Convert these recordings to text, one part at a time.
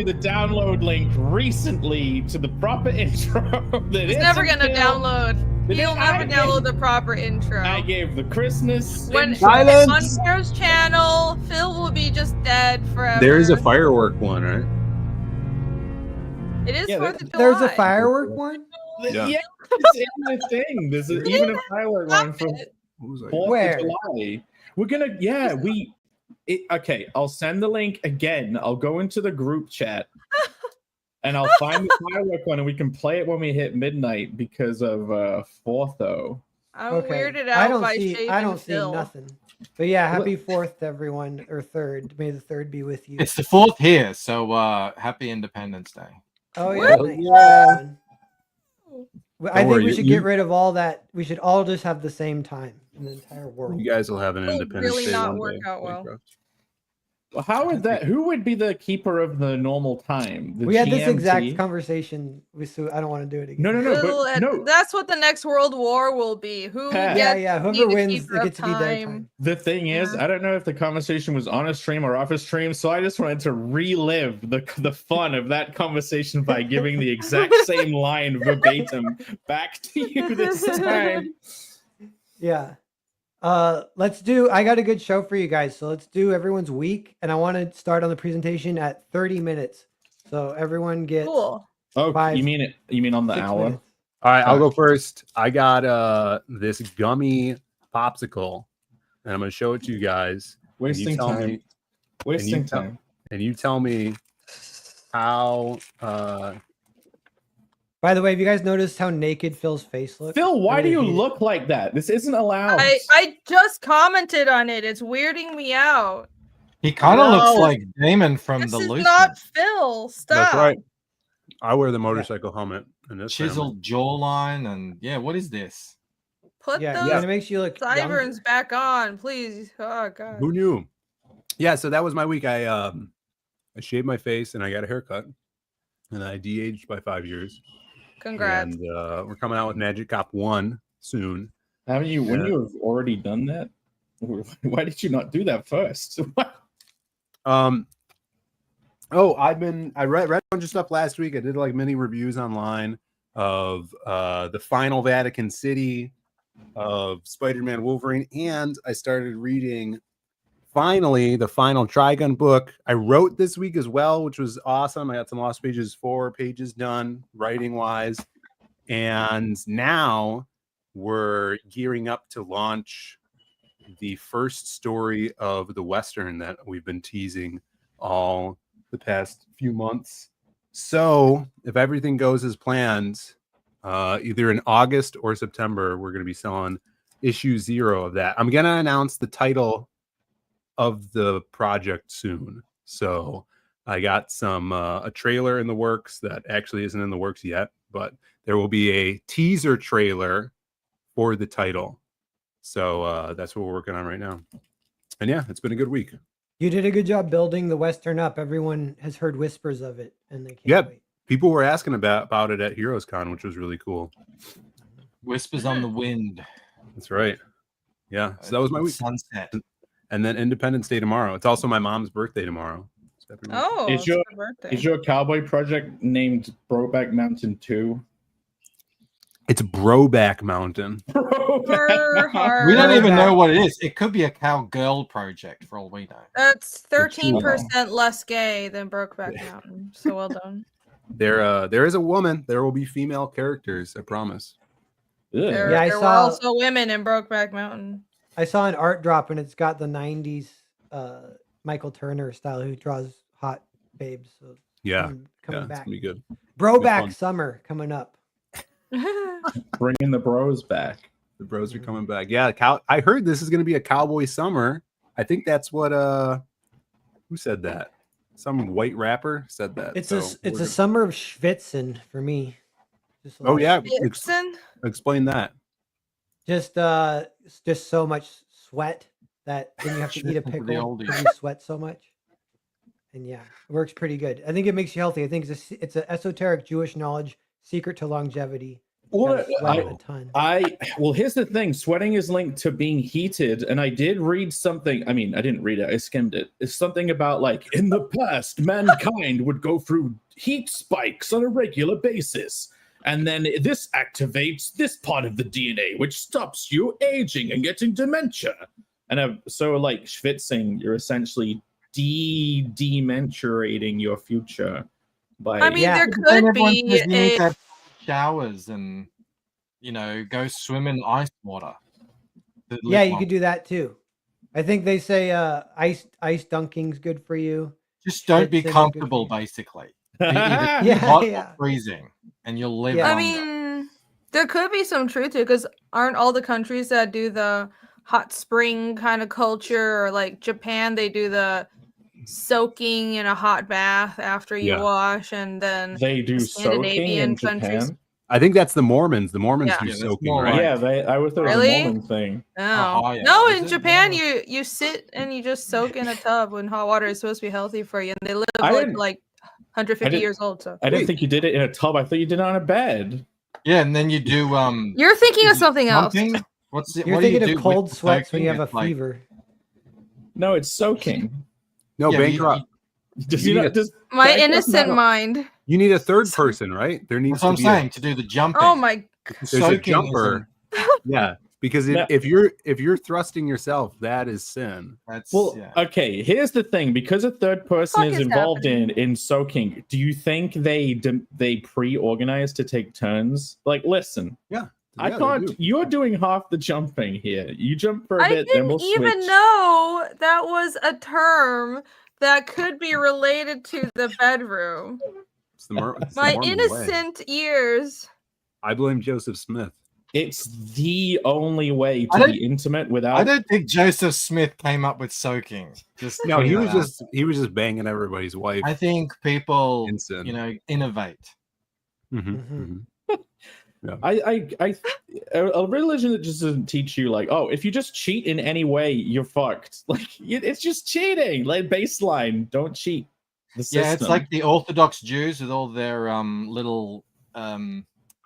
you the download link recently to the proper intro. He's never gonna download. He'll never download the proper intro. I gave the Christmas when intro. on Pear's channel, Phil will be just dead forever. There is a firework one, right? It is for the July. There's a firework one? Yeah, it's in the thing. There's even a firework one from 4th of July. We're gonna, okay, I'll send the link again. I'll go into the group chat and I'll find the firework one and we can play it when we hit midnight because of 4th. I'm weirded out by shaving I don't Phil. see nothing. But yeah, happy 4th to everyone, or 3rd. May the 3rd be with you. It's the 4th here, so happy Independence Day. Oh yeah. I think we should get rid of all that. We should all just have the same time in the entire world. You guys will have an Independence really Day not one work day. out well. How would that? Who would be the keeper of the normal time? The We had this GMT? exact conversation. So I don't want to do it again. No. That's what the next world war will be. Who gets whoever wins, it gets to be their time. The thing is, I don't know if the conversation was on a stream or off a stream, so I just wanted to relive the fun of that conversation by giving the exact same line verbatim back to you this time. Yeah. I got a good show for you guys. So let's do everyone's week. And I want to start on the presentation at 30 minutes. So everyone gets cool. You mean on the hour? Minutes. All right, I'll go first. I got this gummy popsicle, and I'm gonna show it to you guys. Wasting time. And you tell me how By the way, have you guys noticed how naked Phil's face looks? Phil, why do you look like that? This isn't allowed. I just commented on it. It's weirding me out. He kind of looks like Damon from This the is Lucifer. not Phil. Stop. That's right. I wear the motorcycle helmet in this Chiseled jawline, and what is this? Put those it makes you look sideburns back on, please. Oh god. Who knew? Yeah, so that was my week. I shaved my face and I got a haircut, and I de-aged by 5 years. Congrats. And we're coming out with Magic Cop 1 soon. Haven't you? Wouldn't you have already done that? Why did you not do that first? I read a bunch of stuff last week. I did like mini reviews online of the final Vatican City, of Spider-Man Wolverine, and I started reading finally the final Trigun book. I wrote this week as well, which was awesome. I got some Lost Pages 4 pages done writing wise, and now we're gearing up to launch the first story of the Western that we've been teasing all the past few months. So if everything goes as planned, either in August or September, we're going to be selling issue 0 of that. I'm going to announce the title of the project soon. So I got a trailer in the works that actually isn't in the works yet, but there will be a teaser trailer for the title. So that's what we're working on right now. And yeah, it's been a good week. You did a good job building the Western up. Everyone has heard whispers of it, and they can't wait. People were asking about it at Heroes Con, which was really cool. Whispers on the wind. That's right. Yeah. So that was my week. Sunset. And then Independence Day tomorrow. It's also my mom's birthday tomorrow. Oh, is your cowboy project named Brokeback Mountain 2? It's Broback Mountain. We don't even know what it is. It could be a cowgirl project for all we know. That's 13% less gay than Brokeback Mountain. So well done. There is a woman. There will be female characters. I promise. There were also women in Brokeback Mountain. I saw an art drop, and it's got the 90s Michael Turner style, who draws hot babes. So coming back. It's gonna be good. Broback summer coming up. Bringing the bros back. The bros are coming back. Yeah, I heard this is going to be a cowboy summer. I think that's what who said that? Some white rapper said that. It's a summer of schwitzen for me. Explain that. Just so much sweat that then you have to eat a pickle because you sweat so much. And yeah, it works pretty good. I think it makes you healthy. I think it's an esoteric Jewish knowledge, secret to longevity. Well, Sweating a ton. well, here's the thing. Sweating is linked to being heated, and I did read something. I mean, I didn't read it. I skimmed it. It's something about like in the past, mankind would go through heat spikes on a regular basis, and then this activates this part of the DNA, which stops you aging and getting dementia. And so, like schwitzing, you're essentially dementurating your future. I mean, there could be showers and go swim in ice water. Yeah, you could do that too. I think they say ice dunking's good for you. Just don't be comfortable, basically. Either hot or freezing, and you'll live longer. I mean, there could be some truth to it, because aren't all the countries that do the hot spring kind of culture, or like Japan, they do the soaking in a hot bath after you wash, and then they do soaking in Japan. I think that's the Mormons. The Mormons do soaking, right? Yeah, I was there. Really? A Mormon thing. Oh. No, in Japan, you sit and you just soak in a tub when hot water is supposed to be healthy for you, and they live like 150 years old. So I didn't think you did it in a tub. I thought you did it on a bed. Yeah, and then you do. You're thinking of something else. What's it? You're what thinking do you of do cold with sweats when soaking? you have a It's like- fever. No, it's soaking. No, Bancroft. My innocent mind. You need a third person, right? There needs That's what to I'm be saying, to do the jumping. Oh my! There's a jumper. Yeah, because if you're thrusting yourself, that is sin. Okay. Here's the thing: because a third person is involved in soaking, do you think they pre-organize to take turns? Like, listen, I can't. You're doing half the jumping here. You jump for a bit, then we'll switch. I didn't even know that was a term that could be related to the bedroom. It's the My Mormon innocent ears. I blame Joseph Smith. It's the only way to be intimate without. I don't think Joseph Smith came up with soaking. No, he was just banging everybody's wife. I think people, innovate. Yeah. A religion that just doesn't teach you, like, oh, if you just cheat in any way, you're fucked. Like, it's just cheating. Like, baseline, don't cheat. Yeah, it's like the Orthodox Jews with all their little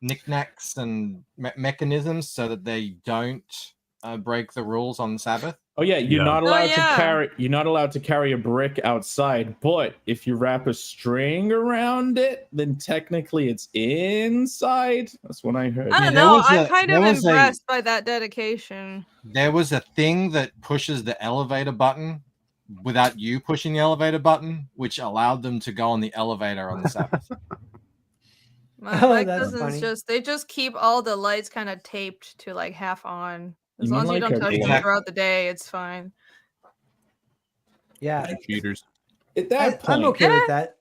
knickknacks and mechanisms so that they don't break the rules on Sabbath. Oh yeah, you're not allowed to carry a brick outside, but if you wrap a string around it, then technically it's inside. That's what I heard. I don't know. I'm kind of impressed by that dedication. There was a thing that pushes the elevator button without you pushing the elevator button, which allowed them to go on the elevator on the Sabbath. My cousins they just keep all the lights kind of taped to like half on. As long as you don't touch them throughout the day, it's fine. Yeah. Cheaters. At that point, I'm okay with that.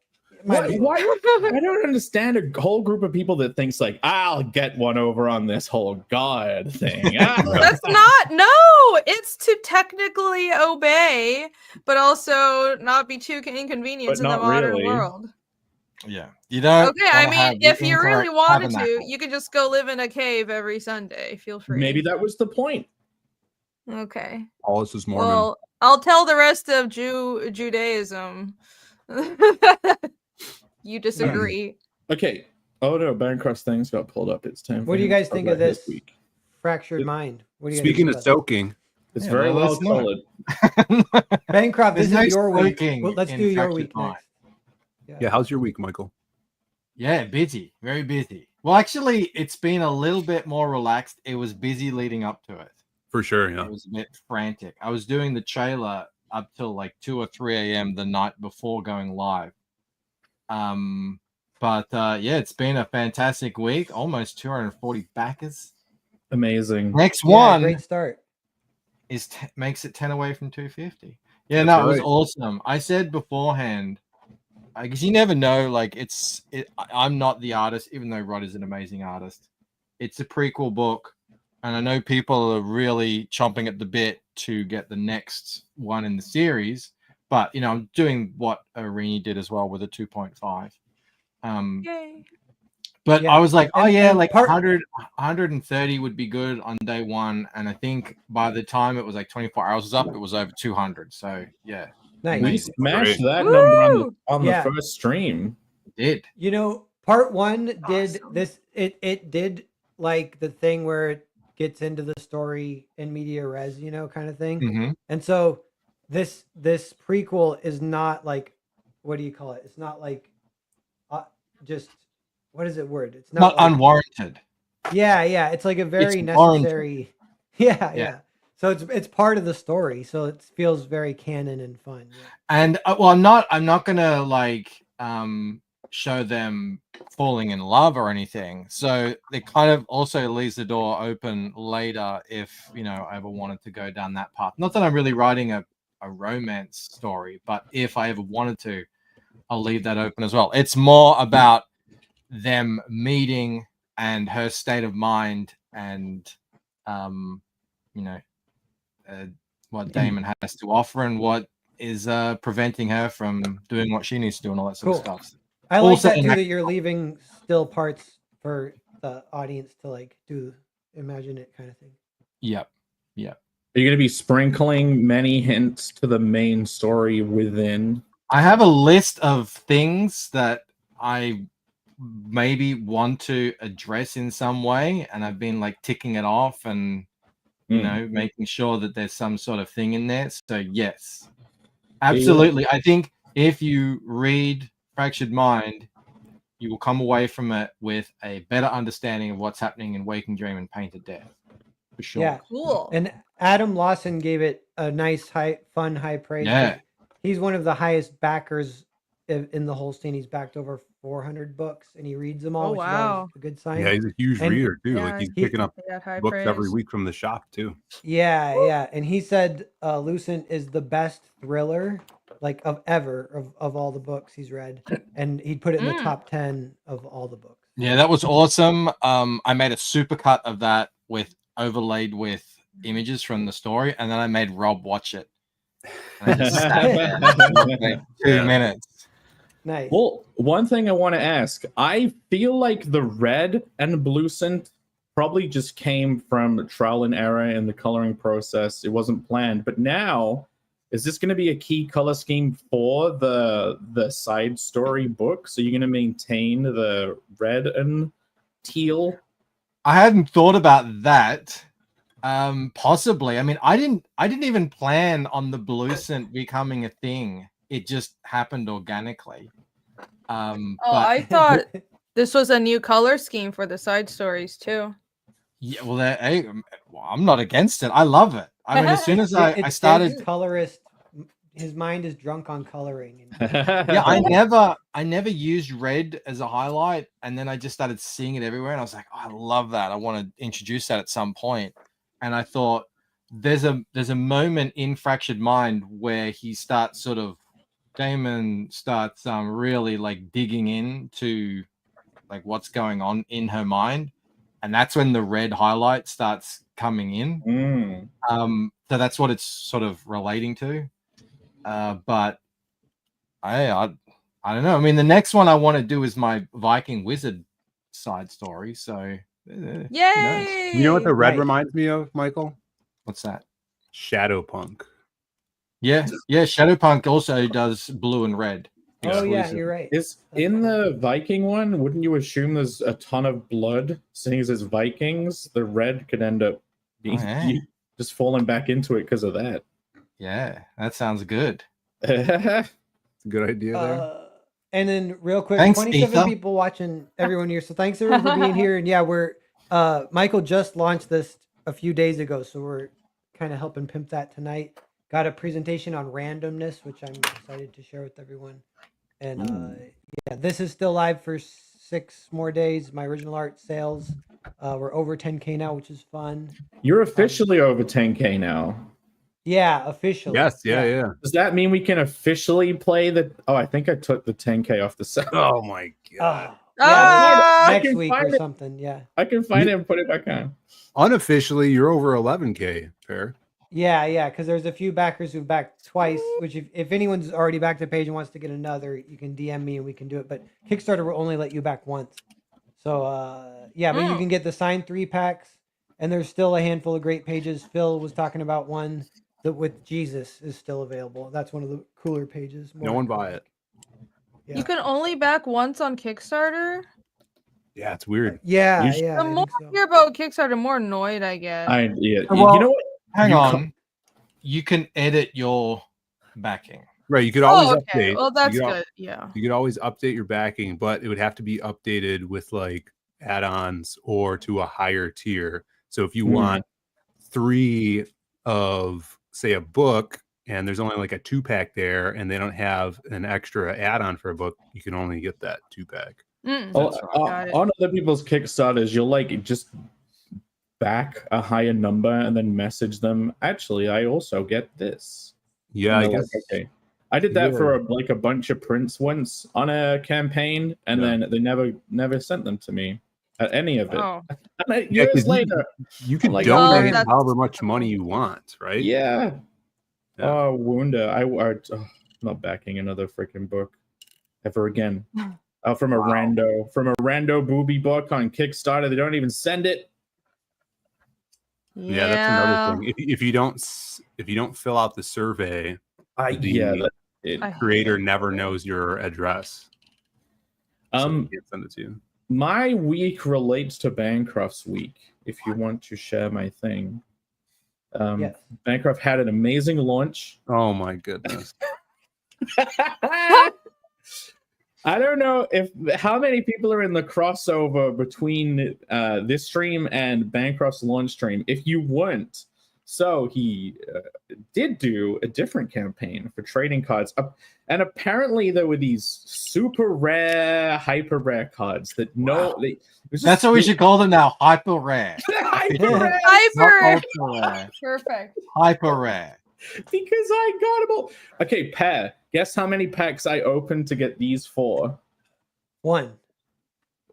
Why? I don't understand a whole group of people that thinks like, I'll get one over on this whole God thing. That's not. No, it's to technically obey, but also not be too inconvenienced in the modern world. Yeah, you don't. Okay, I mean, if you really wanted to, you could just go live in a cave every Sunday. Feel free. Maybe that was the point. Okay. All this is Mormon. Well, I'll tell the rest of Judaism. You disagree. Okay. Oh no, Bancroft's things got pulled up. It's time. What do you guys think of this fractured mind? What do you Speaking of soaking, it's very well colored. Bancroft, this is your week. Well, let's do your week next. Yeah, how's your week, Michael? Yeah, busy, very busy. Well, actually, it's been a little bit more relaxed. It was busy leading up to it. For sure, yeah. It was a bit frantic. I was doing the trailer up till like 2 or 3 a.m. the night before going live. But it's been a fantastic week. Almost 240 backers. Amazing. Next one, great start. Is makes it 10 away from 250. Yeah, that's it was awesome. I said beforehand, because you never know. Like I'm not the artist, even though Rod is an amazing artist. It's a prequel book, and I know people are really chomping at the bit to get the next one in the series. But I'm doing what Arini did as well with a 2.5. Yay. But I was like, like 100, 130 would be good on day one, and I think by the time it was like 24 hours was up, it was over 200. So yeah. Nice. We smashed that number on the first stream. It did. Part one did this. It did like the thing where it gets into the story in media res, kind of thing. Mm-hmm. And so this prequel is not like, what do you call it? It's not like just what is it word? It's Not like, unwarranted. Yeah, it's like a very It's warranted. necessary. Yeah. So it's part of the story, so it feels very canon and fun. Yeah. And well, I'm not gonna like show them falling in love or anything. So it kind of also leaves the door open later if I ever wanted to go down that path. Not that I'm really writing a romance story, but if I ever wanted to, I'll leave that open as well. It's more about them meeting and her state of mind and what Damon has to offer and what is preventing her from doing what she needs to do and all that sort of stuff. I like that too, that you're leaving still parts for the audience to like imagine it kind of thing. Yep. Are you going to be sprinkling many hints to the main story within? I have a list of things that I maybe want to address in some way, and I've been like ticking it off and making sure that there's some sort of thing in there. So yes, absolutely. I think if you read Fractured Mind, you will come away from it with a better understanding of what's happening in Waking Dream and Painted Death. For sure. Yeah, cool. And Adam Lawson gave it a nice, high praise. Yeah, he's one of the highest backers in the whole scene. He's backed over 400 books, and he reads them all. Which is always a good sign. Yeah, he's a huge reader too. Like he's picking up books every week from the shop too. Yeah. And he said Lucent is the best thriller of all the books he's read, and he'd put it in the top 10 of all the books. Yeah, that was awesome. I made a supercut of that overlaid with images from the story, and then I made Rob watch it. And I just sat there for 2 minutes. Nice. Well, one thing I want to ask, I feel like the red and Bluecent probably just came from trial and error in the coloring process. It wasn't planned, but now is this going to be a key color scheme for the side story book? So you're going to maintain the red and teal? I hadn't thought about that. Possibly. I mean, I didn't even plan on the Bluecent becoming a thing. It just happened organically. I thought this was a new color scheme for the side stories too. Yeah, well, I'm not against it. I love it. I mean, as soon as I started, colorist, his mind is drunk on coloring. Yeah, I never used red as a highlight, and then I just started seeing it everywhere, and I was like, oh, I love that. I want to introduce that at some point. And I thought there's a moment in Fractured Mind where Damon starts really like digging into like what's going on in her mind, and that's when the red highlight starts coming in. So that's what it's sort of relating to. But I don't know. I mean, the next one I want to do is my Viking Wizard side story. So yay! You know what the red reminds me of, Michael? What's that? Shadowpunk. Yeah. Shadowpunk also does blue and red. Oh yeah, you're right. Is in the Viking one, wouldn't you assume there's a ton of blood? Seeing as it's Vikings, the red could end up being just falling back into it because of that. Yeah, that sounds good. It's a good idea there. And then real quick, thanks, 27 Ethan. people watching, everyone here. So thanks everyone for being here. And yeah, we're Michael just launched this a few days ago, so we're kind of helping pimp that tonight. Got a presentation on randomness, which I'm excited to share with everyone. And yeah, this is still live for 6 more days. My original art sales, we're over 10K now, which is fun. You're officially over 10K now. Yeah, officially. Yes, yeah. Does that mean we can officially play the? Oh, I think I took the 10K off the site. Oh my god! Next week or something. Yeah, I can find it and put it back on. Unofficially, you're over 11K. Fair. Yeah, because there's a few backers who've backed twice. Which, if anyone's already backed a page and wants to get another, you can DM me and we can do it. But Kickstarter will only let you back once. So yeah, but you can get the signed 3-packs, and there's still a handful of great pages. Phil was talking about one that with Jesus is still available. That's one of the cooler pages. No one buy it. Yeah. You can only back once on Kickstarter? Yeah, it's weird. Yeah, You yeah. The I more think I so. hear about Kickstarter, the more annoyed I get. Yeah. Well, You know what? Hang You on. You can edit your backing. Right, you could always Oh, okay. update. Well, that's you could, good. Yeah. You could always update your backing, but it would have to be updated with like add-ons or to a higher tier. So if you want 3 of, say, a book, and there's only like a 2-pack there, and they don't have an extra add-on for a book, you can only get that 2-pack. Well, Got it. on other people's Kickstarters, you'll like just back a higher number and then message them. Actually, I also get this. Yeah, I guess. Like, okay. I did that for like a bunch of prints once on a campaign, and then they never sent them to me at any of it. Oh. And years later, you can like, donate that's however much money you want, right? yeah. Yeah. Oh, Wounda. I'm not backing another freaking book ever again. From a rando booby book on Kickstarter. They don't even send it. Yeah, that's another thing. If you don't fill out the survey, the creator never knows your address. So he can't send it to you. My week relates to Bancroft's week. If you want to share my thing, Yes. Bancroft had an amazing launch. Oh my goodness! I don't know how many people are in the crossover between this stream and Bancroft's launch stream. If you weren't, so he did do a different campaign for trading cards, and apparently there were these super rare, hyper rare cards that That's what we should call them now. Hyper rare. Hyper rare. Hyper. Ultra rare. Perfect. Hyper rare. Because I got them all. Okay, Pear, guess how many packs I opened to get these for? 1.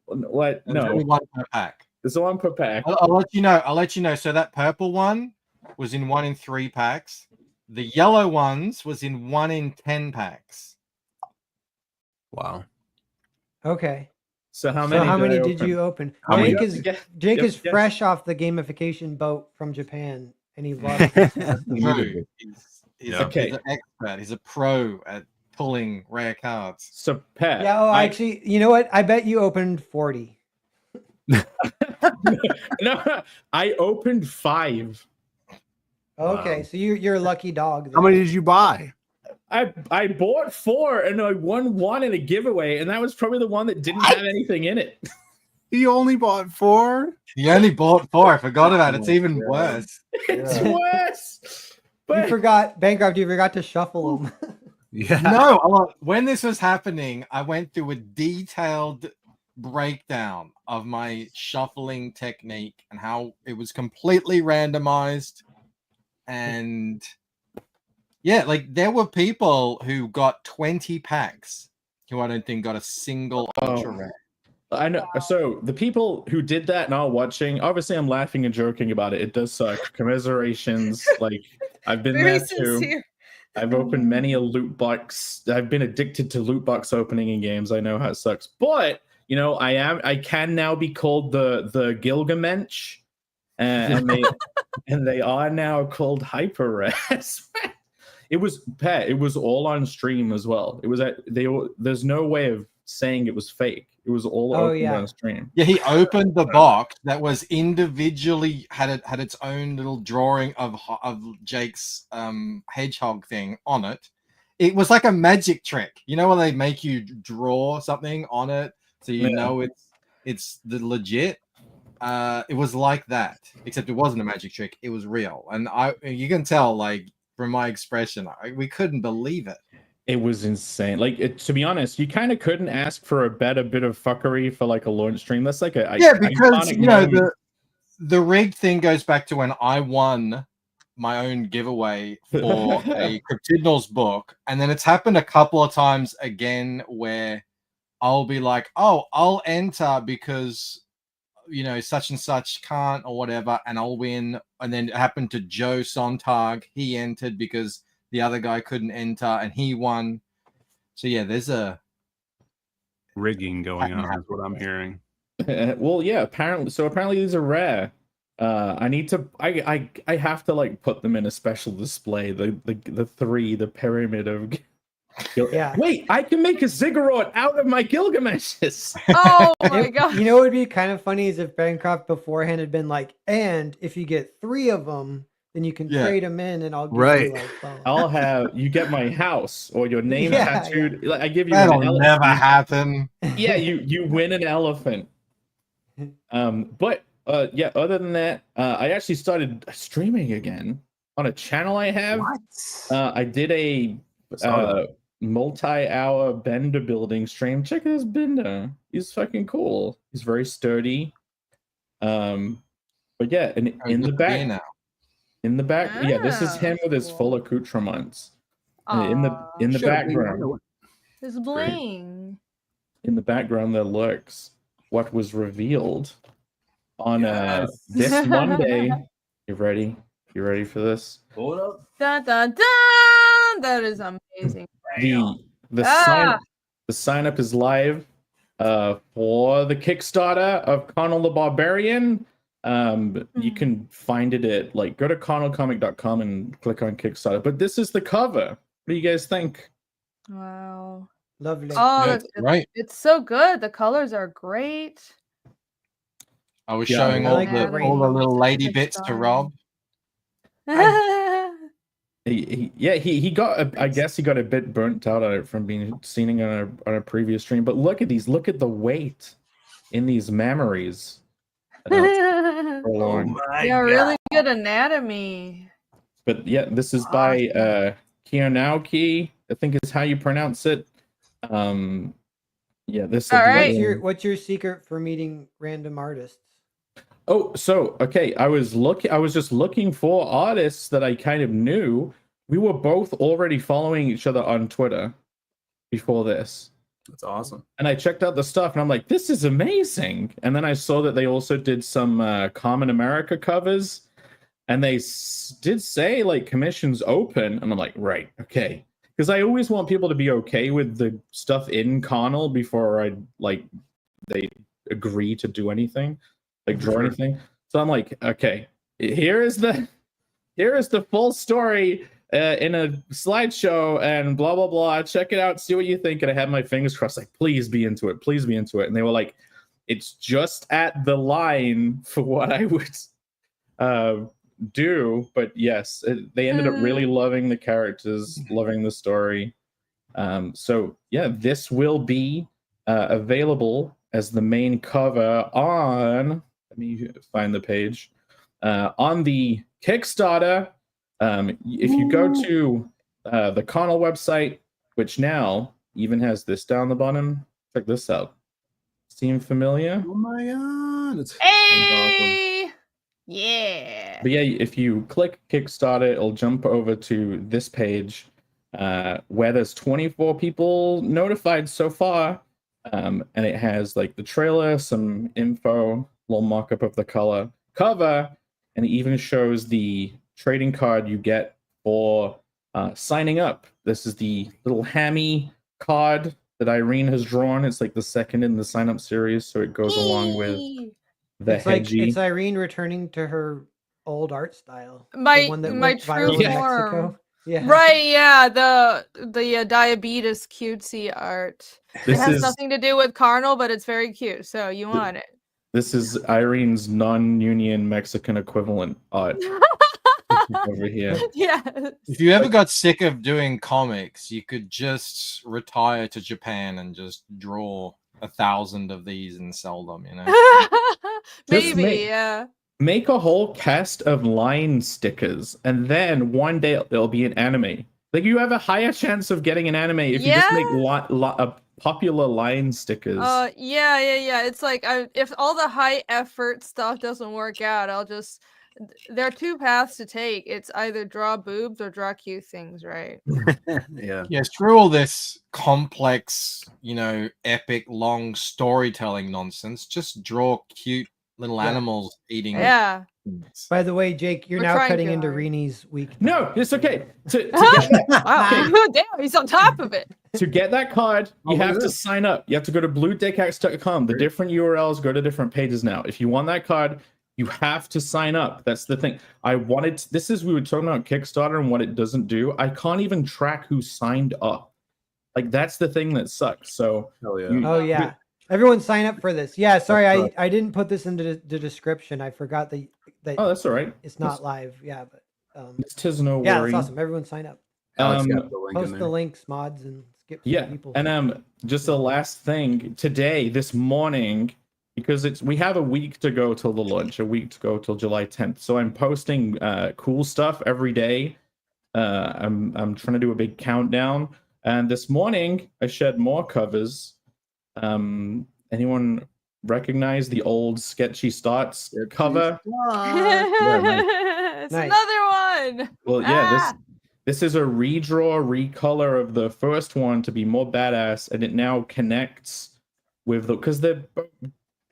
What? There's only one per pack. There's one per pack. I'll let you know. So that purple one was in 1 in 3 packs. The yellow ones was in 1 in 10 packs. Wow. Okay. So how many did you open? Jake is fresh off the gamification boat from Japan, and he loves it. He's an expert. He's a pro at pulling rare cards. So Pat. Yeah. Oh, actually, you know what? I bet you opened 40. No, I opened 5. Okay, wow. So you're a lucky dog. How many did you buy? I bought 4 and I won 1 in a giveaway, and that was probably the one that didn't have anything in it. He only bought 4? He only bought 4. I forgot about it. It's even worse. It's worse. But you forgot, Bancroft, you forgot to shuffle them. Yeah. No, when this was happening, I went through a detailed breakdown of my shuffling technique and how it was completely randomized. And yeah, like there were people who got 20 packs who I don't think got a single ultra rare. I know. So the people who did that and are watching, obviously I'm laughing and joking about it. It does suck. Commiserations. Like I've been there too. I've opened many a loot box. I've been addicted to loot box opening in games. I know how it sucks. But you know, I can now be called the Gilgamesh. And they are now called hyper rares. It was all on stream as well. It was there's no way of saying it was fake. It was all open on stream. Yeah, he opened the box that was individually had its own little drawing of Jake's hedgehog thing on it. It was like a magic trick. You know when they make you draw something on it so you know it's the legit. It was like that, except it wasn't a magic trick. It was real, and you can tell, like from my expression, we couldn't believe it. It was insane. Like to be honest, you kind of couldn't ask for a better bit of fuckery for like a launch stream. That's like because you know the rigged thing goes back to when I won my own giveaway for a Cryptidnals book, and then it's happened a couple of times again where I'll be like, oh, I'll enter because you know such and such can't or whatever, and I'll win. And then it happened to Joe Sontag. He entered because the other guy couldn't enter and he won. So yeah, there's a rigging going on is what I'm hearing. Well, yeah, apparently these are rare. I need to I have to like put them in a special display. The 3, the pyramid of Yeah. Wait, I can make a ziggurat out of my Gilgameshes. Oh my god. You know what would be kind of funny is if Bancroft beforehand had been like, and if you get 3 of them, then you can trade them in, and I'll give Right. you like bones. I'll have you get my house or your name Yeah, tattooed. Like, I give you That'll an elephant. never happen. Yeah, you win an elephant. But yeah, other than that, I actually started streaming again on a channel I have. I did a multi-hour Bender building stream. Check this Bender. He's fucking cool. He's very sturdy. But yeah, and in the back now. in the back, yeah, this is him with his cool. full accoutrements. In the background, His bling. in the background there lurks what was revealed on this Monday. You ready? You ready for this? Hold up. Dun, dun, dun! That is amazing. The sign up is live for the Kickstarter of Connell the Barbarian. You can find it at go to connellcomic.com and click on Kickstarter. But this is the cover. What do you guys think? Wow. Lovely. Oh, That's right. it's so good. The colors are great. I was Yeah, showing I all like the the little lady rainbow. bits to Rob. He got I guess he got a bit burnt out on it from being seen on a previous stream. But look at these. Look at the weight in these memories. Yeah, God. really good anatomy. But yeah, this is by Kiyonauki, I think is how you pronounce it. Yeah, this. All right. What's your secret for meeting random artists? Oh, so okay, I was just looking for artists that I kind of knew. We were both already following each other on Twitter before this. That's awesome. And I checked out the stuff and I'm like, this is amazing. And then I saw that they also did some Common America covers, and they did say commissions open. And I'm like, right, okay. Because I always want people to be okay with the stuff in Connell before they agree to do anything, draw anything. So I'm like, okay, here is the full story in a slideshow and blah blah blah. Check it out, see what you think. And I had my fingers crossed, please be into it, please be into it. And they were like, it's just at the line for what I would do. But yes, they ended up really loving the characters, loving the story. So yeah, this will be available as the main cover on, let me find the page, on the Kickstarter. If you go to the Connell website, which now even has this down the bottom, check this out. Seem familiar? Oh my god. It's Hey! Yeah. But yeah, if you click Kickstarter, it'll jump over to this page where there's 24 people notified so far. And it has the trailer, some info, little mock-up of the cover, and it even shows the trading card you get for signing up. This is the little hammy card that Irene has drawn. It's the second in the sign-up series, so it goes along with the hedgie. It's Irene returning to her old art style. My the one that my went true viral in form. Mexico. Yeah. Right, yeah, the diabetes cutesy art. It has nothing to do with carnal, but it's very cute, so you want it. This is Irene's non-union Mexican equivalent art over here. Yeah. If you ever got sick of doing comics, you could just retire to Japan and just draw 1,000 of these and sell them, Maybe, yeah. Make a whole cast of line stickers, and then one day it'll be an anime. You have a higher chance of getting an anime if you just make popular line stickers. Yeah. It's if all the high effort stuff doesn't work out, there are two paths to take. It's either draw boobs or draw cute things, right? Yeah. Yeah, screw all this complex, epic, long storytelling nonsense. Just draw cute little animals eating. Yeah. By the way, Jake, you're now cutting into Reni's week. No, it's okay. Wow. Damn, he's on top of it. To get that card, you have to sign up. You have to go to bluedeckaxe.com. The different URLs go to different pages now. If you want that card, you have to sign up. That's the thing. We were talking about Kickstarter and what it doesn't do. I can't even track who signed up. Like that's the thing that sucks. So Hell yeah. Oh yeah. Everyone sign up for this. Yeah, sorry, That's I didn't put this into the description. I forgot that oh, that's all right. it's not live. Yeah, but Tis no yeah, worry. that's awesome. Everyone sign up. Alex got the link in Post there. the links, mods, and skip Yeah, people. and just the last thing today, this morning, because we have a week to go till the launch, a week to go till July 10th. So I'm posting cool stuff every day. I'm trying to do a big countdown, and this morning I shared more covers. Anyone recognize the old Sketchy Starts cover? It's Nice. another one. Well, yeah, this is a redraw, recolor of the first one to be more badass, and it now connects with the because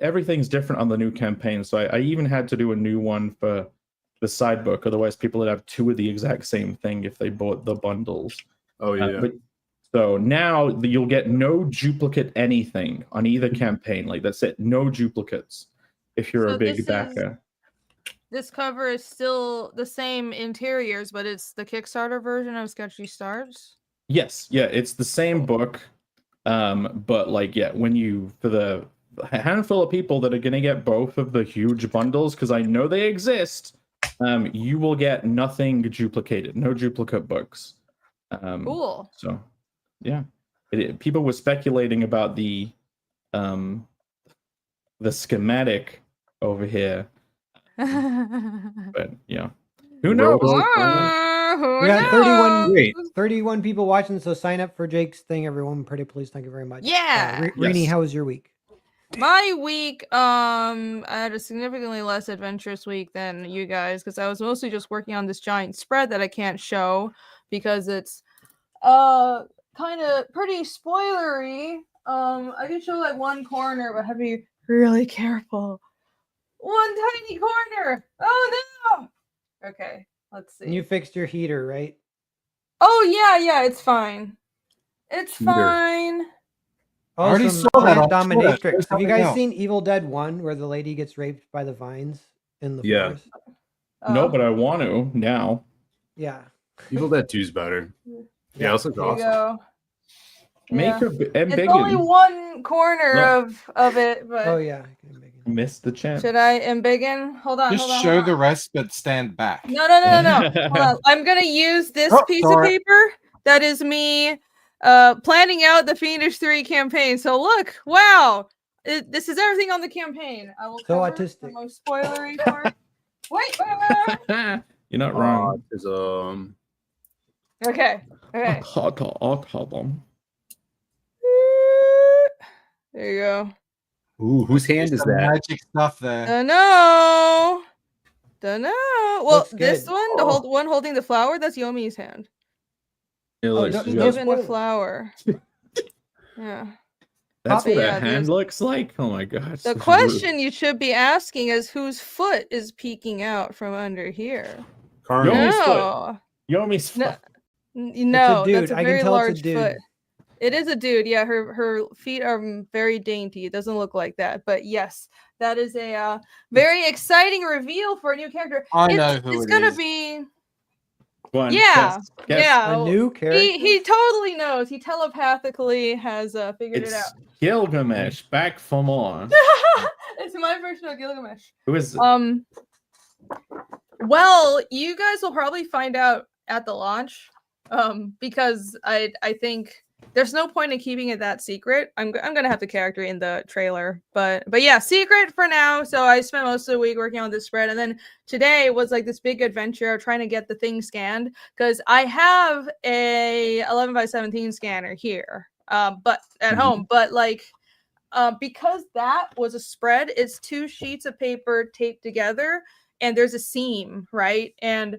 everything's different on the new campaign. So I even had to do a new one for the side book. Otherwise, people would have two of the exact same thing if they bought the bundles. Oh yeah. So now you'll get no duplicate anything on either campaign. Like that's it, no duplicates. If you're So a big this backer. This cover is still the same interiors, but it's the Kickstarter version of Sketchy Starts. Yes, yeah, it's the same book. But like, yeah, when you for the handful of people that are gonna get both of the huge bundles, because I know they exist, you will get nothing duplicated, no duplicate books. Cool. So, yeah, people were speculating about the schematic over here, but yeah, who knows? We got 31 people watching, so sign up for Jake's thing, everyone. Pretty please, thank you very much. Yeah. Rini, how was your week? My week, I had a significantly less adventurous week than you guys because I was mostly just working on this giant spread that I can't show because it's kind of pretty spoilery. I can show like one corner, but have to be really careful. One tiny corner. Oh no. Okay, let's see. And you fixed your heater, right? Oh yeah, it's fine. It's Heater. fine. I already Awesome. saw that on Dominatrix. Twitter. Have you guys Something seen Evil Dead 1 where the lady gets raped by the vines in the Yeah. forest? No, but I want to now. Yeah. Evil Dead 2's better. Yeah, this looks There you awesome. go. Make her It's big. only one corner of it, but Oh yeah. Missed the chance. should I embiggen? Hold on. Just show the rest, but stand back. No. Hold on. I'm gonna use this piece of paper. That is me planning out the Fiendish 3 campaign. So look, wow. This is everything on the campaign. I will cover the most spoilery part. Wait. You're not wrong. Autism. Okay. Autism. There you go. Ooh, whose hand is that? Magic stuff there. Dunno. Well, Looks this good. one, the one holding the flower, that's Yomi's hand. It looks He just- given the flower. Yeah. That's what yeah, a hand looks like. Oh my god. The question you should be asking is whose foot is peeking out from under here? Yomi's No. foot. Yomi's foot. No, dude. that's a I can very tell it's a large dude. foot. It is a dude. Yeah, her feet are very dainty. It doesn't look like that, but yes, that is a very exciting reveal for a new character. I know who it's it gonna is. be. One. Yeah, Guess. yeah. A new character. He totally knows. He telepathically has figured it out. It's Gilgamesh back for more. It's my version of Gilgamesh. Who is it? Well, you guys will probably find out at the launch. Because I think there's no point in keeping it that secret. I'm gonna have the character in the trailer, but yeah, secret for now. So I spent most of the week working on this spread, and then today was like this big adventure of trying to get the thing scanned because I have a 11x17 scanner here, but at home, but like. Because that was a spread, it's 2 sheets of paper taped together, and there's a seam, right? And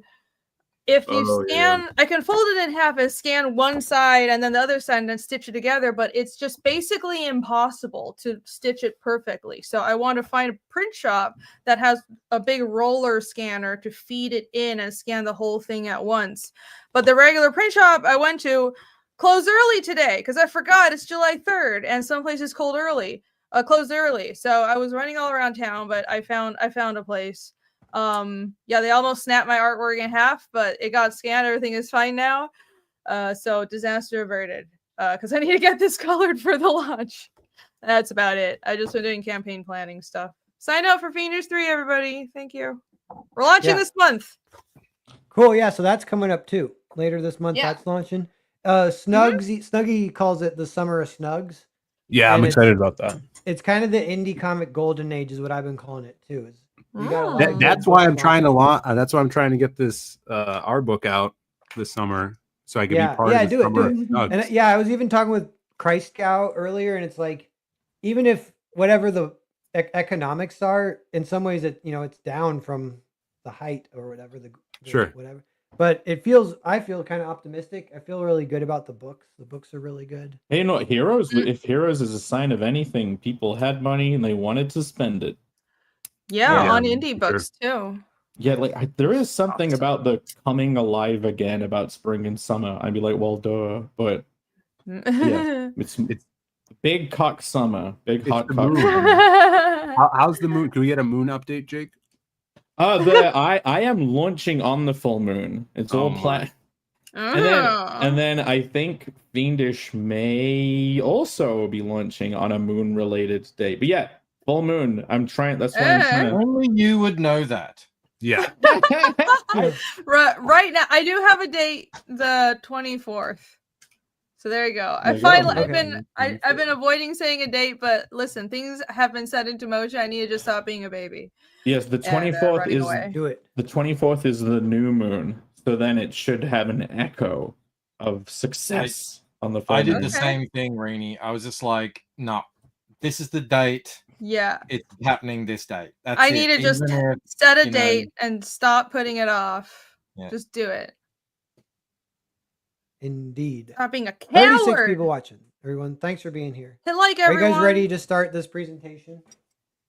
if you scan, I can fold it in half and scan one side and then the other side and then stitch it together, but it's just basically impossible to stitch it perfectly. So I want to find a print shop that has a big roller scanner to feed it in and scan the whole thing at once. But the regular print shop I went to closed early today because I forgot it's July 3rd and some places closed early. So I was running all around town, but I found a place. They almost snapped my artwork in half, but it got scanned. Everything is fine now. So disaster averted. because I need to get this colored for the launch. That's about it. I just been doing campaign planning stuff. Sign up for Fiendish 3, everybody. Thank you. We're launching this month. Cool. Yeah. So that's coming up too. Later this month, Yeah. that's launching. Snuggy calls it the Summer of Snugs. Yeah, I'm excited about that. It's kind of the indie comic golden age, is what I've been calling it too. That's why I'm trying to launch. That's why I'm trying to get this our book out this summer, so I can be part of the Summer of Snugs. And I was even talking with Christ Scout earlier, and it's like, even if whatever the economics are, in some ways it's down from the height or whatever whatever. But I feel kind of optimistic. I feel really good about the books. The books are really good. Hey, you know, Heroes. If Heroes is a sign of anything, people had money and they wanted to spend it. Yeah, on indie books too. Yeah, like there is something about the coming alive again about spring and summer. I'd be like, well, duh, but yeah, it's big cock summer, big hot cock. How's the moon? Can we get a moon update, Jake? I am launching on the full moon. It's all planned. And then I think Fiendish may also be launching on a moon related date. But yeah, full moon. I'm trying. That's why I'm trying to... Only you would know that. Yeah. Right now, I do have a date, the 24th. So there you go. I've been avoiding saying a date, but listen, things have been set into motion. I need to just stop being a baby. Yes, the 24th is do it. The 24th is the new moon, so then it should have an echo of success on the phone. I did the same thing, Rainy. I was just like, no, this is the date. Yeah, it's happening this date. I need to just set a date and stop putting it off. Yeah. Just do it. Indeed. Stop being a coward. 36 people watching. Everyone, thanks for being here. Everyone. Are you guys ready to start this presentation?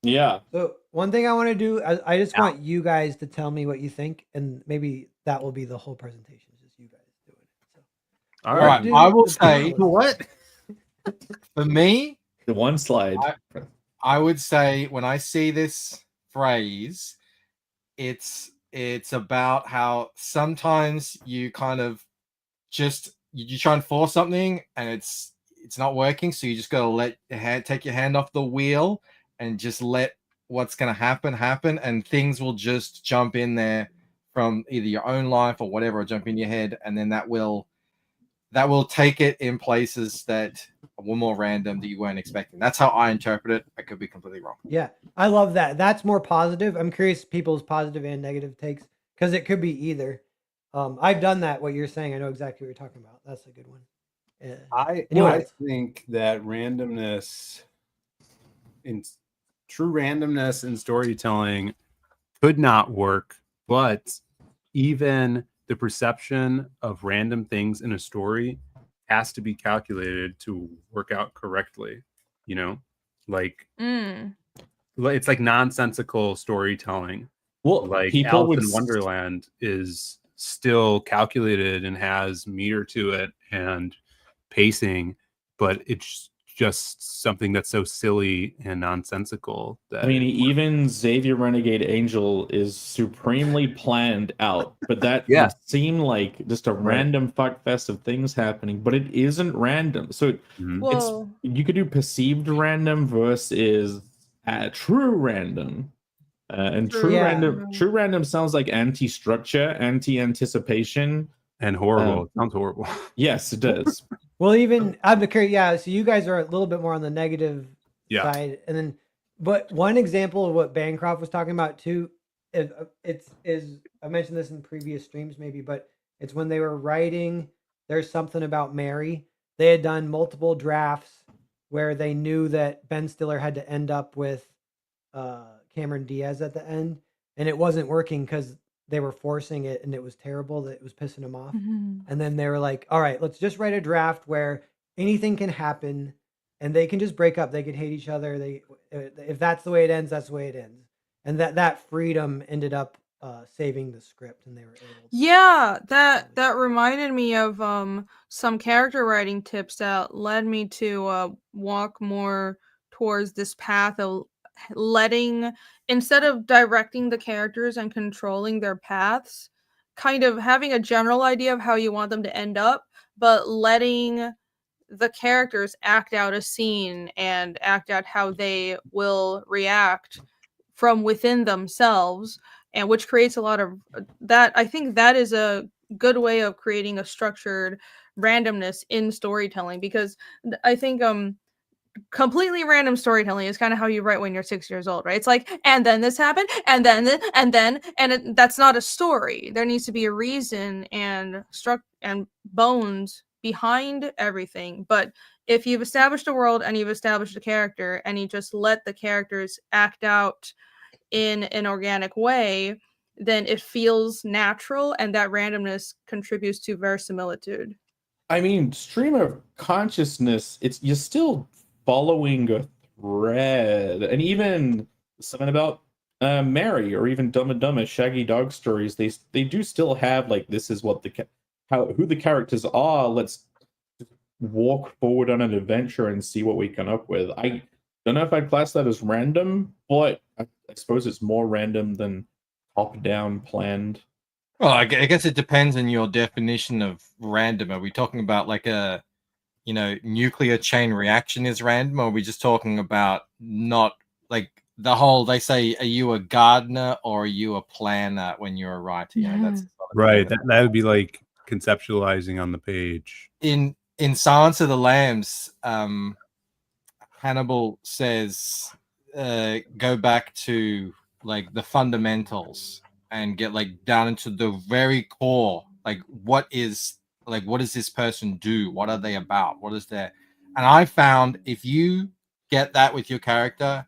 Yeah. So one thing I want to do, I just want you guys to tell me what you think, and maybe that will be the whole presentation. Just you guys doing it. So, all right. I will say what for me. The one slide. I would say when I see this phrase, it's about how sometimes you kind of you try and force something and it's not working, so you just gotta take your hand off the wheel and just let what's gonna happen, and things will just jump in there from either your own life or whatever, or jump in your head, and then that will take it in places that were more random that you weren't expecting. That's how I interpret it. I could be completely wrong. Yeah, I love that. That's more positive. I'm curious people's positive and negative takes, because it could be either. I've done that. What you're saying, I know exactly what you're talking about. That's a good one. I think that true randomness in storytelling could not work, but even the perception of random things in a story has to be calculated to work out correctly. You know, like it's like nonsensical storytelling. Well, like Alice in Wonderland is still calculated and has meter to it and pacing, but it's just something that's so silly and nonsensical that even Xavier Renegade Angel is supremely planned out, but that would seem like just a random fuck fest of things happening, but it isn't random. So it's you could do perceived random versus true random. True random sounds like anti-structure, anti-anticipation, and horrible. It sounds horrible. Yes, it does. Well, even I'm curious. So you guys are a little bit more on the negative side, and then, but one example of what Bancroft was talking about too, is I mentioned this in previous streams maybe, but it's when they were writing There's Something About Mary. They had done multiple drafts where they knew that Ben Stiller had to end up with Cameron Diaz at the end, and it wasn't working because they were forcing it and it was terrible, that it was pissing them off. And then they were like, all right, let's just write a draft where anything can happen and they can just break up. They could hate each other. If that's the way it ends, that's the way it ends. And that freedom ended up saving the script, and they were able to that reminded me of some character writing tips that led me to walk more towards this path of letting, instead of directing the characters and controlling their paths, kind of having a general idea of how you want them to end up, but letting the characters act out a scene and act out how they will react from within themselves, and which creates a lot of that. I think that is a good way of creating a structured randomness in storytelling, because I think completely random storytelling is kind of how you write when you're 6 years old, right? It's like, and then this happened, and then that's not a story. There needs to be a reason and and bones behind everything. But if you've established a world and you've established a character and you just let the characters act out in an organic way, then it feels natural, and that randomness contributes to verisimilitude. I mean, stream of consciousness, you're still following a thread. And even something about Mary, or even Dumb and Dumber, Shaggy Dog stories, they do still have like, this is what who the characters are. Let's walk forward on an adventure and see what we come up with. I don't know if I'd class that as random, but I suppose it's more random than top-down planned. Well, I guess it depends on your definition of random. Are we talking about like a, nuclear chain reaction is random, or are we just talking about not like the whole, they say, are you a gardener or are you a planner when you're a writer? That's right. That would be like conceptualizing on the page. In Silence of the Lambs, Hannibal says, go back to like the fundamentals and get like down into the very core, like what is this person do? What are they about? What is their... And I found if you get that with your character,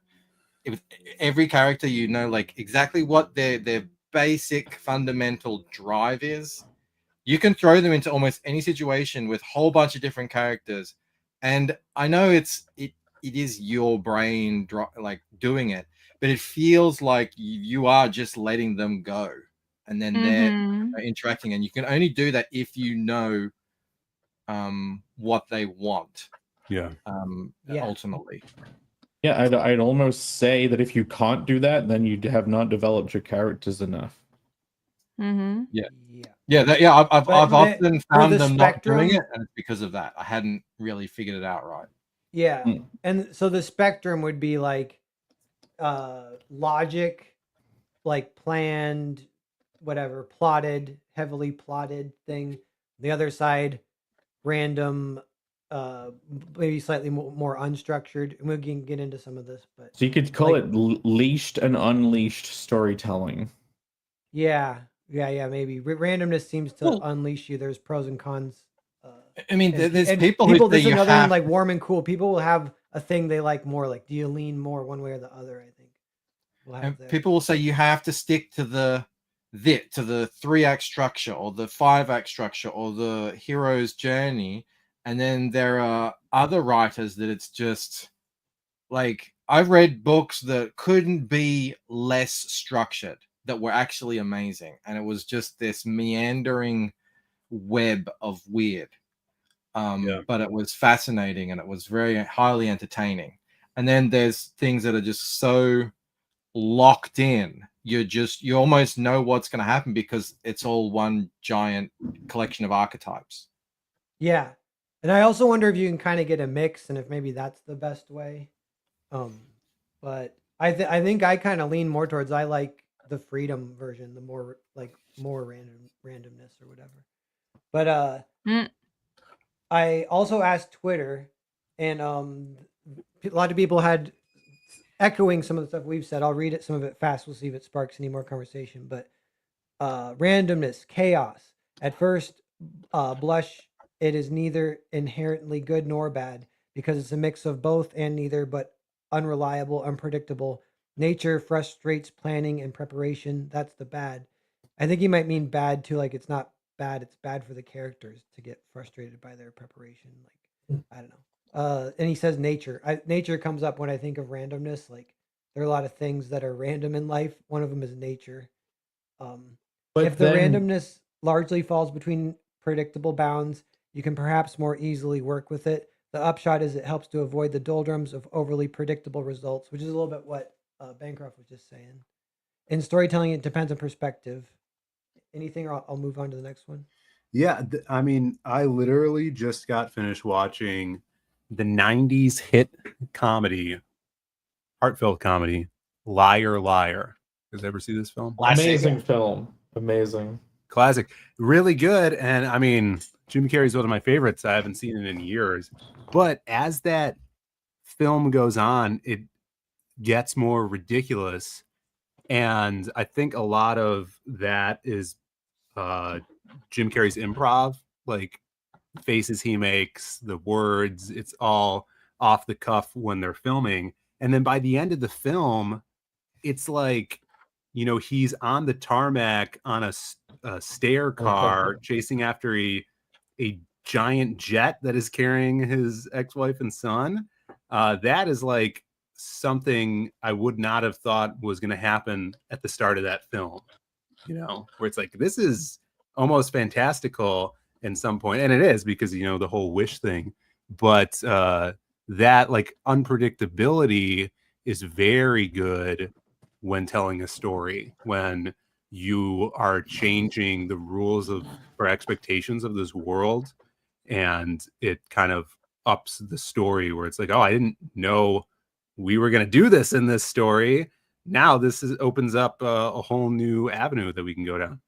if every character, like exactly what their basic fundamental drive is, you can throw them into almost any situation with a whole bunch of different characters. And I know it is your brain like doing it, but it feels like you are just letting them go, and then they're interacting, and you can only do that if you know what they want. Ultimately. Yeah, I'd almost say that if you can't do that, then you have not developed your characters enough. Mm-hmm. I've often found them not doing it, and it's because of that. I hadn't really figured it out right. Yeah. And so the spectrum would be like logic, like planned, whatever, plotted, heavily plotted thing. The other side, random, maybe slightly more unstructured. And we can get into some of this, but so you could call it leashed and unleashed storytelling. Yeah, maybe. Randomness seems to unleash you. There's pros and cons. I mean, there's people who this is another one, like warm and cool. People will have a thing they like more. Like, do you lean more one way or the other? I think. People will say you have to stick to the 3-act structure or the 5-act structure or the hero's journey, and then there are other writers that it's just like, I've read books that couldn't be less structured, that were actually amazing, and it was just this meandering web of weird. But it was fascinating, and it was very highly entertaining. And then there's things that are just so locked in, you almost know what's going to happen because it's all one giant collection of archetypes. Yeah, and I also wonder if you can kind of get a mix, and if maybe that's the best way. But I think I kind of lean more towards, I like the freedom version, the more randomness or whatever. But I also asked Twitter, and a lot of people had echoing some of the stuff we've said. I'll read some of it fast. We'll see if it sparks any more conversation. But randomness, chaos. At first blush, it is neither inherently good nor bad, because it's a mix of both and neither, but unreliable, unpredictable. Nature frustrates planning and preparation. That's the bad. I think you might mean bad too, like it's not bad, it's bad for the characters to get frustrated by their preparation. Like, I don't know. And he says nature. Nature comes up when I think of randomness. Like, there are a lot of things that are random in life. One of them is nature. If the randomness largely falls between predictable bounds, you can perhaps more easily work with it. The upshot is it helps to avoid the doldrums of overly predictable results, which is a little bit what Bancroft was just saying. In storytelling, it depends on perspective. Anything, or I'll move on to the next one. Yeah, I mean, I literally just got finished watching the 90s hit comedy, heartfelt comedy, Liar Liar. You guys ever see this film? Amazing film. Amazing. Classic. Really good. And I mean, Jim Carrey's one of my favorites. I haven't seen it in years. But as that film goes on, it gets more ridiculous. And I think a lot of that is Jim Carrey's improv, like faces he makes, the words, it's all off the cuff when they're filming. And then by the end of the film, it's like, you know, he's on the tarmac on a stair car chasing after a giant jet that is carrying his ex-wife and son. That is like something I would not have thought was going to happen at the start of that film, you know, where it's like, this is almost fantastical in some point, and it is, because, you know, the whole wish thing, but that like unpredictability is very good when telling a story, when you are changing the rules of or expectations of this world, and it kind of ups the story, where it's like, oh, I didn't know we were going to do this in this story. Now opens up a whole new avenue that we can go down.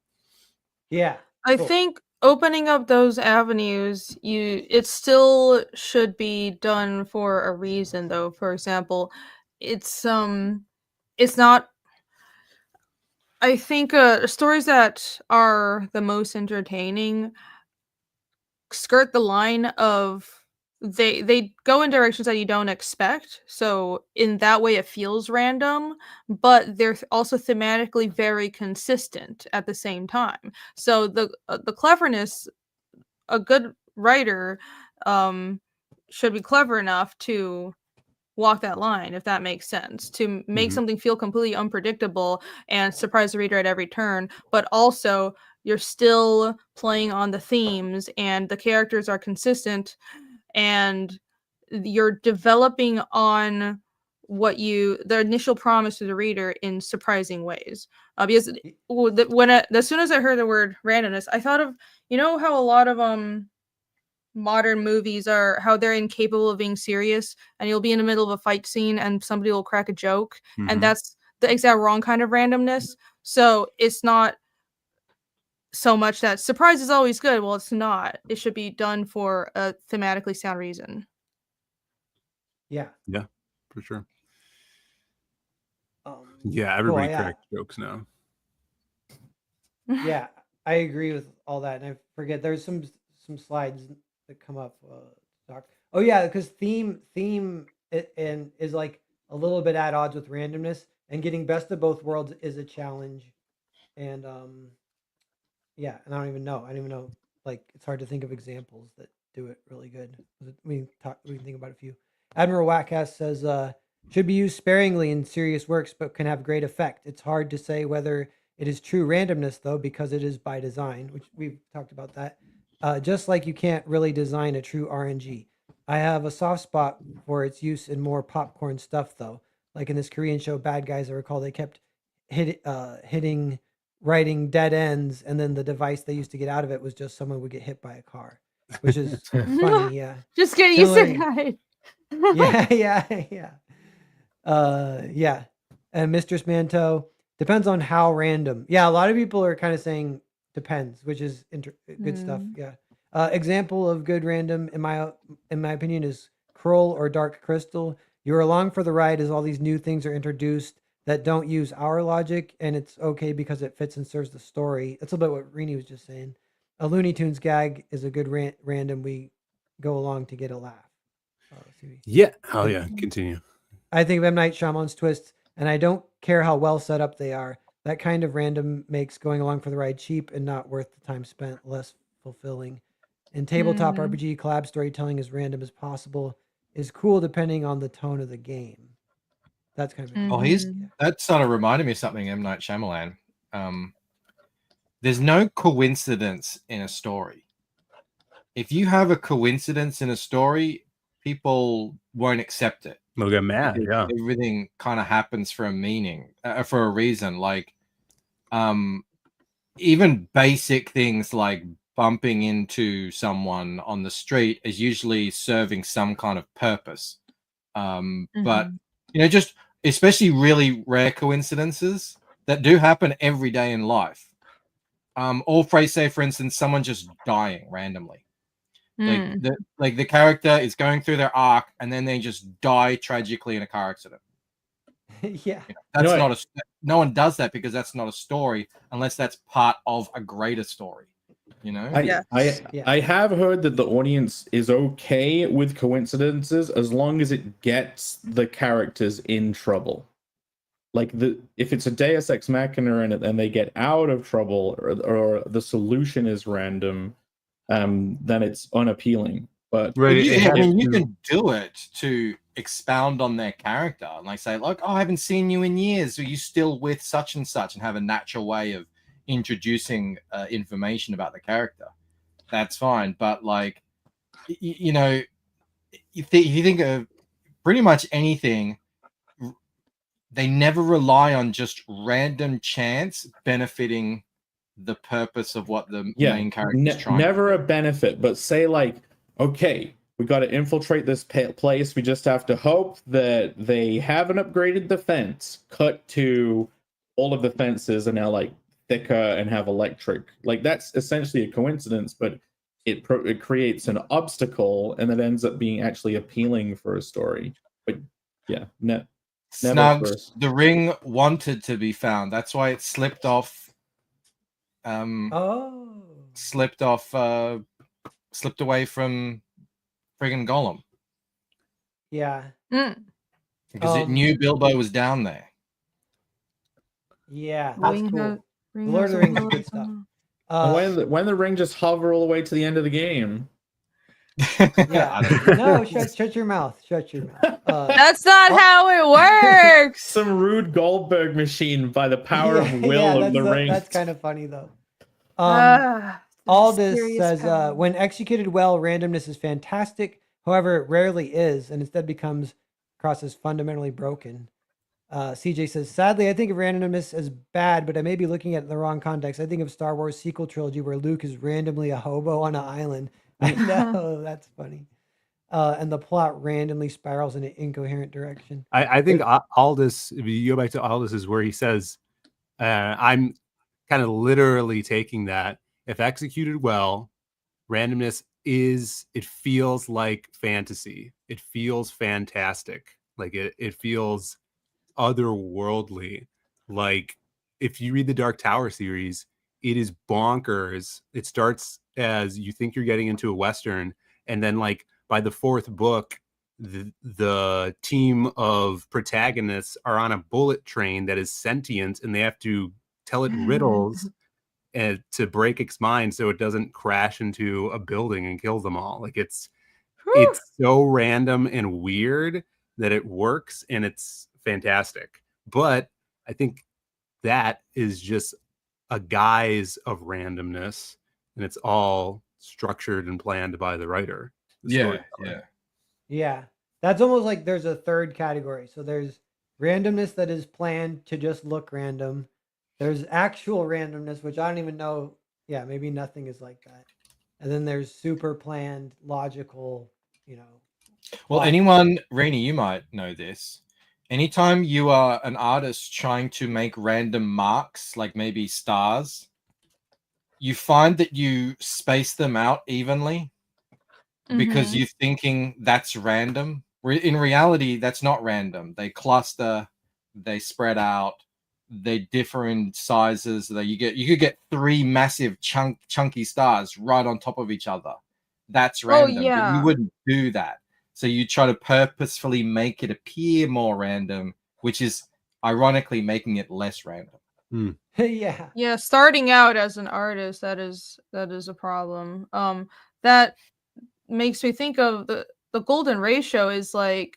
Yeah, I think opening up those avenues, it still should be done for a reason, though. For example, it's not. I think stories that are the most entertaining skirt the line of they go in directions that you don't expect. So in that way, it feels random, but they're also thematically very consistent at the same time. So the cleverness, a good writer should be clever enough to walk that line, if that makes sense, to make something feel completely unpredictable and surprise the reader at every turn, but also you're still playing on the themes and the characters are consistent and you're developing on the initial promise to the reader in surprising ways. Because as soon as I heard the word randomness, I thought of, you know, how a lot of modern movies are, how they're incapable of being serious, and you'll be in the middle of a fight scene and somebody will crack a joke, and that's the exact wrong kind of randomness. So it's not so much that surprise is always good. Well, it's not. It should be done for a thematically sound reason. Yeah, for sure. Yeah, everybody cracks jokes now. Yeah, I agree with all that, and I forget there's some slides that come up. Oh yeah, because theme and is like a little bit at odds with randomness, and getting best of both worlds is a challenge. And yeah, and I don't even know. Like, it's hard to think of examples that do it really good. We can think about a few. Admiral Wackass says, should be used sparingly in serious works, but can have great effect. It's hard to say whether it is true randomness, though, because it is by design, which we've talked about that. Just like you can't really design a true RNG. I have a soft spot for its use in more popcorn stuff, though. Like in this Korean show, Bad Guys, I recall they kept writing dead ends, and then the device they used to get out of it was just someone would get hit by a car, which is funny. Yeah. Just get used to that. Yeah. Yeah. And Mistress Manto, depends on how random. Yeah, a lot of people are kind of saying depends, which is good stuff. Yeah. Example of good random, in my opinion, is Kroll or Dark Crystal. You're along for the ride as all these new things are introduced that don't use our logic, and it's okay because it fits and serves the story. That's a little bit what Rini was just saying. A Looney Tunes gag is a good random. We go along to get a laugh. Yeah. Oh yeah. Continue. I think of M. Night Shyamalan's twists, and I don't care how well set up they are. That kind of random makes going along for the ride cheap and not worth the time spent, less fulfilling. In tabletop RPG, collab storytelling as random as possible is cool depending on the tone of the game. That's kind of that sort of reminded me of something, M. Night Shyamalan. There's no coincidence in a story. If you have a coincidence in a story, people won't accept it. They'll get mad. Yeah, everything kind of happens for a meaning, for a reason. Like, even basic things like bumping into someone on the street is usually serving some kind of purpose. But just especially really rare coincidences that do happen every day in life. Or say, for instance, someone just dying randomly. Like the character is going through their arc and then they just die tragically in a car accident. Yeah. That's not no one does that because that's not a story unless that's part of a greater story. I have heard that the audience is okay with coincidences as long as it gets the characters in trouble. Like if it's a Deus Ex Machina and they get out of trouble or the solution is random, then it's unappealing. But you can do it to expound on their character and like say, like, oh, I haven't seen you in years. Are you still with such and such? And have a natural way of introducing information about the character. That's fine. But like, if you think of pretty much anything, they never rely on just random chance benefiting the purpose of what the main character is trying never to do. A benefit, but say like, okay, we got to infiltrate this place. We just have to hope that they haven't upgraded the fence. Cut to all of the fences are now like thicker and have electric. Like that's essentially a coincidence, but it creates an obstacle and that ends up being actually appealing for a story. But yeah, Snugs, the ring wanted to be found. That's why it slipped off. Slipped away from friggin' Gollum. Yeah. Because it knew Bilbo was down there. Yeah, that's cool. Lord of the Rings is good stuff. When the ring just hover all the way to the end of the game. Yeah. No, shut your mouth. Shut your mouth. That's not how it works. Some rude Goldberg machine by the power of will of the ring. That's kind of funny though. Aldous says, when executed well, randomness is fantastic. However, it rarely is, and instead becomes across as fundamentally broken. CJ says, sadly, I think of randomness as bad, but I may be looking at it in the wrong context. I think of Star Wars sequel trilogy where Luke is randomly a hobo on an island. I know, that's funny. And the plot randomly spirals in an incoherent direction. I think Aldous, if you go back to Aldous, is where he says, I'm kind of literally taking that. If executed well, randomness it feels like fantasy. It feels fantastic. Like it feels otherworldly. Like if you read the Dark Tower series, it is bonkers. It starts as you think you're getting into a Western, and then like by the fourth book, the team of protagonists are on a bullet train that is sentient, and they have to tell it riddles and to break its mind so it doesn't crash into a building and kill them all. Like it's so random and weird that it works, and it's fantastic. But I think that is just a guise of randomness, and it's all structured and planned by the writer. Yeah. That's almost like there's a third category. So there's randomness that is planned to just look random. There's actual randomness, which I don't even know. Yeah, maybe nothing is like that. And then there's super planned, logical, Well, anyone, Rainy, you might know this. Anytime you are an artist trying to make random marks, like maybe stars, you find that you space them out evenly because you're thinking that's random. In reality, that's not random. They cluster, they spread out, they differ in sizes. You could get 3 massive chunky stars right on top of each other. That's random. But you wouldn't do that. So you try to purposefully make it appear more random, which is ironically making it less random. Yeah. Starting out as an artist, that is a problem. That makes me think of the golden ratio is like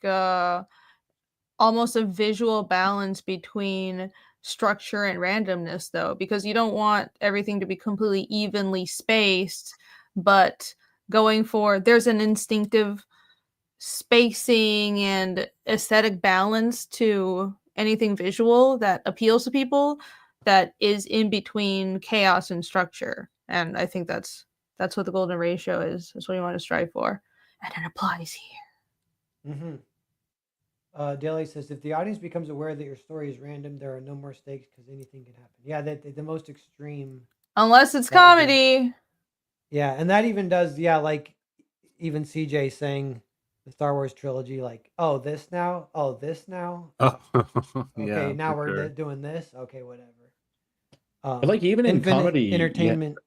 almost a visual balance between structure and randomness, though, because you don't want everything to be completely evenly spaced, but going for there's an instinctive spacing and aesthetic balance to anything visual that appeals to people that is in between chaos and structure. And I think that's That's what the golden ratio is. That's what you want to strive for, and it applies here. Mm-hmm. Daly says, if the audience becomes aware that your story is random, there are no more stakes because anything can happen. Yeah, the most extreme. Unless it's comedy. Yeah, and that even does, yeah, like even CJ saying the Star Wars trilogy, like, oh, this now? Oh, this now? Oh, Okay, yeah, now for we're sure. doing this? Okay, whatever. But like even in Infinite comedy, entertainment.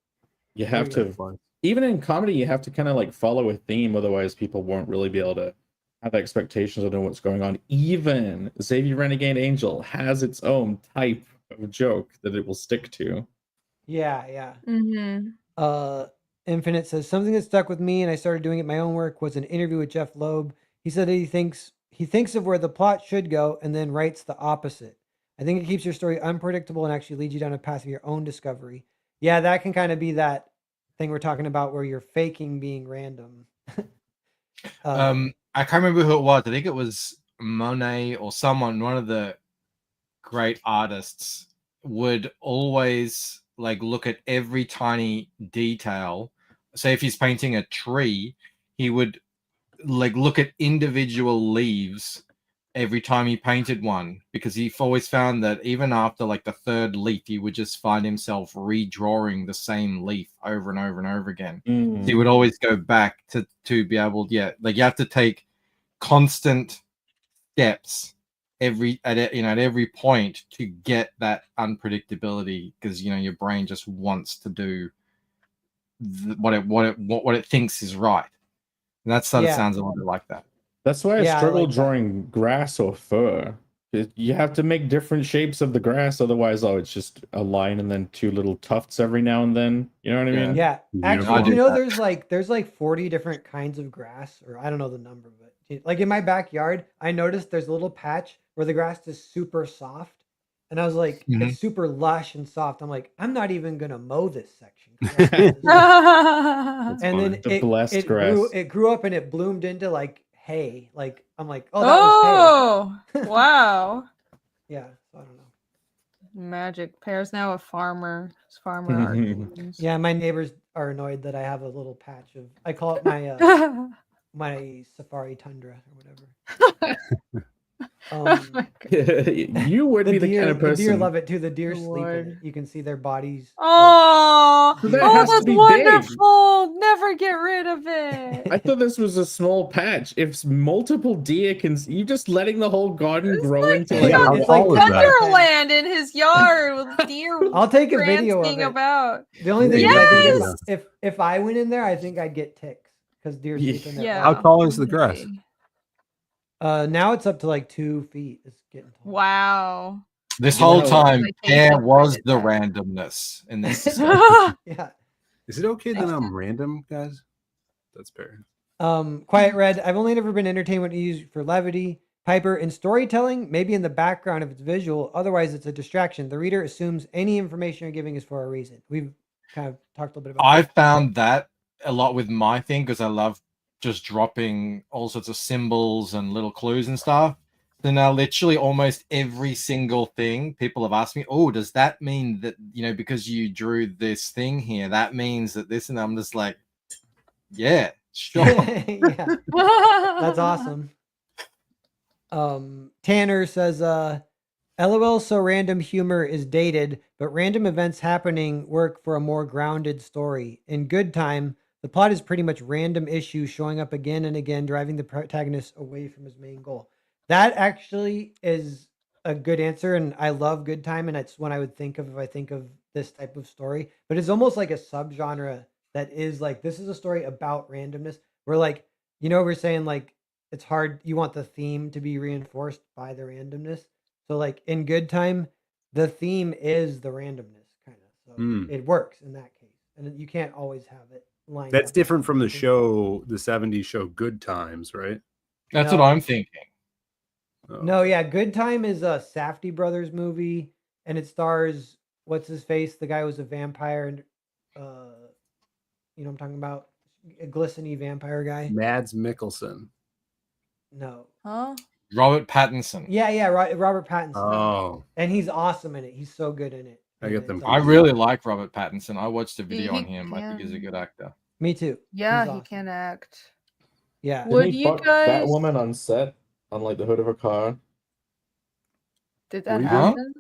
you have to even in comedy you have to kind of like follow a theme, otherwise people won't really be able to have expectations or know what's going on. Even Xavier Renegade Angel has its own type of joke that it will stick to. Yeah. Mm-hmm. Infinite says, something that stuck with me and I started doing it my own work was an interview with Jeff Loeb. He said that he thinks of where the plot should go and then writes the opposite. I think it keeps your story unpredictable and actually leads you down a path of your own discovery. Yeah, that can kind of be that thing we're talking about where you're faking being random. I can't remember who it was. I think it was Monet or someone, one of the great artists would always like look at every tiny detail. Say if he's painting a tree, he would like look at individual leaves every time he painted one, because he always found that even after like the third leaf, he would just find himself redrawing the same leaf over and over and over again. Mm-hmm. So he would always go back to be able, like you have to take constant steps at every point to get that unpredictability, because your brain just wants to do what it thinks is right. And that sort of sounds a little bit like that. That's why I struggle drawing grass or fur. You have to make different shapes of the grass, otherwise, it's just a line and then two little tufts every now and then. You know what I mean? Yeah. Actually, there's like 40 different kinds of grass, or I don't know the number, but like in my backyard, I noticed there's a little patch where the grass is super soft. And I was like, it's super lush and soft. I'm like, I'm not even gonna mow this section. And then it grew up and it bloomed into like hay. Like I'm like, oh, that was hay. Wow. Yeah, so I don't know. Magic. Pear's now a farmer. He's farmer. Yeah, my neighbors are annoyed that I have a little patch of. I call it my my safari tundra or whatever. You would be the kind of person. The deer love it too. The deer sleep in it. You can see their bodies. Oh, that's wonderful. Big. Never get rid of it. I thought this was a small patch. If multiple deer can, you just letting the whole garden grow into it's like Wonderland in his yard with deer. I'll take a video of it. About. The only thing is if I went in there, I think I'd get ticks because deer sleep in there. Yeah. How tall is the grass? Now it's up to like 2 feet. It's getting tall. Wow. This whole time, there was the randomness in this. Yeah. Is it okay that I'm random, guys? That's fair. Quiet Red. I've only ever been entertained when used for levity. Piper, in storytelling, maybe in the background if it's visual. Otherwise, it's a distraction. The reader assumes any information you're giving is for a reason. We've kind of talked a little bit about I found that a lot with my thing because I love just dropping all sorts of symbols and little clues and stuff. So now literally almost every single thing people have asked me, oh, does that mean that, because you drew this thing here, that means that this, and I'm just like, yeah, sure. Yeah. That's awesome. Tanner says, LOL, so random humor is dated, but random events happening work for a more grounded story. In Good Time, the plot is pretty much random issues showing up again and again, driving the protagonist away from his main goal. That actually is a good answer, and I love Good Time, and it's one I would think of if I think of this type of story. But it's almost like a subgenre that is like, this is a story about randomness. Where like, we're saying like, it's hard, you want the theme to be reinforced by the randomness. So like in Good Time, the theme is the randomness, kind of. So it works in that case. And you can't always have it. That's different from the show, the 70s show Good Times, right? That's what I'm thinking. No, yeah, Good Time is a Safdie brothers movie, and it stars what's his face, the guy who was a vampire, and I'm talking about, a glistening vampire guy. Mads Mikkelsen. No. Huh? Robert Pattinson. Yeah, Robert Pattinson. Oh, and he's awesome in it. He's so good in it. I get them. I really like Robert Pattinson. I watched a video on him. I think he's a good actor. Me too. Yeah, He's he awesome. can act. Yeah. Didn't Would he you fuck guys? Batwoman on set on like the hood of a car? Did What that do you Huh? happen?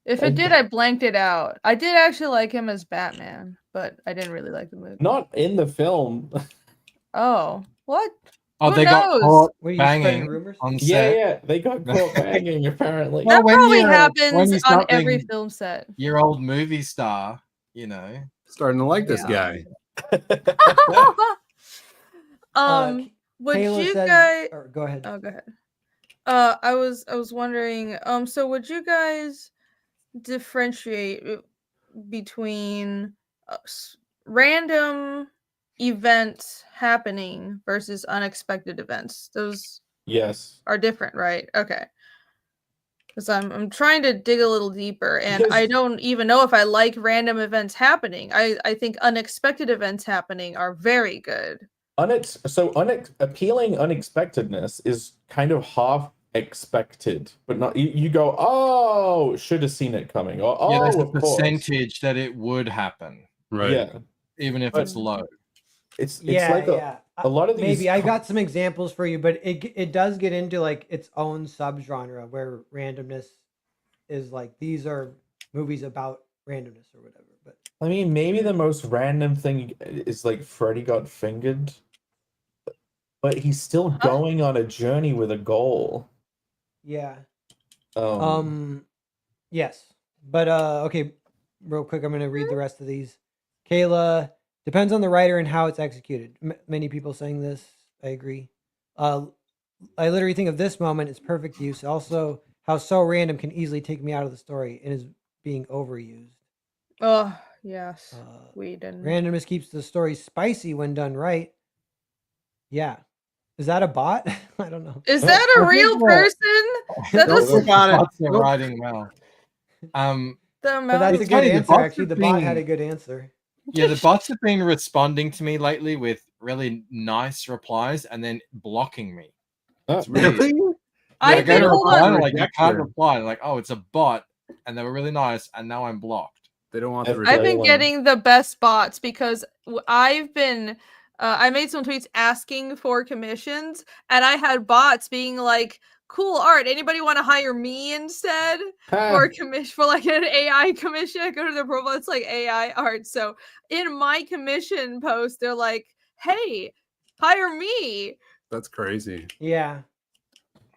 If it did, I blanked it out. I did actually like him as Batman, but I didn't really like the movie. Not in the film. Oh, what? Oh, Who they got knows? caught What are you spreading banging rumors? on Yeah, set. yeah, they got caught banging apparently. Well, That when probably when happens you on start every being film set. your old movie star, you know. Starting to like this Yeah. guy. Would Kayla you says, guys? or go ahead. Oh, go ahead. I was wondering. So would you guys differentiate between random events happening versus unexpected events? Those Yes. are different, right? Okay. Because I'm trying to dig a little deeper, and I Because- don't even know if I like random events happening. I think unexpected events happening are very good. Appealing unexpectedness is kind of half expected, but not you go, oh, should have seen it coming. Or, Yeah, there's oh, a of course. percentage that it would happen, Right. Yeah. even if But- it's low. It's Yeah, like yeah. a lot of these Maybe I got some examples for you, but it does get into like its own subgenre where randomness is like these are movies about randomness or whatever. But I mean, maybe the most random thing is like Freddy got fingered, but he's still going on a journey with a goal. yeah. Um, Yes. But okay, real quick, I'm gonna read the rest of these. Kayla, depends on the writer and how it's executed. Many people saying this. I agree. I literally think of this moment as perfect use. Also, how so random can easily take me out of the story and is being overused. Oh yes, we didn't. Randomness keeps the story spicy when done right. Yeah. Is that a bot? I don't know. Is that a real person? That Don't doesn't. click on it. Bots are Nope. writing well. The But amount that's of a It's good funny, the answer. bots Actually, are the bot had a being- good answer. Yeah, the bots have been responding to me lately with really nice replies and then blocking me. It's weird. Really? I I've go been to hold reply, on. and like I can't Rejection. reply. Like, oh, it's a bot, and they were really nice, and now I'm blocked. They don't want the I've I've been One. getting the best bots because I've been. I made some tweets asking for commissions, and I had bots being like, "Cool art. Anybody want to hire me instead for a commission for like an AI commission?" I go to their profile. It's like AI art. So in my commission post, they're like, "Hey, hire me." That's crazy. Yeah.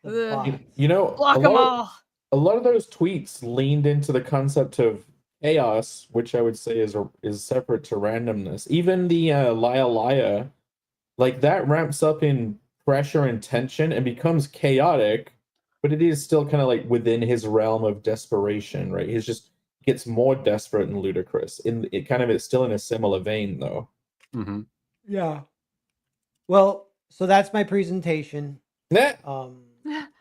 The Ugh. bots. You know, Block them all. a lot of those tweets leaned into the concept of chaos, which I would say is separate to randomness. Even the liar liar, like that ramps up in pressure and tension and becomes chaotic, but it is still kind of like within his realm of desperation, right? He's just gets more desperate and ludicrous. It kind of is still in a similar vein, though. Mm-hmm. Yeah. Well, so that's my presentation. Nah.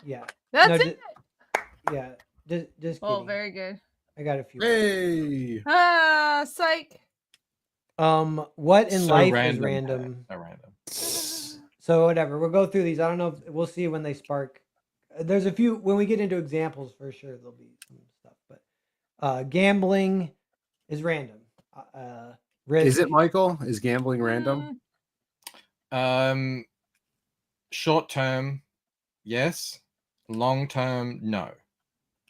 Yeah. That's No, it. Yeah. Just Oh, kidding. very good. I got a few. Hey. Ah, psych. What in So life random, is random? So random. So whatever. We'll go through these. I don't know. We'll see when they spark. There's a few when we get into examples for sure. There'll be some stuff, but gambling is random. Risk. Is it Michael? Is gambling random? Short term, yes. Long term, no.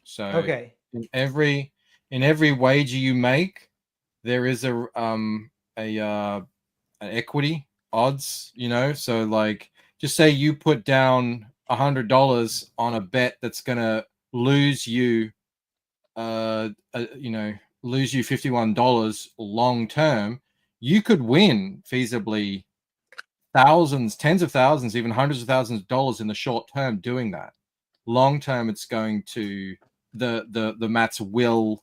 So Okay. in every wager you make, there is an equity odds. You know, so like just say you put down $100 on a bet that's gonna lose you, lose you $51 long term. You could win feasibly thousands, tens of thousands, even hundreds of thousands of dollars in the short term doing that. Long term, it's going to the maths there'll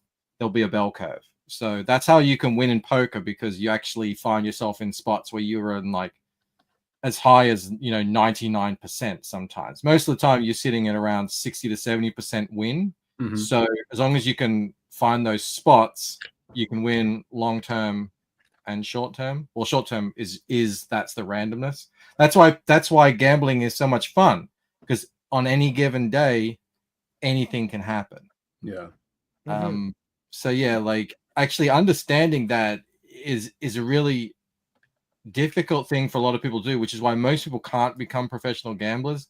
be a bell curve. So that's how you can win in poker, because you actually find yourself in spots where you're in like as high as 99% sometimes. Most of the time you're sitting at around 60 to 70% win. Mhm. So as long as you can find those spots, you can win long term and short term. Well, short term is that's the randomness. That's why gambling is so much fun, because on any given day anything can happen. Yeah. So yeah, like actually understanding that is really difficult thing for a lot of people to do, which is why most people can't become professional gamblers,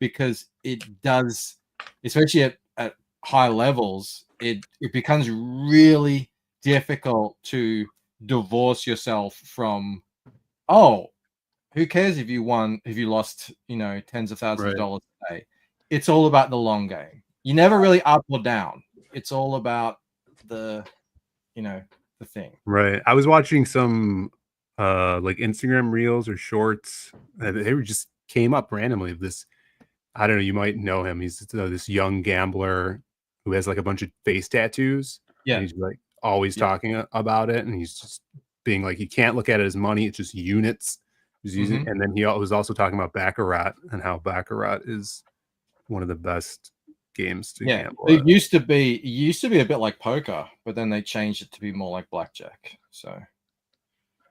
because it does, especially at high levels, it becomes really difficult to divorce yourself from, who cares if you lost, tens of thousands of dollars a day. It's all about the long game. You never really up or down. It's all about the thing. Right. I was watching some like Instagram reels or shorts. They were just came up randomly. This, I don't know, you might know him. He's this young gambler who has like a bunch of face tattoos. Yeah. And he's like always talking about it. And he's just being like, you can't look at it as money. It's just units. He's using, and then he was also talking about Baccarat and how Baccarat is one of the best games to gamble. It used to be a bit like poker, but then they changed it to be more like blackjack. So.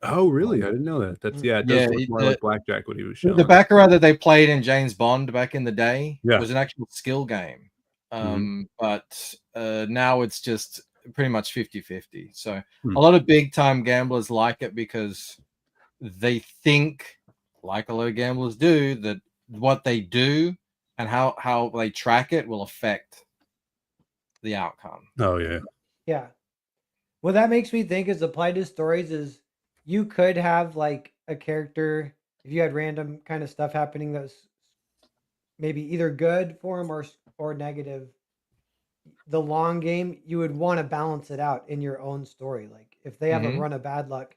Oh, really? I didn't know that. That's it does look more like blackjack what he was showing. The Baccarat that they played in James Bond back in the day was an actual skill game. But now it's just pretty much 50-50. So a lot of big time gamblers like it because they think, like a lot of gamblers do, that what they do and how they track it will affect the outcome. Oh, yeah. Yeah. What that makes me think is applied to stories is you could have like a character, if you had random kind of stuff happening that's maybe either good for him or negative, the long game, you would want to balance it out in your own story. Like if they have a run of bad luck,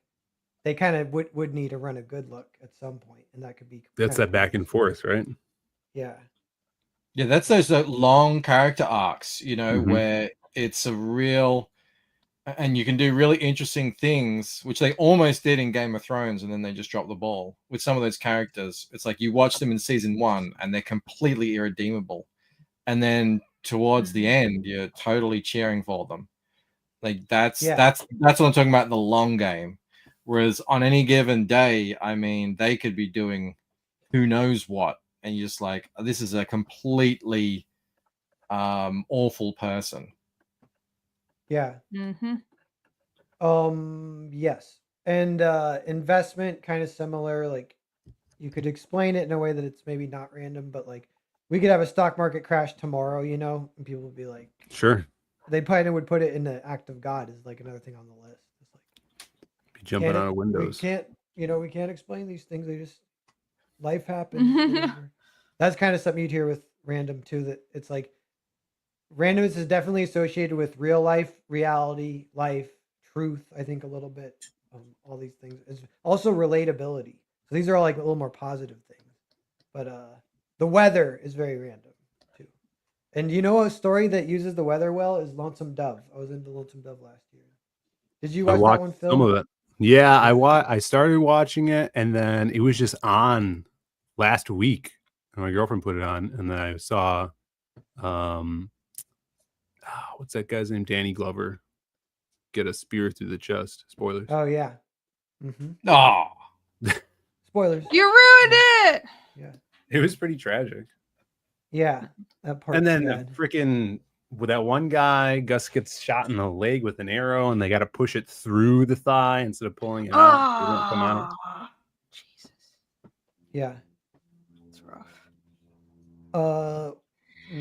they kind of would need a run of good luck at some point, and that could be that's that back and forth, right? Yeah. Yeah, that's those long character arcs, where it's a real, and you can do really interesting things, which they almost did in Game of Thrones, and then they just dropped the ball with some of those characters. It's like you watch them in season 1 and they're completely irredeemable, and then towards the end you're totally cheering for them. Like that's what I'm talking about in the long game. Whereas on any given day, I mean, they could be doing who knows what, and you're just like, this is a completely awful person. Yeah. Yes. And investment kind of similar. Like you could explain it in a way that it's maybe not random, but like we could have a stock market crash tomorrow, and people would be like, sure. They probably would put it in the act of God as like another thing on the list. It's like be jumping out of windows. We can't explain these things. They just life happens. That's kind of something you'd hear with random too. That it's like randomness is definitely associated with real life, reality, life, truth. I think a little bit. All these things is also relatability. So these are all like a little more positive things. But the weather is very random too. And a story that uses the weather well is Lonesome Dove. I was into Lonesome Dove last year. Did you watch that one, Phil? Some of it. Yeah, I started watching it, and then it was just on last week. And my girlfriend put it on, and then I saw, what's that guy's name? Danny Glover get a spear through the chest. Spoilers. Oh yeah. Spoilers. You ruined it. Yeah. It was pretty tragic. Yeah, that part. And then freaking with that one guy, Gus gets shot in the leg with an arrow, and they got to push it through the thigh instead of pulling it out. It won't come out. Jesus. Yeah, it's rough.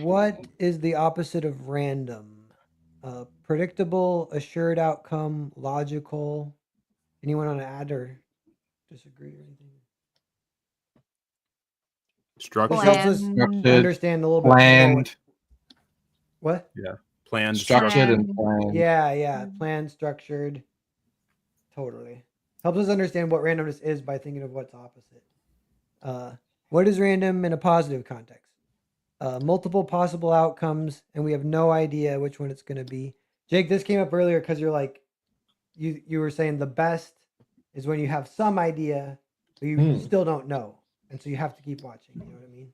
What is the opposite of random? Predictable, assured outcome, logical. Anyone want to add or disagree or anything? Structured. This helps us understand a little bit more. What? Yeah. Planned. Structured and planned. Yeah. Planned, structured. Totally. Helps us understand what randomness is by thinking of what's opposite. What is random in a positive context? Multiple possible outcomes, and we have no idea which one it's going to be. Jake, this came up earlier because you're like, you were saying the best is when you have some idea, but you still don't know. And so you have to keep watching. You know what I mean?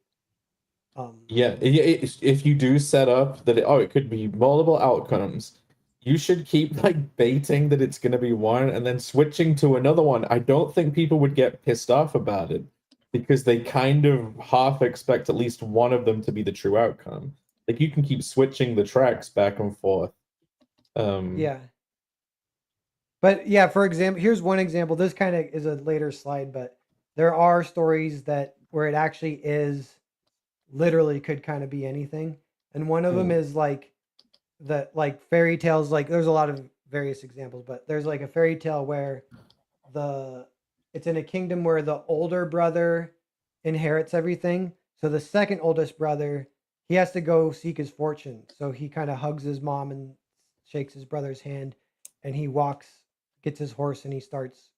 Yeah. If you do set up that, it could be multiple outcomes, you should keep like baiting that it's going to be one and then switching to another one. I don't think people would get pissed off about it because they kind of half expect at least one of them to be the true outcome. Like you can keep switching the tracks back and forth. Yeah. But yeah, for example, here's one example. This kind of is a later slide, but there are stories that where it actually is literally could kind of be anything. And one of them is like fairy tales. Like there's a lot of various examples, but there's like a fairy tale where it's in a kingdom where the older brother inherits everything. So the second oldest brother, he has to go seek his fortune. So he kind of hugs his mom and shakes his brother's hand, and he gets his horse, and he starts,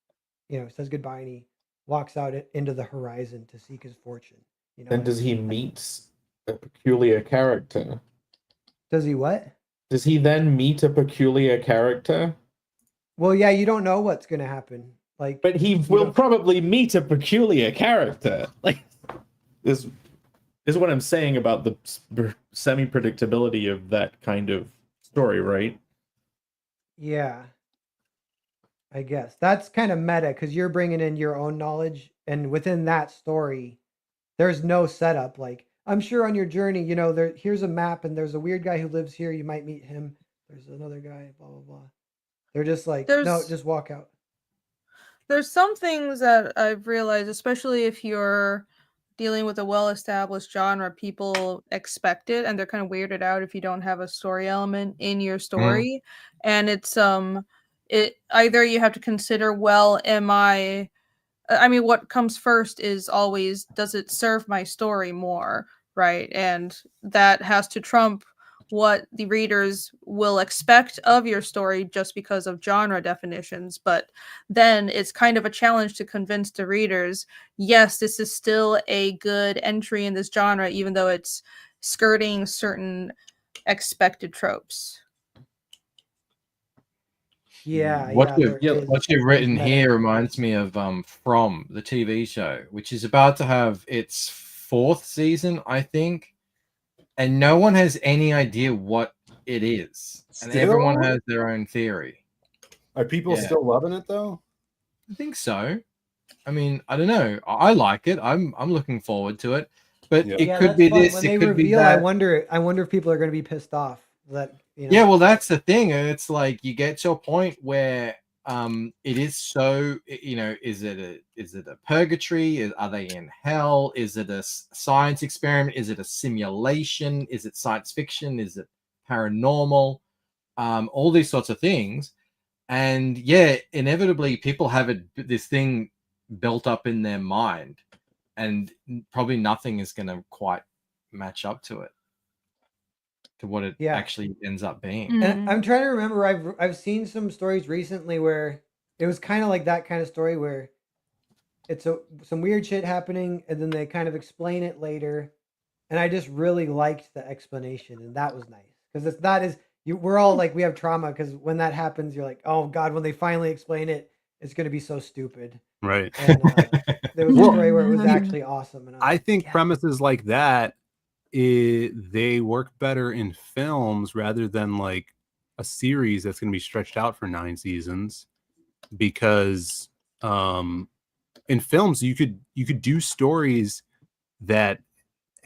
says goodbye, and he walks out into the horizon to seek his fortune. And does he meet a peculiar character? Does he what? Does he then meet a peculiar character? Well, yeah, you don't know what's going to happen. But he will probably meet a peculiar character. Like, this is what I'm saying about the semi-predictability of that kind of story, right? Yeah. I guess that's kind of meta because you're bringing in your own knowledge, and within that story, there's no setup. Like, I'm sure on your journey, here's a map, and there's a weird guy who lives here. You might meet him. There's another guy, blah blah blah. They're just like, no, just walk out. There's some things that I've realized, especially if you're dealing with a well-established genre, people expect it, and they're kind of weirded out if you don't have a story element in your story. And it's either you have to consider, well, what comes first is always, does it serve my story more, right? And that has to trump what the readers will expect of your story just because of genre definitions. But then it's kind of a challenge to convince the readers, yes, this is still a good entry in this genre, even though it's skirting certain expected tropes. What you've written here reminds me of From, the TV show, which is about to have its 4th season, I think, and no one has any idea what it is, and everyone has their own theory. Are people still loving it though? I think so. I mean, I don't know. I like it. I'm looking forward to it, but it could be this. When it they could reveal, be that. I wonder if people are going to be pissed off that. Yeah, well, that's the thing. It's like you get to a point where it is so, is it a purgatory? Are they in hell? Is it a science experiment? Is it a simulation? Is it science fiction? Is it paranormal? All these sorts of things. And yeah, inevitably people have this thing built up in their mind, and probably nothing is going to quite match up to it, to what it actually ends up being. And I'm trying to remember, I've seen some stories recently where it was kind of like that kind of story where it's some weird shit happening, and then they kind of explain it later, and I just really liked the explanation, and that was nice because we're all like, we have trauma because when that happens, you're like, oh god, when they finally explain it, it's going to be so stupid, right? And there was a story where it was actually awesome, and I think premises like that, they work better in films rather than like a series that's going to be stretched out for 9 seasons, because in films you could do stories that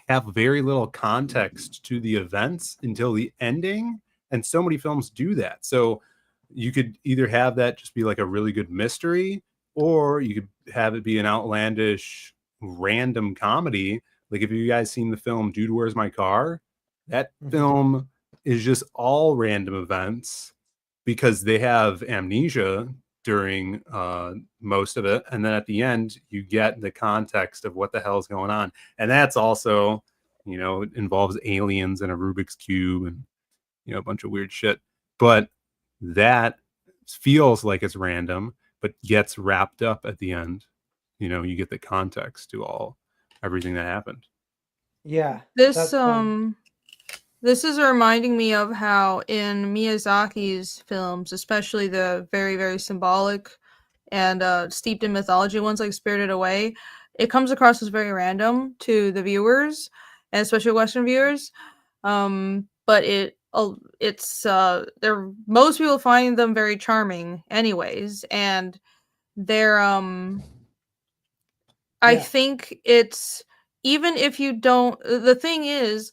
have very little context to the events until the ending, and so many films do that. So you could either have that just be like a really good mystery, or you could have it be an outlandish random comedy. Like, if you guys seen the film Dude, Where's My Car? That film is just all random events because they have amnesia during most of it, and then at the end you get the context of what the hell is going on, and that's also, it involves aliens and a Rubik's Cube and a bunch of weird shit, but that feels like it's random but gets wrapped up at the end. You get the context to everything that happened. Yeah. This is reminding me of how in Miyazaki's films, especially the very, very symbolic and steeped in mythology ones like Spirited Away, it comes across as very random to the viewers, and especially Western viewers. But most people find them very charming anyways, and they're I think it's, even if you don't, the thing is,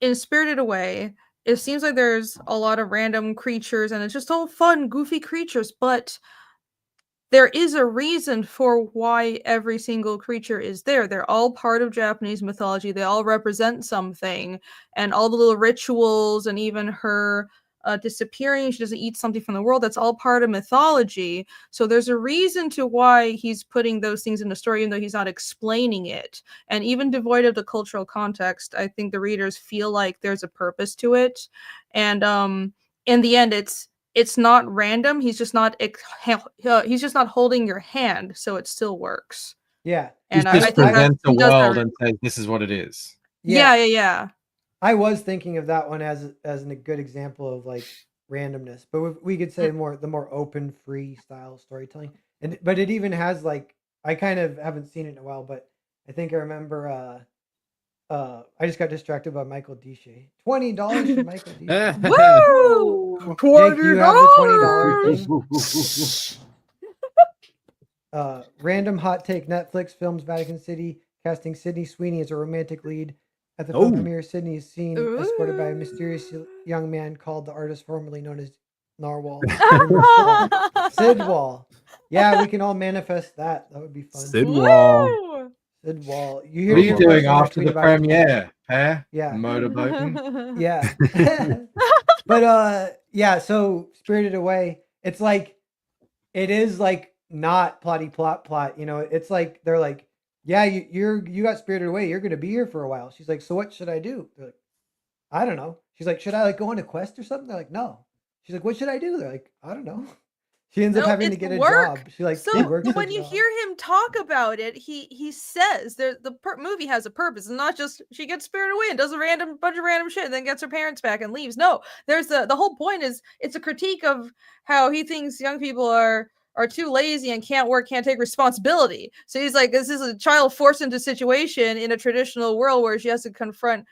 in Spirited Away, it seems like there's a lot of random creatures and it's just all fun, goofy creatures, but there is a reason for why every single creature is there. They're all part of Japanese mythology. They all represent something, and all the little rituals, and even her disappearing. She doesn't eat something from the world. That's all part of mythology. So there's a reason to why he's putting those things in the story, even though he's not explaining it. And even devoid of the cultural context, I think the readers feel like there's a purpose to it. And in the end, it's not random. He's just not holding your hand, so it still works. Yeah. And He just I think presents the he does that world and says, "This is what it is." Yeah. I was thinking of that one as a good example of like randomness, but we could say the more open, free style storytelling. But it even has like, I kind of haven't seen it in a while, but I think I remember. I just got distracted by Michael Dishe. $20 for Michael Dishe. Woo! Jake, do you have the $20 thing? Random hot take: Netflix films Vatican City, casting Sydney Sweeney as a romantic lead. At the film premiere, Sydney is seen escorted by a mysterious young man called the artist formerly known as Narwhal. Sidwall. Yeah, we can all manifest that. That would be fun. Sidwall. Sidwall. What are you doing after the premiere? Yeah. Motorboating? Yeah. But yeah, so Spirited Away, it's like, it is like not plot. You know, it's like they're like, yeah, you got spirited away. You're gonna be here for a while. She's like, so what should I do? They're like, I don't know. She's like, should I like go on a quest or something? They're like, no. She's like, what should I do? They're like, I don't know. She ends up having to get a job. She like, so when you hear him talk about it, he says the movie has a purpose, and not just she gets spirited away and does a bunch of random shit and then gets her parents back and leaves. No, there's the whole point is it's a critique of how he thinks young people are too lazy and can't work, can't take responsibility. So he's like, this is a child forced into a situation in a traditional world where she has to confront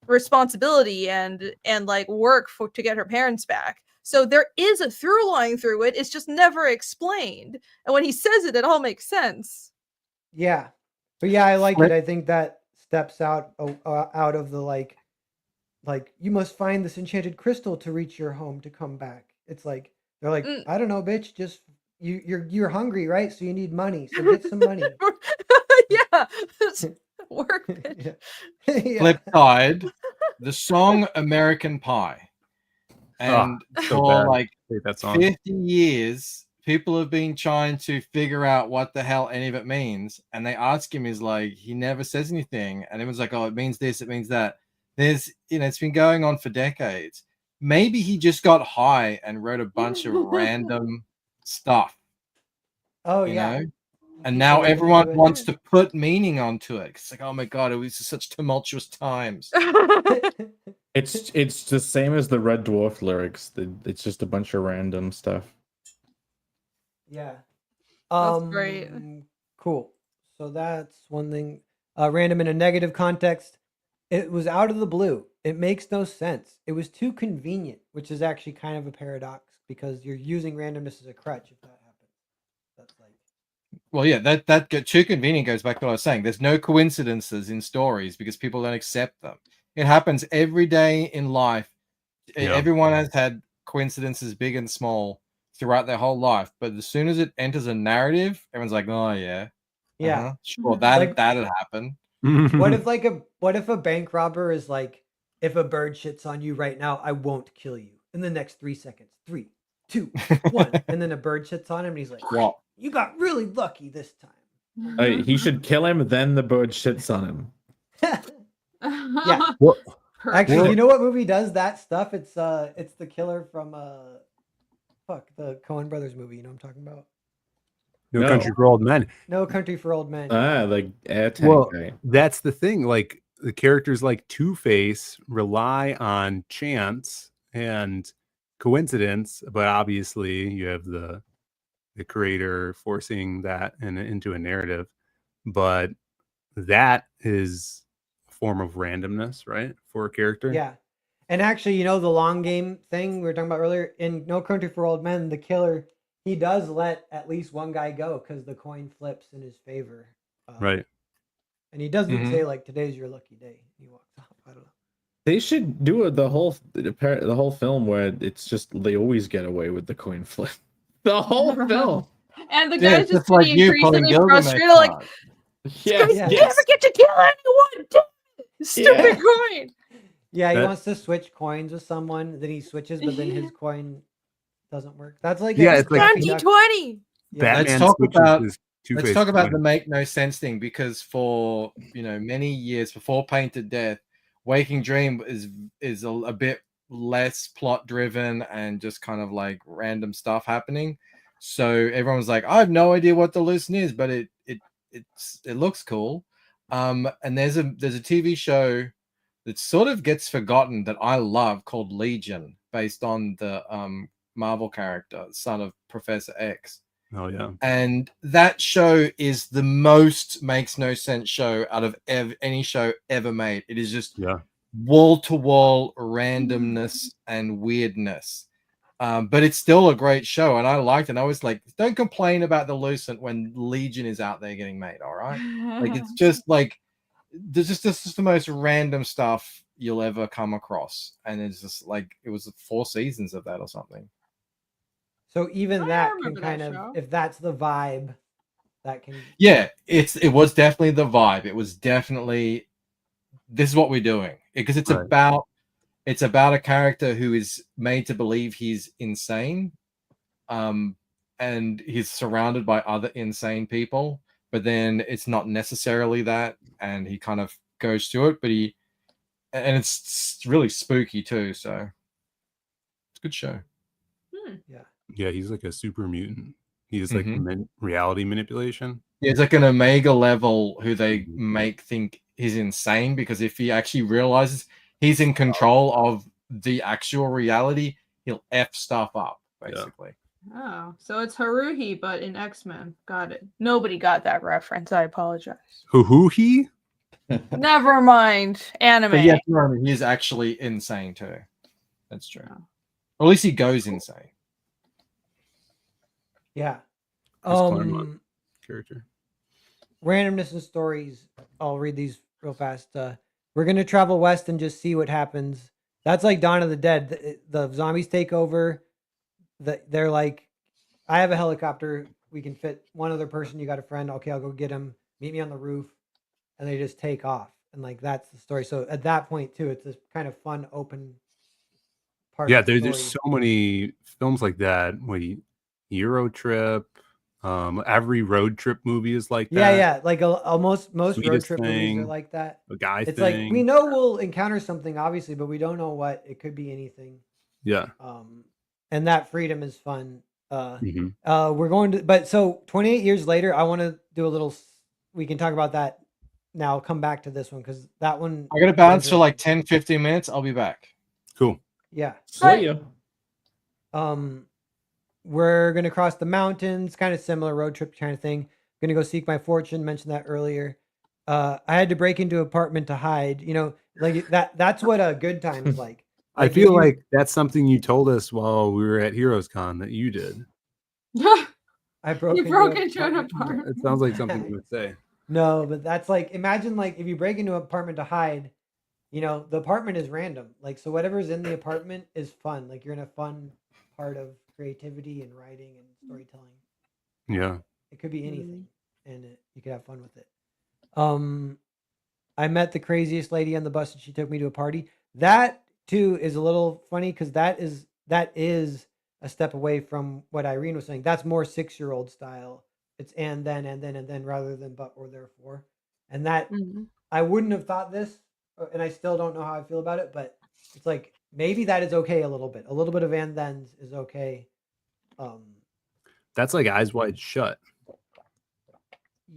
responsibility and like work to get her parents back. So there is a through line through it. It's just never explained. And when he says it, it all makes sense. Yeah. But yeah, I like it. I think that steps out of the like you must find this enchanted crystal to reach your home to come back. It's like they're like, I don't know, bitch, just you're hungry, right? So you need money. So get some money. Yeah. Work, bitch. Yeah. Flip side, the song American Pie. And for like 50 years, people have been trying to figure out what the hell any of it means. And they ask him, he's like, he never says anything. And everyone's like, oh, it means this, it means that. There's, it's been going on for decades. Maybe he just got high and wrote a bunch of random stuff. Oh, you know? And now everyone wants to put meaning onto it. It's like, oh my God, it was such tumultuous times. It's the same as the Red Dwarf lyrics. It's just a bunch of random stuff. Yeah. That's great. Cool. So that's one thing. Random in a negative context. It was out of the blue. It makes no sense. It was too convenient, which is actually kind of a paradox because you're using randomness as a crutch if that happens. That's like. Well, yeah, that too convenient goes back to what I was saying. There's no coincidences in stories because people don't accept them. It happens every day in life. Yeah. Everyone has had coincidences, big and small, throughout their whole life. But as soon as it enters a narrative, everyone's like, "Oh yeah, sure, that'd happen." What if a bank robber is like, if a bird shits on you right now, I won't kill you in the next 3 seconds. 3, 2, 1, and then a bird shits on him, and he's like, "What? You got really lucky this time." He should kill him, then the bird shits on him. Yeah. What? Actually, you know what movie does that stuff? It's the killer from the Coen Brothers movie. You know what I'm talking about? No Country for Old Men. No Country for Old Men. The air tank guy. That's the thing. Like the characters like Two-Face rely on chance and coincidence, but obviously you have the creator forcing that into a narrative. But that is a form of randomness, right? For a character. Yeah. And actually, the long game thing we were talking about earlier, in No Country for Old Men, the killer, he does let at least one guy go because the coin flips in his favor. Right. And he doesn't say like, today's your lucky day. He walks off. I don't know. They should do the whole film where it's just they always get away with the coin flip. The whole film. And the Yeah, guy's just like getting you pulling increasingly Gilgamesh frustrated, like, cards. Yes, I never yes. get to kill anyone. Damn it. Stupid coin. Yeah, he That- wants to switch coins with someone, then he switches, but then his coin doesn't work. That's like Yeah, a it's like- Daffy Duck- 2020. Yeah. Let's Batman talk switches about- his Let's Two-Face talk about coin. the make no sense thing, because for many years before Painted Death, Waking Dream is a bit less plot driven and just kind of like random stuff happening. So everyone was like, I have no idea what the listen is, but it looks cool. And there's a TV show that sort of gets forgotten that I love called Legion, based on the Marvel character, son of Professor X. Oh yeah. And that show is the most makes no sense show out of any show ever made. It is just wall to wall randomness and weirdness. But it's still a great show, and I liked it. And I was like, don't complain about the Lucent when Legion is out there getting made. All right, like it's just like this is the most random stuff you'll ever come across, and it's just like it was 4 seasons of that or something. So even I that can remember that kind of, show. if that's the vibe, that can. Yeah, it was definitely the vibe. It was definitely, this is what we're doing, because it's Right. about a character who is made to believe he's insane, and he's surrounded by other insane people, but then it's not necessarily that, and he kind of goes through it, and it's really spooky too, so it's a good show. Yeah, he's like a super mutant. He's like Mhm. reality manipulation. Yeah, it's like an Omega level who they make think he's insane, because if he actually realizes he's in control of the actual reality, he'll F stuff up, basically. Oh, so it's Haruhi, but in X-Men. Got it. Nobody got that reference. I apologize. Who he? Never mind. Anime. But yes, he is actually insane too. That's true. Oh. Or at least he goes insane. Yeah. Chris Claremont character. Randomness and stories. I'll read these real fast. We're gonna travel west and just see what happens. That's like Dawn of the Dead. The zombies take over. They're like, I have a helicopter. We can fit one other person. You got a friend? Okay, I'll go get him. Meet me on the roof, and they just take off. And like that's the story. So at that point too, it's this kind of fun, open part. Yeah, of the there's story. so many films like that. Euro Trip. Every road trip movie is like that. Yeah, like almost most road Sweetest trip movies are Thing, like that. A Guy It's Thing. like we know we'll encounter something obviously, but we don't know what. It could be anything. Yeah. And that freedom is fun. Mhm. We're going to, but so 28 years later, I want to do a little. We can talk about that now. I'll come back to this one because that one. I got to bounce for like 10-15 minutes. I'll be back. Cool. Yeah. See ya. We're gonna cross the mountains, kind of similar road trip kind of thing. Gonna go seek my fortune. Mentioned that earlier. I had to break into an apartment to hide. Like that. That's what a good time is like. I feel like that's something you told us while we were at Heroes Con that you did. I broke. You broke into an apartment. It sounds like something you would say. No, but that's like, imagine like if you break into an apartment to hide, the apartment is random. Like, so whatever's in the apartment is fun. Like you're in a fun part of creativity and writing and storytelling. Yeah. It could be anything, and you could have fun with it. I met the craziest lady on the bus, and she took me to a party. That too is a little funny because that is a step away from what Irene was saying. That's more 6-year-old style. It's and then rather than but or therefore. And that I wouldn't have thought this, and I still don't know how I feel about it, but it's like maybe that is okay a little bit. A little bit of and thens is okay. That's like Eyes Wide Shut.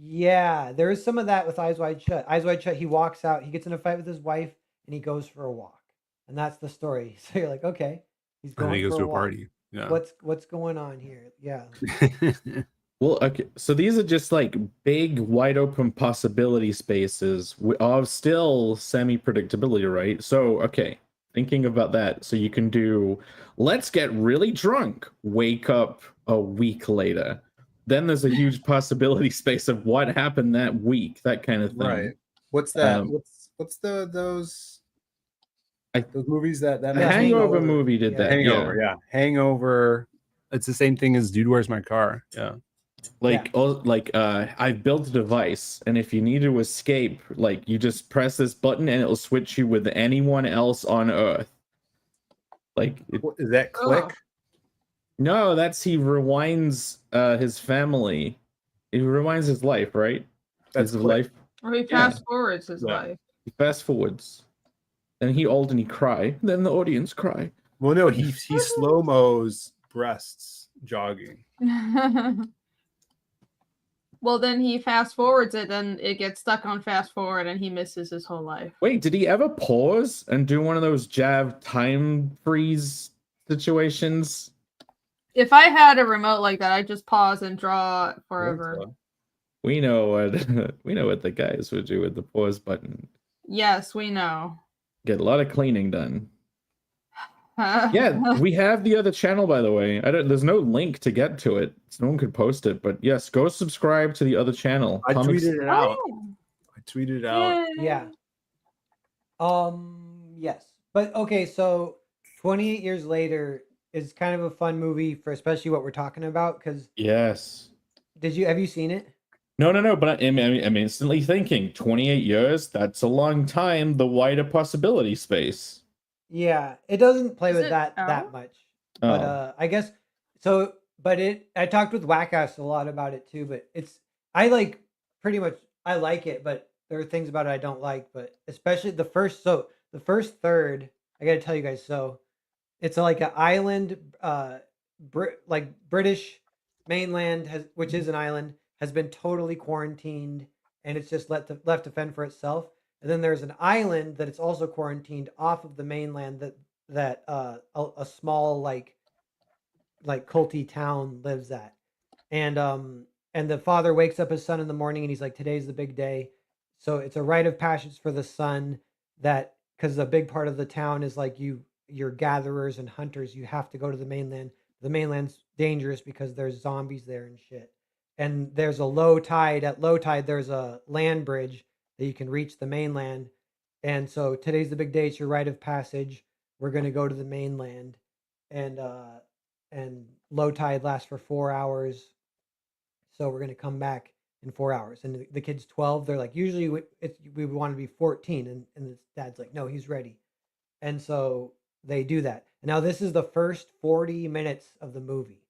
Yeah, there is some of that with Eyes Wide Shut. Eyes Wide Shut, he walks out, he gets in a fight with his wife, and he goes for a walk. And that's the story. So you're like, okay, he's going And he goes for to a walk. party. Yeah. What's going on here? Yeah. Well, okay. So these are just like big, wide open possibility spaces of still semi-predictability, right? So, okay, thinking about that. So you can do, let's get really drunk, wake up a week later. Then there's a huge possibility space of what happened that week, that kind of thing. Right. What's that? What's those? Those movies that The makes me- Hangover movie did that. Hangover, yeah. Hangover. It's the same thing as Dude, Where's My Car? Yeah. I've built a device, and if you need to escape, like you just press this button and it'll switch you with anyone else on Earth. Like Is that Click? no, that's he rewinds his family. He rewinds his life, right? That's his Click. life. Or he fast forwards his Yeah. life. He fast forwards. Then he old and he cry. Then the audience cry. Well, no, he slow-mo's breasts jogging. Well, then he fast forwards it, and it gets stuck on fast forward, and he misses his whole life. Wait, did he ever pause and do one of those Jav time freeze situations? If I had a remote like that, I'd just pause and draw forever. So. We know what the guys would do with the pause button. Yes, we know. Get a lot of cleaning done. Yeah, we have the other channel, by the way. There's no link to get to it, so no one could post it. But yes, go subscribe to the other channel. I tweeted it out. Oh, I tweeted it out. Yeah. Yes. But okay, so 28 years later is kind of a fun movie for especially what we're talking about. Because yes, have you seen it? No. But I'm instantly thinking 28 years. That's a long time. The wider possibility space. Yeah, it doesn't play Is with it that out? much. But I guess so. But I talked with Wackass a lot about it too. But I like it. But there are things about it I don't like. But especially the first third, I got to tell you guys. So it's like an island, British mainland which is an island, has been totally quarantined, and it's just left to fend for itself. And then there's an island that it's also quarantined off of the mainland that a small like culty town lives at. And the father wakes up his son in the morning and he's like, today's the big day. So it's a rite of passage for the son that, because a big part of the town is like you're gatherers and hunters, you have to go to the mainland. The mainland's dangerous because there's zombies there and shit. And there's a low tide. At low tide, there's a land bridge that you can reach the mainland. And so today's the big day. It's your rite of passage. We're going to go to the mainland. And low tide lasts for 4 hours. So we're going to come back in 4 hours. And the kid's 12. They're like, usually we want to be 14. And the dad's like, no, he's ready. And so they do that. Now this is the first 40 minutes of the movie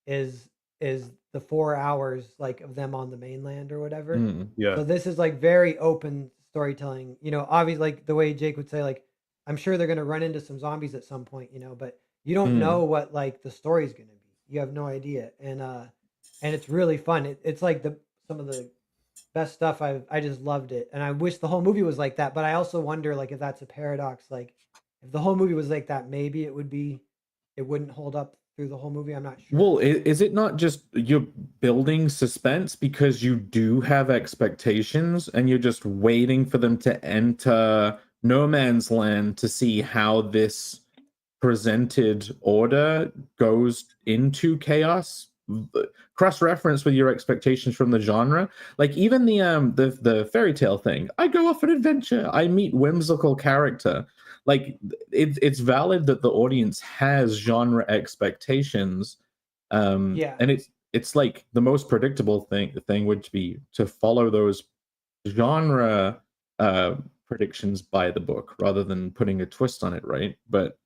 is the 4 hours like of them on the mainland or whatever. Yeah. So this is like very open storytelling, obviously, like the way Jake would say, like, I'm sure they're going to run into some zombies at some point, but you don't know what like the story's going to be. You have no idea. And it's really fun. It's like some of the best stuff. I just loved it. And I wish the whole movie was like that, but I also wonder like if that's a paradox. Like if the whole movie was like that, maybe it wouldn't hold up through the whole movie. I'm not sure. Well, is it not just you're building suspense because you do have expectations and you're just waiting for them to enter no man's land to see how this presented order goes into chaos? Cross-reference with your expectations from the genre, like even the fairy tale thing. I go off an adventure, I meet whimsical character. Like it's valid that the audience has genre expectations, and it's like the most predictable thing would be to follow those genre predictions by the book rather than putting a twist on it, right? But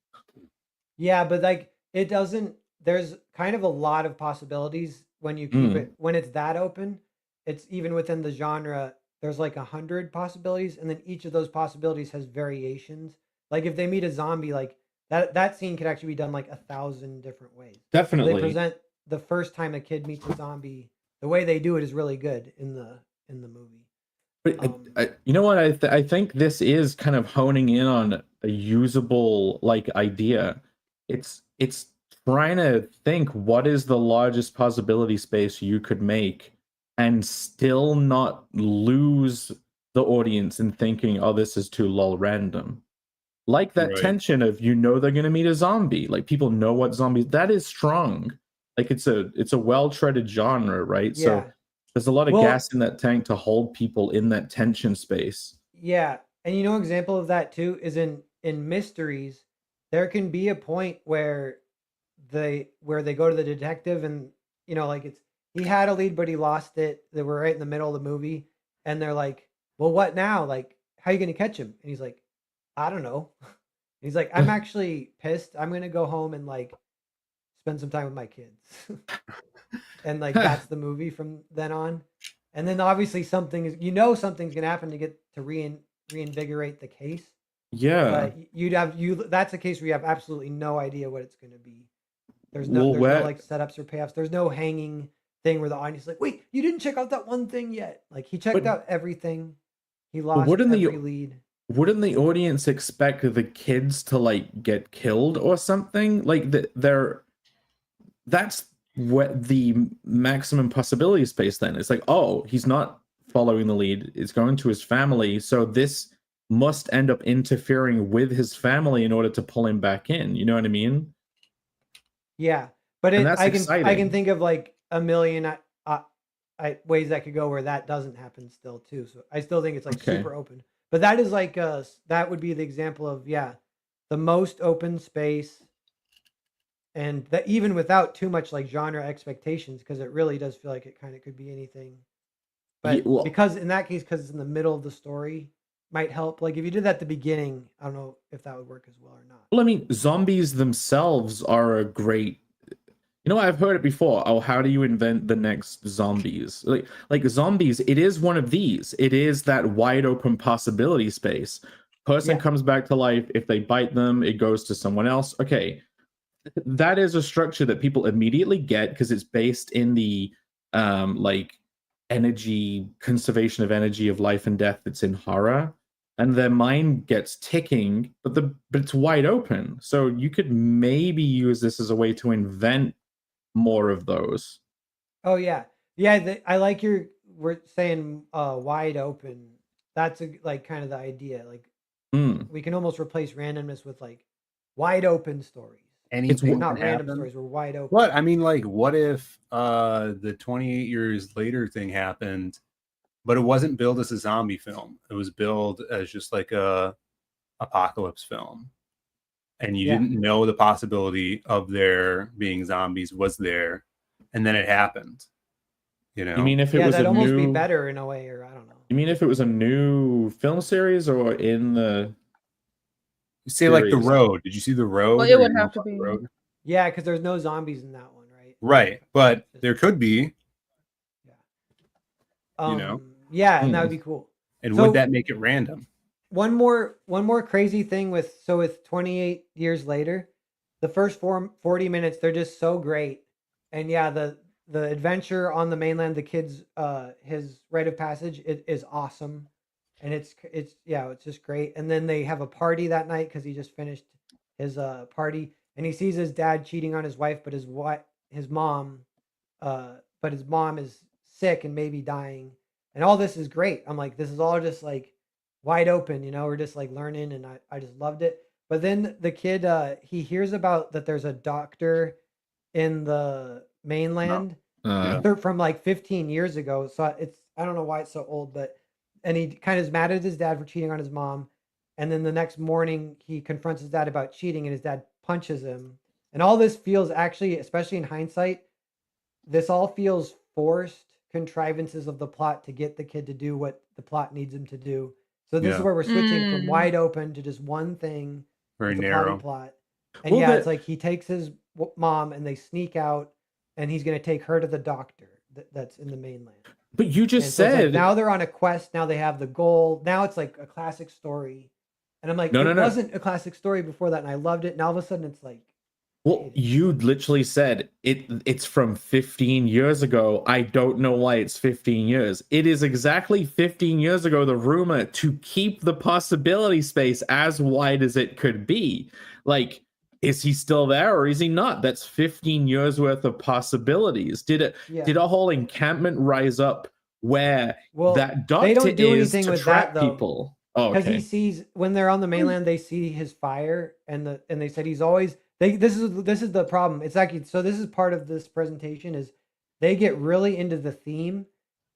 like it doesn't. There's kind of a lot of possibilities when you keep it when it's that open. It's even within the genre. There's like 100 possibilities, and then each of those possibilities has variations. Like if they meet a zombie, like that scene could actually be done like 1,000 different ways. Definitely, they present the first time a kid meets a zombie. The way they do it is really good in the movie. But you know what? I think this is kind of honing in on a usable like idea. It's trying to think what is the largest possibility space you could make and still not lose the audience in thinking, oh, this is too lol random. Like that tension of they're going to meet a zombie. Like people know what zombies. That is strong. Like it's a well-treaded genre, right? Yeah. So there's a lot of gas in that tank to hold people in that tension space. Yeah, and example of that too is in in mysteries, there can be a point where they go to the detective and like he had a lead but he lost it. They were right in the middle of the movie and they're like, well, what now? Like, how are you gonna catch him? And he's like, I don't know. He's like, I'm actually pissed. I'm gonna go home and like spend some time with my kids. And like that's the movie from then on. And then obviously something's gonna happen to get to reinvigorate the case. Yeah. But that's a case where you have absolutely no idea what it's gonna be. There's no like setups or payoffs. There's no hanging thing where the audience is like, wait, you didn't check out that one thing yet. Like he checked out everything. He lost every lead. Wouldn't the audience expect the kids to like get killed or something? Like that's what the maximum possibility space then. It's like, oh, he's not following the lead. It's going to his family. So this must end up interfering with his family in order to pull him back in. You know what I mean? Yeah. But I can think of like a million ways that could go where that doesn't happen still too. So I still think it's like super open. But that is like that would be the example of the most open space, and that even without too much like genre expectations, because it really does feel like it kind of could be anything. But because in that case, because it's in the middle of the story, might help. Like if you did that at the beginning, I don't know if that would work as well or not. Well, I mean, zombies themselves are a great. I've heard it before. Oh, how do you invent the next zombies? Like zombies, it is one of these. It is that wide open possibility space. Person comes back to life. If they bite them, it goes to someone else. Okay. That is a structure that people immediately get because it's based in the like energy, conservation of energy of life and death that's in horror. And their mind gets ticking, but it's wide open. So you could maybe use this as a way to invent more of those. Oh yeah. I like we're saying wide open. That's like kind of the idea. Like we can almost replace randomness with like wide open stories. Anything not random stories. We're wide open. But I mean, like, what if the 28 years later thing happened, but it wasn't billed as a zombie film? It was billed as just like a apocalypse film, and you didn't know the possibility of there being zombies was there, and then it happened. You mean if it was that'd almost be better in a way, or I don't know. You mean if it was a new film series or in the? You say like The Road. Did you see The Road? Well, it would have to be. Yeah, because there's no zombies in that one, right? Right, but there could be. Yeah. And that would be cool. And would that make it random? One more crazy thing with 28 years later, the first 40 minutes they're just so great, and the adventure on the mainland, the kids, his rite of passage, it is awesome. And it's just great. And then they have a party that night because he just finished his party, and he sees his dad cheating on his wife, but his mom is sick and maybe dying, and all this is great. I'm like, this is all just like wide open, we're just like learning, and I just loved it. But then the kid he hears about that there's a doctor in the mainland from like 15 years ago. So I don't know why it's so old, and he kind of is mad at his dad for cheating on his mom. And then the next morning he confronts his dad about cheating, and his dad punches him. And all this feels actually, especially in hindsight, this all feels forced contrivances of the plot to get the kid to do what the plot needs him to do. So this is where we're switching from wide open to just one thing. Very narrow plot. And it's like he takes his mom and they sneak out, and he's going to take her to the doctor that's in the mainland. But you just said like, now they're on a quest. Now they have the goal. Now it's like a classic story. And I'm like, it wasn't a classic story before that, and I loved it. Now all of a sudden it's like, well, you literally said it's from 15 years ago. I don't know why it's 15 years. It is exactly 15 years ago, the rumor, to keep the possibility space as wide as it could be. Like, is he still there or is he not? That's 15 years worth of possibilities. Did a whole encampment rise up where that doctor they don't do is anything to with trap that, though, people? Because he sees, when they're on the mainland, they see his fire, and they said he's always this is the problem. It's like, so this is part of this presentation is they get really into the theme,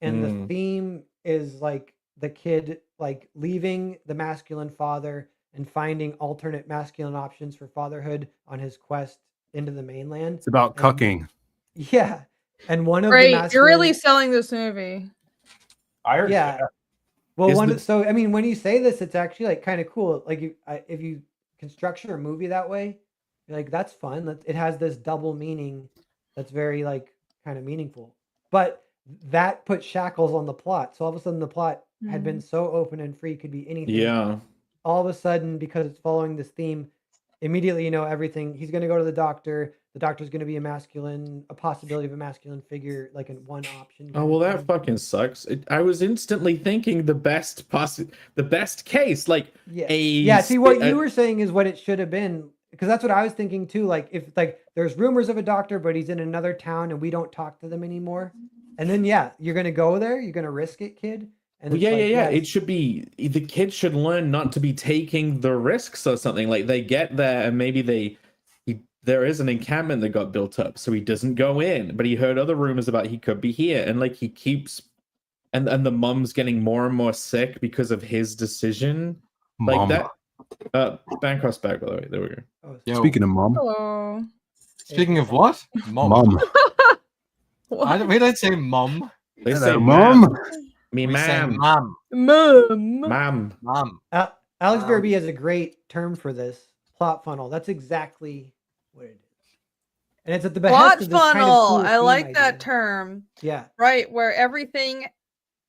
and the theme is like the kid like leaving the masculine father and finding alternate masculine options for fatherhood on his quest into the mainland. It's about And- cucking. Yeah. And one of the Great, masculine... you're really selling this movie. I heard Yeah. Well, Is so I mean, when you say this, it's actually like kind of cool. Like if you can structure a movie that way, you're like, that's fun. It has this double meaning that's very like kind of meaningful. But that put shackles on the plot. So all of a sudden the plot had been so open and free, could be anything. Yeah. All of a sudden, because it's following this theme, immediately you know everything. He's going to go to the doctor. The doctor's going to be a possibility of a masculine figure, like in one option. Oh well, that fucking sucks. I was instantly thinking the best case, like yeah. See, what you were saying is what it should have been, because that's what I was thinking too. Like if like there's rumors of a doctor, but he's in another town and we don't talk to them anymore, and then you're going to go there. You're going to risk it, kid. And well, yeah. It should be the kid should learn not to be taking the risks or something. Like they get there and maybe there is an encampment that got built up, so he doesn't go in. But he heard other rumors about he could be here, and like he keeps, and the mom's getting more and more sick because of his decision. Like that. Bancroft's back, by the way. There we go. Oh, speaking of mom. Hello. Speaking of what? Mom. We don't say mom. They say mom. Me, We say ma'am. mom. Mom. Alex Verby has a great term for this plot funnel. That's exactly what it is, and it's at the behest Plot of this funnel. kind of cool I theme like idea. that term. Yeah, Right, where everything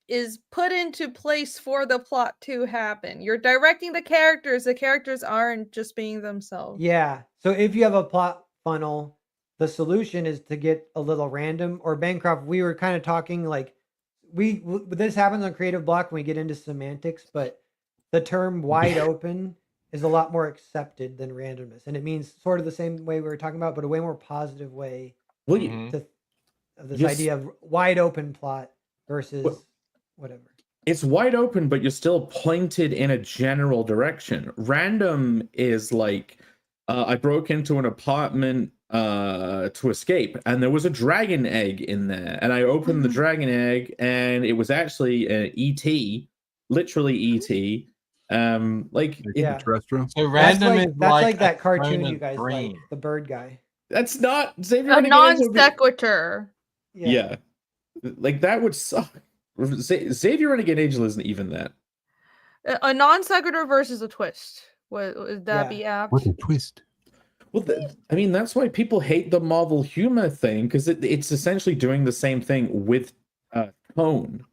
is put into place for the plot to happen. You're directing the characters. The characters aren't just being themselves. yeah. So if you have a plot funnel, the solution is to get a little random. Or Bancroft, we were kind of talking like this happens on Creative Block when we get into semantics, but the term wide open is a lot more accepted than randomness, and it means sort of the same way we were talking about, but a way more positive way Well, of this idea of wide open plot versus whatever. It's wide open, but you're still pointed in a general direction. Random is like, I broke into an apartment to escape, and there was a dragon egg in there, and I opened the dragon egg, and it was actually an ET, literally ET. Like extraterrestrial. So random is that's like a that cartoon you opponent guys brain. like, the bird guy. That's not Xavier. A Renegade non would be- sequitur. Yeah, like that would suck. Xavier Renegade Angel isn't even that. A non sequitur versus a twist. Would that be apt? What a twist. Well, I mean, that's why people hate the Marvel humor thing, because it's essentially doing the same thing with tone.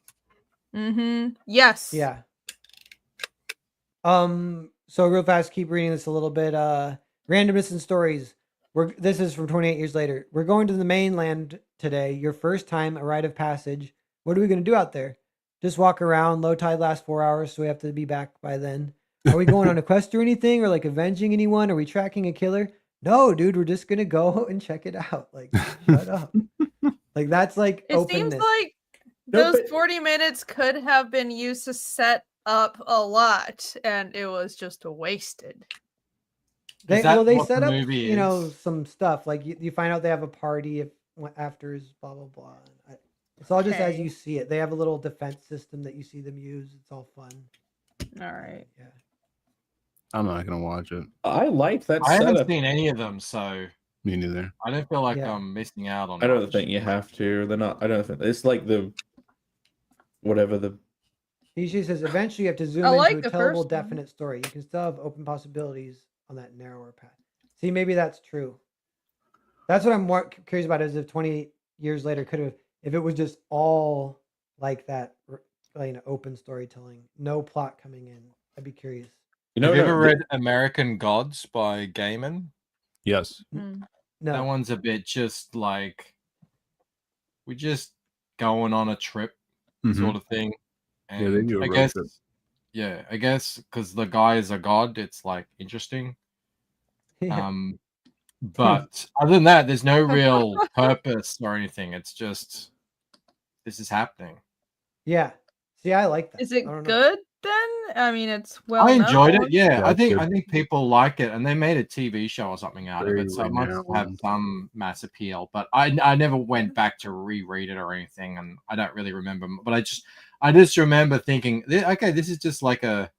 Mm-hmm. Yes. Yeah. So real fast, keep reading this a little bit. Randomness and stories. This is from 28 years later. We're going to the mainland today. Your first time, a rite of passage. What are we going to do out there? Just walk around. Low tide lasts 4 hours, so we have to be back by then. Are we going on a quest or anything, or like avenging anyone? Are we tracking a killer? No, dude, we're just gonna go and check it out. Like, shut up. Like that's like It openness. seems like those 40 minutes could have been used to set up a lot, and it was just wasted. They set up, you know, some stuff. Like you find out they have a party after is blah blah blah. It's all just as you see it. They have a little defense system that you see them use. It's all fun. All right. Yeah. I'm not gonna watch it. I like that. I haven't setup. seen any of them, so Me neither. I don't feel like I'm missing out on. I don't think you have to. They're not. I don't think it's like the whatever the. He says eventually you have to zoom into a tellable, definite story. You can still have open possibilities on that narrower path. See, maybe that's true. That's what I'm more curious about. Is if 28 years later could have, if it was just all like that, you know, open storytelling, no plot coming in. I'd be curious. You know, have you ever read American Gods by Gaiman? Yes. No. That one's a bit just like we're just going on a trip sort of thing. And yeah, they do. I guess, I guess because the guy is a god, it's like interesting. But other than that, there's no real purpose or anything. It's just this is happening. Yeah. See, I like that. Is it good then? I mean, it's well. I enjoyed it. Yeah, I think good. people like it, and they made a TV show or something out of it, so it must have some mass appeal. But I never went back to reread it or anything, and I don't really remember. But I just remember thinking, okay, this is just like a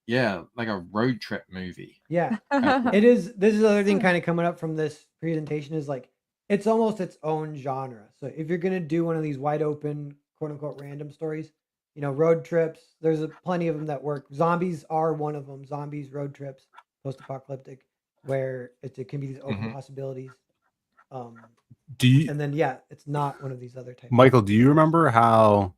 like a road trip movie. Yeah, it is. This is the other thing kind of coming up from this presentation is like it's almost its own genre. So if you're gonna do one of these wide open, quote unquote, random stories, road trips. There's plenty of them that work. Zombies are one of them. Zombies, road trips, post-apocalyptic, where it can be these open possibilities. Do you, and then yeah, it's not one of these other types. Michael, do you remember how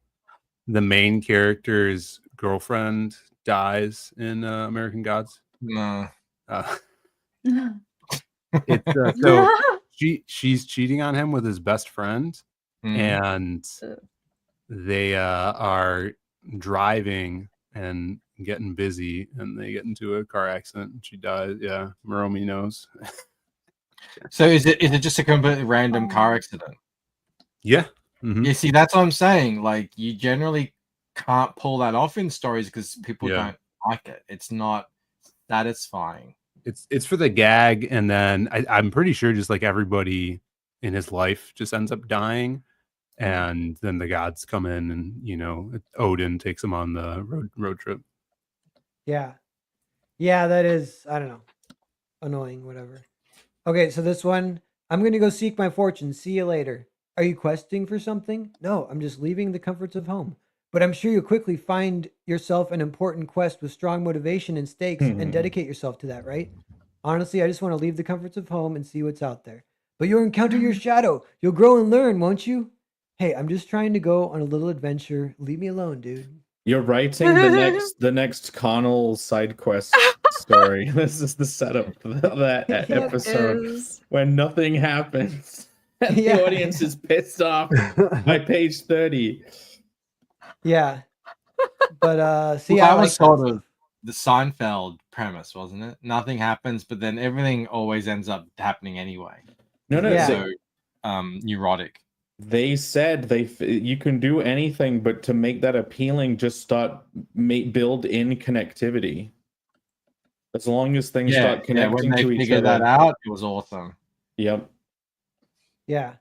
the main character's girlfriend dies in American Gods? No. It's so she's cheating on him with his best friend, and they are driving and getting busy, and they get into a car accident, and she dies. Yeah, Maromi knows. So is it just a completely random car accident? Yeah. You see, that's what I'm saying. Like, you generally can't pull that off in stories because people don't like it. It's not satisfying. It's for the gag, and then I'm pretty sure just like everybody in his life just ends up dying, and then the gods come in, and Odin takes him on the road trip. Yeah, that is, I don't know, annoying. Whatever. Okay, so this one, I'm gonna go seek my fortune. See you later. Are you questing for something? No, I'm just leaving the comforts of home. But I'm sure you'll quickly find yourself an important quest with strong motivation and stakes and dedicate yourself to that, right? Honestly, I just want to leave the comforts of home and see what's out there. But you'll encounter your shadow. You'll grow and learn, won't you? Hey, I'm just trying to go on a little adventure. Leave me alone, dude. You're writing the next Connell side quest story. This is the setup for that episode when nothing happens. And the audience is pissed off by page 30. Yeah. But see, that was sort of the Seinfeld premise, wasn't it? Nothing happens, but then everything always ends up happening anyway. So neurotic. They said you can do anything, but to make that appealing, just start build in connectivity. As long as things start connecting when to they each figured other. that out, it was awesome. Yep. Yeah.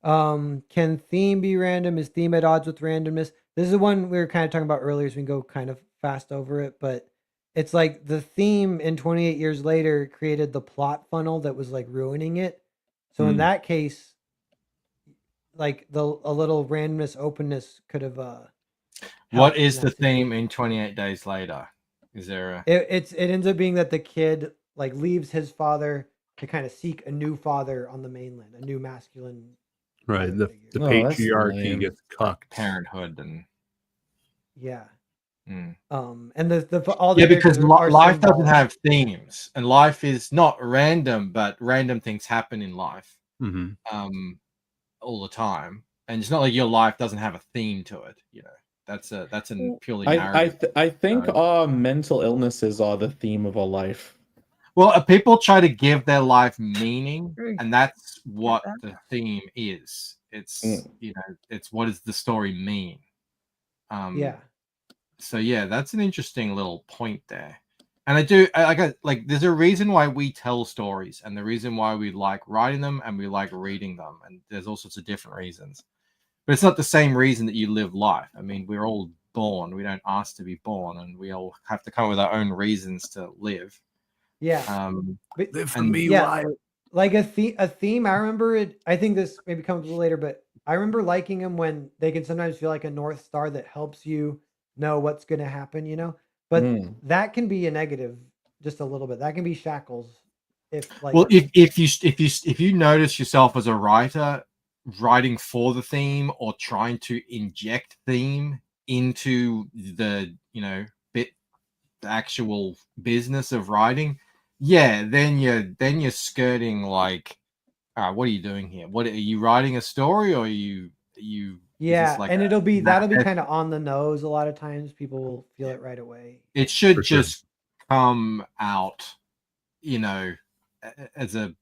Can theme be random? Is theme at odds with randomness? This is the one we were kind of talking about earlier, so we can go kind of fast over it, but it's like the theme in 28 Years Later created the plot funnel that was like ruining it. So in that case, like a little randomness, openness could have what is the theme in 28 Days Later? Is there it ends up being that the kid like leaves his father to kind of seek a new father on the mainland, a new masculine. Right. The patriarchy gets cucked. Parenthood and and all the because life doesn't have themes, and life is not random, but random things happen in life all the time, and it's not like your life doesn't have a theme to it. That's a purely narrative. I think our mental illnesses are the theme of our life. Well, people try to give their life meaning, and that's what the theme is. It's it's what does the story mean? So that's an interesting little point there. And I got like there's a reason why we tell stories, and the reason why we like writing them and we like reading them, and there's all sorts of different reasons. But it's not the same reason that you live life. I mean, we're all born. We don't ask to be born, and we all have to come with our own reasons to live. Live for me, Wyatt. Like a theme. I remember it. I think this maybe comes a little later, but I remember liking them when they can sometimes feel like a North Star that helps you know what's going to happen. But that can be a negative, just a little bit. That can be shackles. If you notice yourself as a writer writing for the theme or trying to inject theme into the the actual business of writing, then you're skirting like, what are you doing here? What are you writing a story, or are you like and that'll be kind of on the nose a lot of times. People will feel it right away. It should just come out as a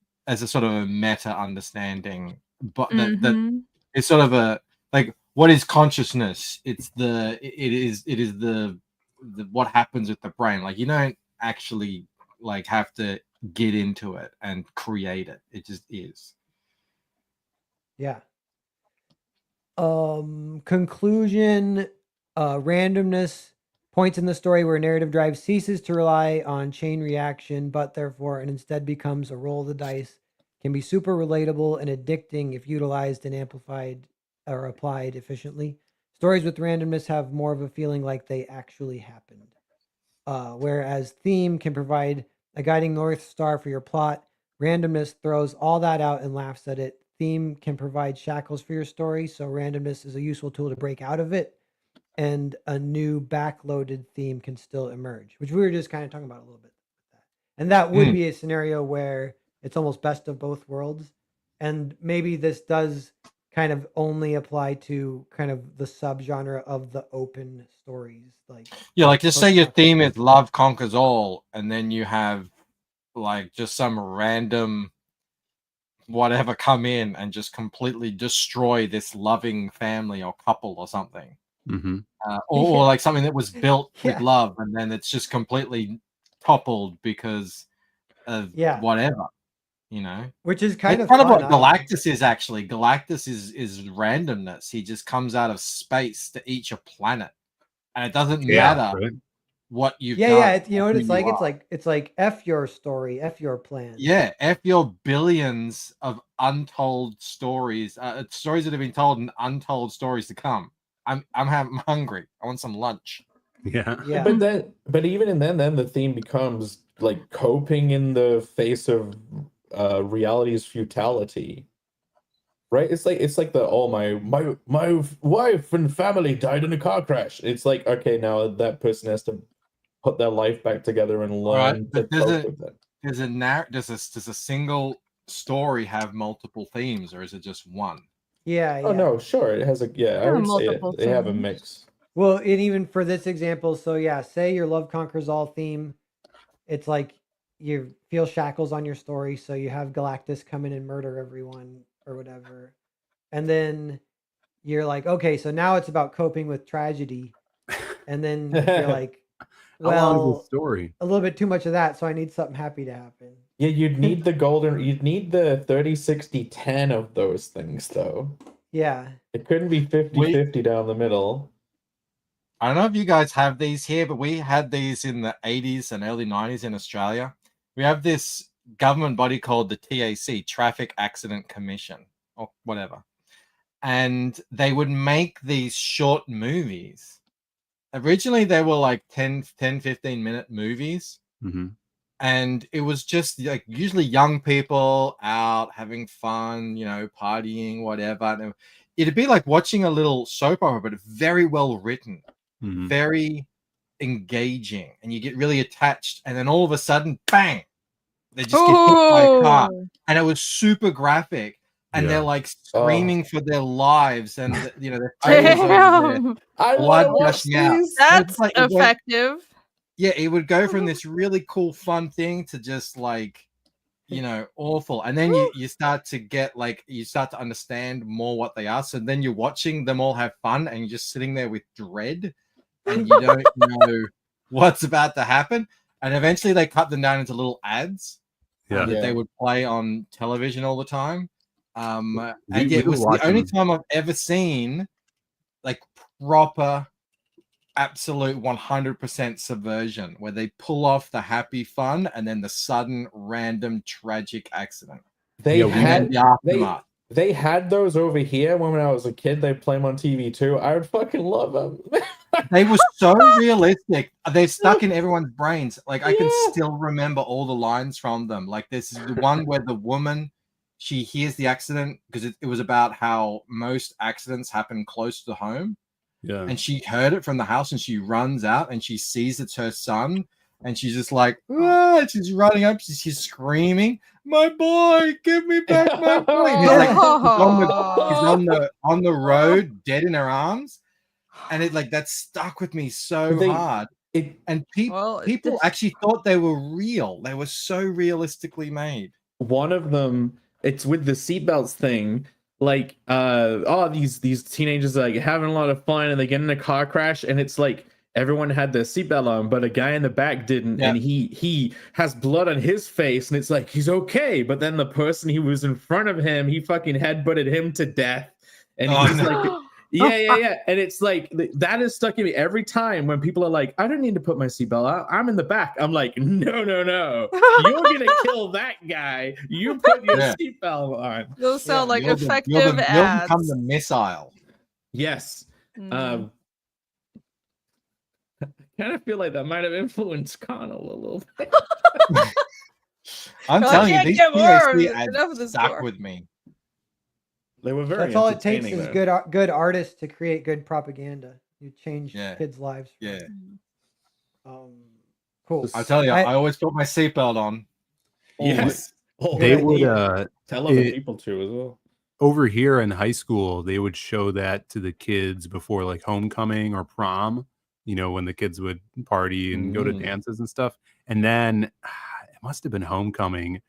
sort of a meta understanding, but that it's sort of a like, what is consciousness? It is the what happens with the brain. Like, you don't actually like have to get into it and create it. It just is. Conclusion, randomness, points in the story where narrative drive ceases to rely on chain reaction, but therefore and instead becomes a roll of the dice, can be super relatable and addicting if utilized and amplified or applied efficiently. Stories with randomness have more of a feeling like they actually happened. Whereas theme can provide a guiding North Star for your plot, randomness throws all that out and laughs at it. Theme can provide shackles for your story, so randomness is a useful tool to break out of it, and a new backloaded theme can still emerge, which we were just kind of talking about a little bit with that. And that would be a scenario where it's almost best of both worlds. And maybe this does kind of only apply to kind of the subgenre of the open stories. Like just say your theme is love conquers all, and then you have like just some random whatever come in and just completely destroy this loving family or couple or something. Or like something that was built with love, and then it's just completely toppled because of whatever, which is kind of what Galactus is. Actually, Galactus is randomness. He just comes out of space to each a planet, and it doesn't matter what you've done. You know what it's like? It's like F your story, F your plan. Yeah, F your billions of untold stories, stories that have been told and untold stories to come. I'm hungry. I want some lunch. Yeah. But even then the theme becomes like coping in the face of reality's futility. Right? It's like my wife and family died in a car crash. It's like, okay, now that person has to put their life back together and learn to cope with it. Does a single story have multiple themes, or is it just one? Oh no, sure. It has I would say they have a mix. Well, and even for this example, so say your love conquers all theme, it's like you feel shackles on your story, so you have Galactus come in and murder everyone or whatever. And then you're like, okay, so now it's about coping with tragedy. And then you're like, well, story. A little bit too much of that, so I need something happy to happen. Yeah, you'd need the 30, 60, 10 of those things, though. Yeah. It couldn't be 50-50 down the middle. I don't know if you guys have these here, but we had these in the 80s and early 90s in Australia. We have this government body called the TAC, Traffic Accident Commission, or whatever. And they would make these short movies. Originally, they were like 10, 15-minute movies. And it was just like usually young people out having fun, partying, whatever. And it'd be like watching a little soap opera, but very well written, very engaging. And you get really attached. And then all of a sudden, bang, they just get hit by a car. And it was super graphic. And they're like screaming for their lives, and their blood gushing out. That's effective. It would go from this really cool, fun thing to just like, awful. And then you start to get you start to understand more what they are. So then you're watching them all have fun, and you're just sitting there with dread, and you don't know what's about to happen. And eventually they cut them down into little ads that they would play on television all the time. It was the only time I've ever seen like proper, absolute 100% subversion where they pull off the happy fun and then the sudden random tragic accident. They had those over here when I was a kid. They play them on TV too. I would fucking love them. They were so realistic. They're stuck in everyone's brains. Like I can still remember all the lines from them. Like this is the one where the woman, she hears the accident because it was about how most accidents happen close to home. Yeah. And she heard it from the house and she runs out and she sees it's her son. And she's just like, ah, she's running up. She's screaming, my boy, give me back my boy. He's like, he's on the road, dead in her arms. And that stuck with me so hard. People actually thought they were real. They were so realistically made. One of them, it's with the seatbelts thing. Like, these teenagers are like having a lot of fun and they get in a car crash and it's like everyone had their seatbelt on, but a guy in the back didn't, and he has blood on his face and it's like he's okay, but then the person he was in front of him, he fucking headbutted him to death, and Yeah. And it's like that is stuck in me every time when people are like, I don't need to put my seatbelt on. I'm in the back. I'm like, no. You're gonna kill that guy. You put your seatbelt on. Those sound like You'll effective become ads. the missile. Yes. Mm. I kind of feel like that might have influenced Connell a little bit. I'm I telling you, can't these get more. PhD Enough of ads this stuck war. with me. They were very That's all it takes entertaining, is though. good artists to create good propaganda. You change kids' lives. Yeah. Cool. I'll tell you, I always put my seatbelt on. Yes. They would tell other people to as well. Over here in high school, they would show that to the kids before like homecoming or prom, you know, when the kids would party and go to dances and stuff. And then it must have been homecoming.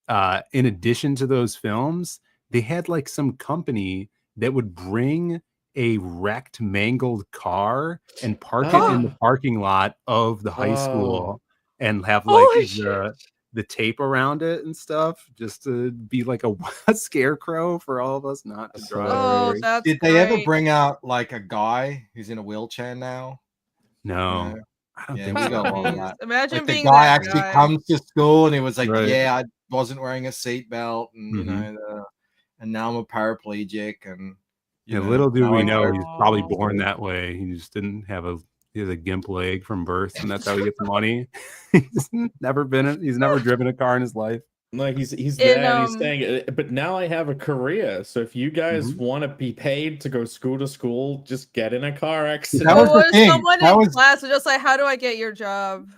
In addition to those films, they had like some company that would bring a wrecked, mangled car and park it in the parking lot of the high school and have like the tape around it and stuff, just to be like a scarecrow for all of us not to drive. Oh, that's Did they ever bring out like a guy who's in a wheelchair now? No. I don't think we so. got a lot of that. Imagine like being the guy that actually guy. comes to school and he was like, Right. yeah, I wasn't wearing a seatbelt and you know, and now I'm a paraplegic and little do we know he's probably Oh. born that way. He just didn't have he has a gimp leg from birth, and that's how he gets money. He's never driven a car in his life. Like he's there and he's saying, but now I have a career. So if you guys want to be paid to go school to school, just get in a car accident. That was the thing. Someone in class was just like, "How do I get your job?"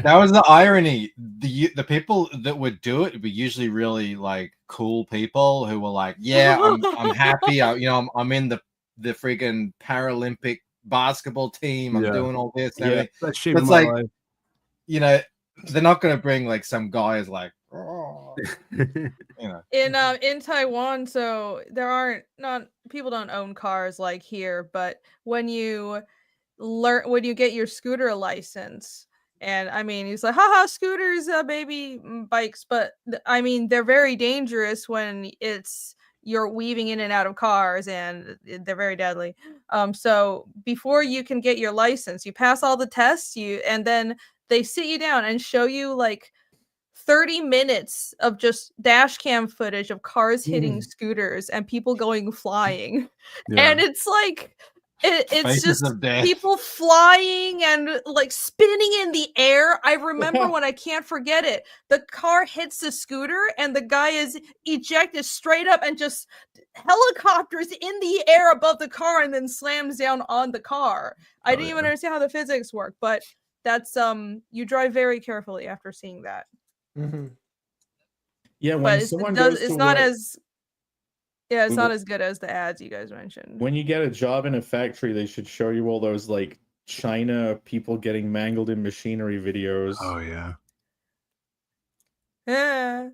That was the irony. The people that would do it were usually really like cool people who were like, "Yeah, I'm happy. I'm in the freaking Paralympic basketball team. I'm doing all this and everything." That's shaping it's my like, life. you know, they're not going to bring like some guys like, in Taiwan, so people don't own cars like here, but when you get your scooter license, and I mean he's like, haha, scooters, baby bikes, but I mean they're very dangerous when you're weaving in and out of cars, and they're very deadly. So before you can get your license, you pass all the tests, and then they sit you down and show you like 30 minutes of just dash cam footage of cars hitting scooters and people going flying. And it's like it's just people flying and like spinning in the air. I remember when I can't forget it, the car hits the scooter and the guy is ejected straight up and just helicopters in the air above the car and then slams down on the car. I didn't even understand how the physics work, but that's you drive very carefully after seeing that. Yeah, when but someone goes it's to not work, it's not as good as the ads you guys mentioned. when you get a job in a factory, they should show you all those like China people getting mangled in machinery videos. Oh yeah. Yeah.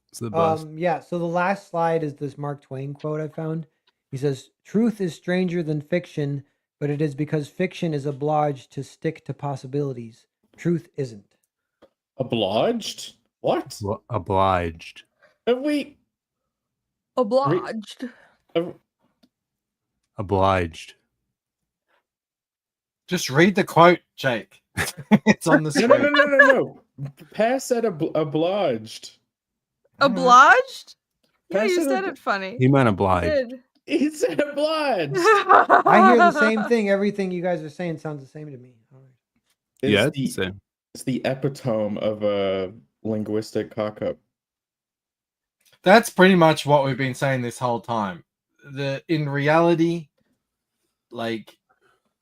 It's the best. Yeah, so the last slide is this Mark Twain quote I found. He says, "Truth is stranger than fiction, but it is because fiction is obliged to stick to possibilities. Truth isn't." Obliged? What? Obliged. Have we obliged? Obliged. Just read the quote, Jake. It's on the screen. No. Pass said obliged. Obliged? Yeah, Pass you it said ob- it funny. He meant obliged. He said obliged. I hear the same thing. Everything you guys are saying sounds the same to me. All right. It's the same. It's the epitome of a linguistic cock-up. That's pretty much what we've been saying this whole time. In reality, like,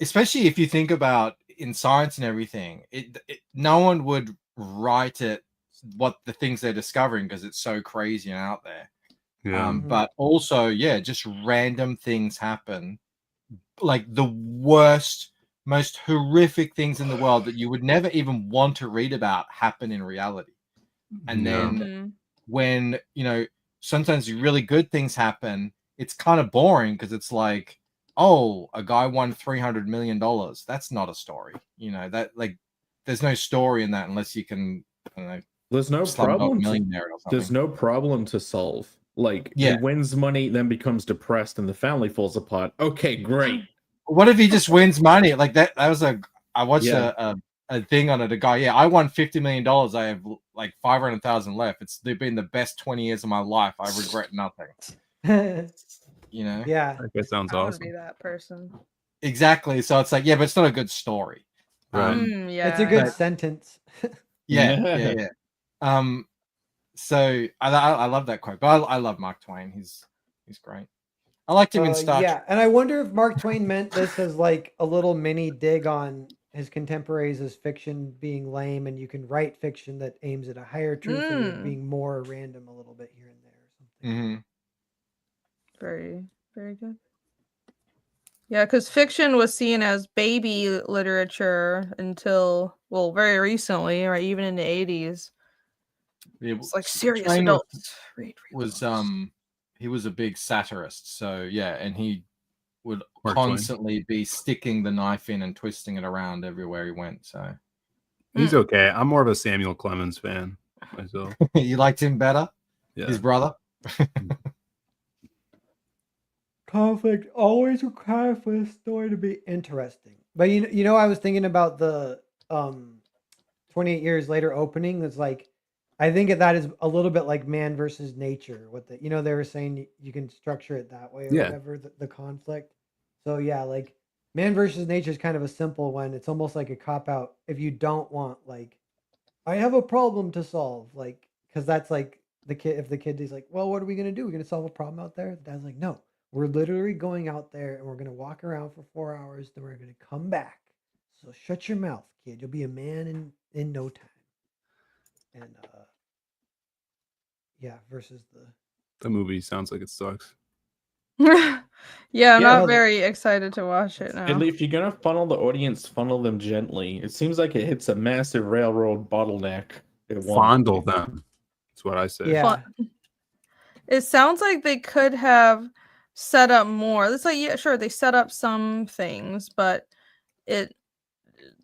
especially if you think about in science and everything, no one would write it what the things they're discovering because it's so crazy and out there. Yeah. But also, just random things happen, like the worst, most horrific things in the world that you would never even want to read about happen in reality. And then when, sometimes really good things happen, it's kind of boring because it's like, oh, a guy won $300 million. That's not a story. That like, there's no story in that unless you can, I don't know, There's no problem. Millionaire or something. There's no problem to solve. Like he wins money, then becomes depressed, and the family falls apart. Okay, great. What if he just wins money? Like that was I watched a thing on it. A guy, I won $50 million. I have like 500,000 left. They've been the best 20 years of my life. I regret nothing. You know? Yeah. That sounds awesome. I want to be that person. Exactly. So it's like, but it's not a good story. Right. It's a good sentence. Yeah. So I love that quote, but I love Mark Twain. He's great. I liked him in Star Trek. And I wonder if Mark Twain meant this as like a little mini dig on his contemporaries as fiction being lame, and you can write fiction that aims at a higher truth and you're being more random a little bit here and there or something. Very, very good. Yeah, because fiction was seen as baby literature until, well, very recently, right? Even in the 80s. It's like serious adults. He was a big satirist, so and he would Mark constantly be sticking the knife in and twisting it around everywhere he went. So he's okay. I'm more of a Samuel Clemens fan myself. You liked him better? Yeah. His brother? Conflict always requires for a story to be interesting. But you know, I was thinking about the 28 Years Later opening. It's like, I think that is a little bit like Man versus Nature. They were saying you can structure it that way or whatever, the conflict. So yeah, like Man versus Nature is kind of a simple one. It's almost like a cop out if you don't want like, I have a problem to solve, like, because that's like the kid. If the kid is like, well, what are we gonna do? We're gonna solve a problem out there. The dad's like, no, we're literally going out there and we're gonna walk around for 4 hours. Then we're gonna come back. So shut your mouth, kid. You'll be a man in no time. And versus the movie sounds like it sucks. I'm not very excited to watch it now. If you're gonna funnel the audience, funnel them gently. It seems like it hits a massive railroad bottleneck. Fondle them. That's what I say. Yeah. It sounds like they could have set up more. It's like, sure, they set up some things, but it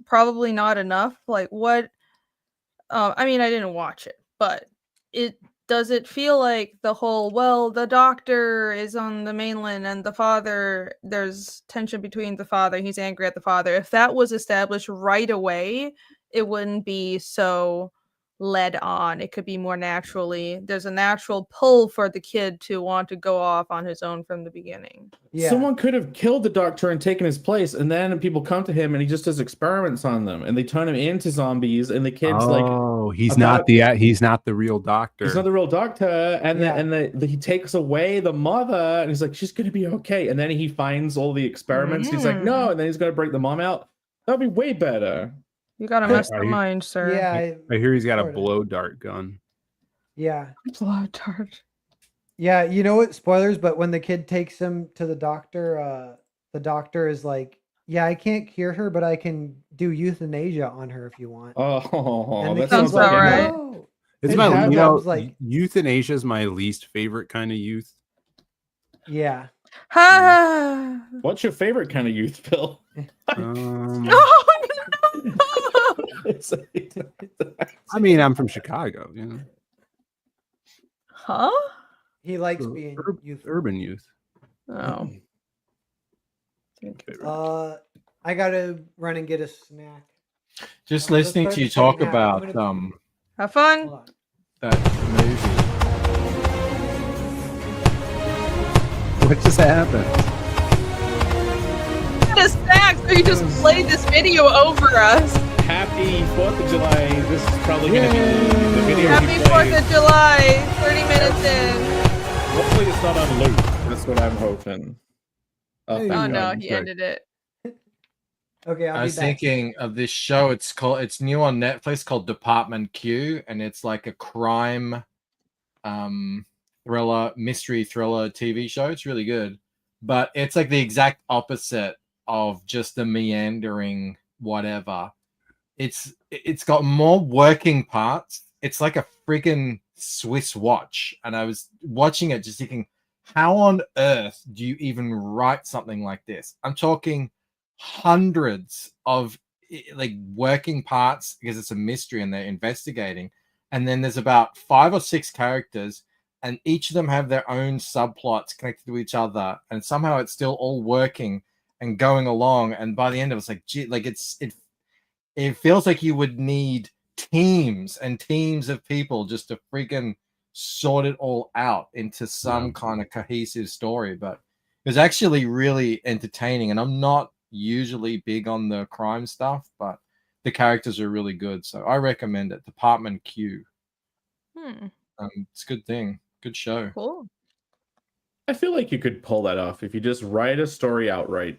probably not enough. Like what? I mean, I didn't watch it, but does it feel like the whole, well, the doctor is on the mainland and the father, there's tension between the father, he's angry at the father. If that was established right away, it wouldn't be so led on. It could be more naturally. There's a natural pull for the kid to want to go off on his own from the beginning. Yeah. Someone could have killed the doctor and taken his place, and then people come to him and he just does experiments on them and they turn him into zombies, and the kid's he's not the real doctor. He's not the real doctor, and he takes away the mother and he's like, she's gonna be okay, and then he finds all the experiments. He's like, no, and then he's gonna break the mom out. That'd be way better. You gotta mess the mind, sir. Yeah, I hear he's got a blow dart gun. Yeah, blow dart. Yeah, you know what? Spoilers, but when the kid takes him to the doctor is like, yeah, I can't cure her, but I can do euthanasia on her if you want. Oh, that sounds about right. No. It's my, euthanasia is my least favorite kind of youth. Yeah. What's your favorite kind of youth, Phil? I mean, I'm from Chicago, you know. Huh? He likes being urban youth. Oh. I gotta run and get a snack. Just listening to you talk about have fun. That movie. What just happened? A snack, so you just played this video over us. Happy 4th of July. This is probably going to be the video. Happy 4th of July. 30 minutes in. Hopefully it's not on loop. That's what I'm hoping. Oh no, he ended it. Okay, I was thinking of this show. It's new on Netflix called Department Q, and it's like a crime mystery thriller TV show. It's really good. But it's like the exact opposite of just the meandering whatever. It's got more working parts. It's like a freaking Swiss watch. And I was watching it just thinking, how on earth do you even write something like this? I'm talking hundreds of like working parts because it's a mystery and they're investigating. And then there's about 5 or 6 characters, and each of them have their own subplots connected to each other, and somehow it's still all working and going along. And by the end of it's like, gee, like it feels like you would need teams and teams of people just to freaking sort it all out into some kind of cohesive story. But it was actually really entertaining, and I'm not usually big on the crime stuff, but the characters are really good, so I recommend it. Department Q. It's a good thing. Good show. Cool. I feel like you could pull that off if you just write a story outright,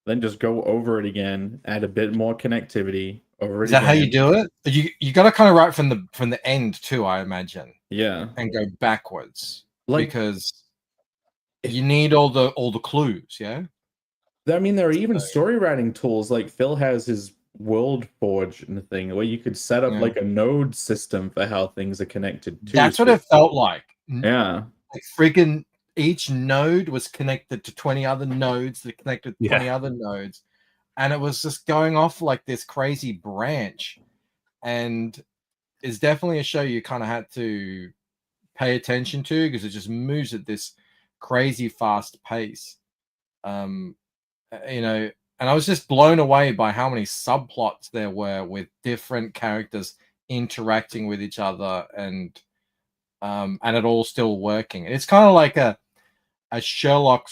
then just go over it again, add a bit more connectivity over it. Is that how you do it? You got to kind of write from the end too, I imagine. Yeah, and go backwards, like, because you need all the clues. Yeah. I mean, there are even story writing tools. Like Phil has his World Forge and the thing where you could set up like a node system for how things are connected to. That's what it felt like. Yeah. Like freaking each node was connected to 20 other nodes that connected to 20 other nodes. And it was just going off like this crazy branch. And it's definitely a show you kind of had to pay attention to, because it just moves at this crazy fast pace. You know, and I was just blown away by how many subplots there were with different characters interacting with each other, and it all still working. It's kind of like a Sherlock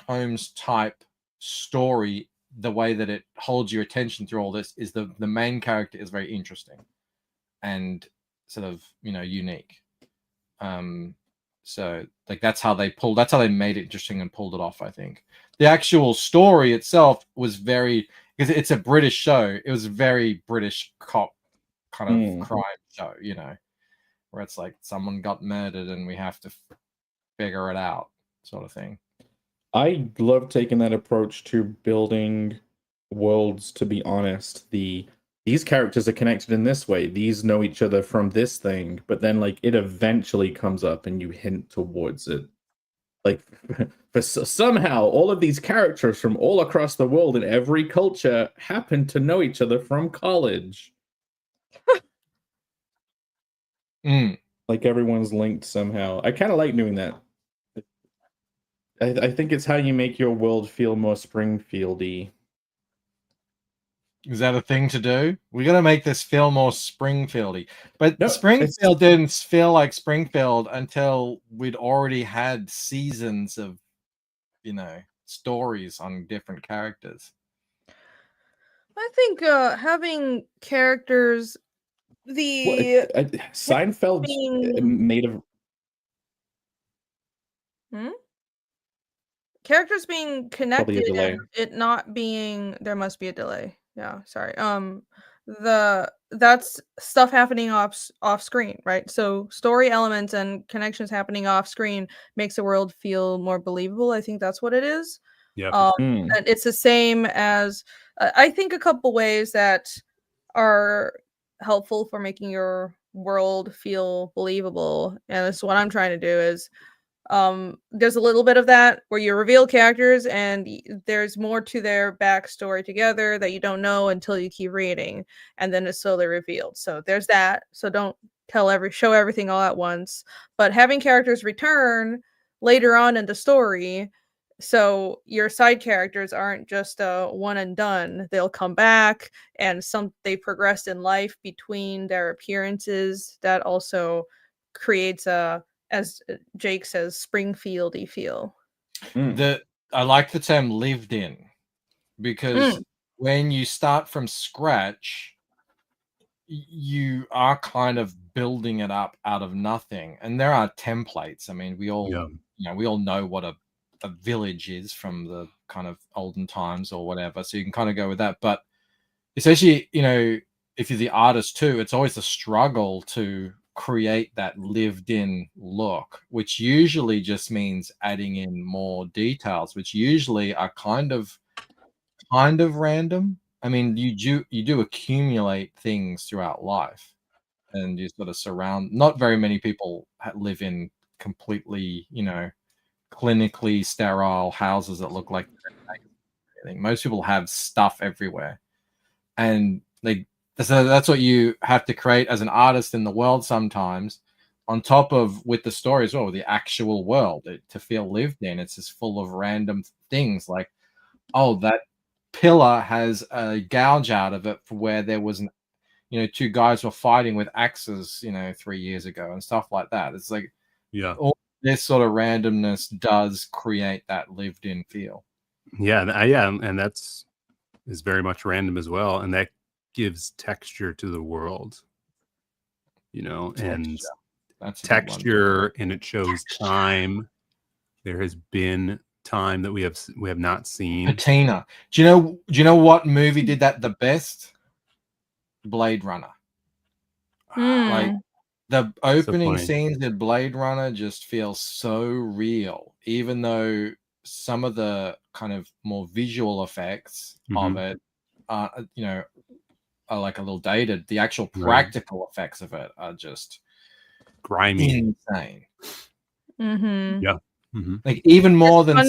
Holmes type story. The way that it holds your attention through all this is the main character is very interesting and sort of, you know, unique. So like that's how they made it interesting and pulled it off. I think the actual story itself was very, because it's a British show, it was a very British cop kind of crime show, you know, where it's like someone got murdered and we have to figure it out, sort of thing. I love taking that approach to building worlds, to be honest. These characters are connected in this way. These know each other from this thing, but then like it eventually comes up and you hint towards it. Like somehow all of these characters from all across the world in every culture happen to know each other from college. Like everyone's linked somehow. I kind of like doing that. I think it's how you make your world feel more Springfield-y. Is that a thing to do? We're going to make this feel more Springfield-y. But no, Springfield didn't feel like Springfield until we'd already had seasons of, you know, stories on different characters. I think having characters, Seinfeld made of... characters being connected and it not being, there must be a delay. Yeah, sorry. That's stuff happening off screen, right? So story elements and connections happening off screen makes the world feel more believable. I think that's what it is. Yeah. And it's the same as I think a couple ways that are helpful for making your world feel believable, and this is what I'm trying to do, is there's a little bit of that where you reveal characters and there's more to their backstory together that you don't know until you keep reading, and then it's slowly revealed. So there's that. So don't show everything all at once, but having characters return later on in the story, so your side characters aren't just one and done. They'll come back, and they progressed in life between their appearances. That also creates a, as Jake says, Springfield-y feel. I like the term lived in, because when you start from scratch, you are kind of building it up out of nothing. And there are templates. I mean, we all know what a village is from the kind of olden times or whatever. So you can kind of go with that. But especially, you know, if you're the artist too, it's always a struggle to create that lived in look, which usually just means adding in more details, which usually are kind of random. I mean, you do accumulate things throughout life, and you sort of surround. Not very many people live in completely, you know, clinically sterile houses that look like most people have stuff everywhere, and so that's what you have to create as an artist in the world sometimes. on top of with the story as well, the actual world to feel lived in. It's just full of random things like, oh, that pillar has a gouge out of it for where there was an, two guys were fighting with axes, 3 years ago and stuff like that. It's like, all this sort of randomness does create that lived in feel. Yeah, and that's is very much random as well, and that gives texture to the world, and that's texture, and it shows time. There has been time that we have not seen. Patina. Do you know what movie did that the best? Blade Runner. Like the opening scenes in Blade Runner just feel so real, even though some of the kind of more visual effects of it are like a little dated. The actual practical effects of it are just grimy, insane. Yeah. Like even more than Lord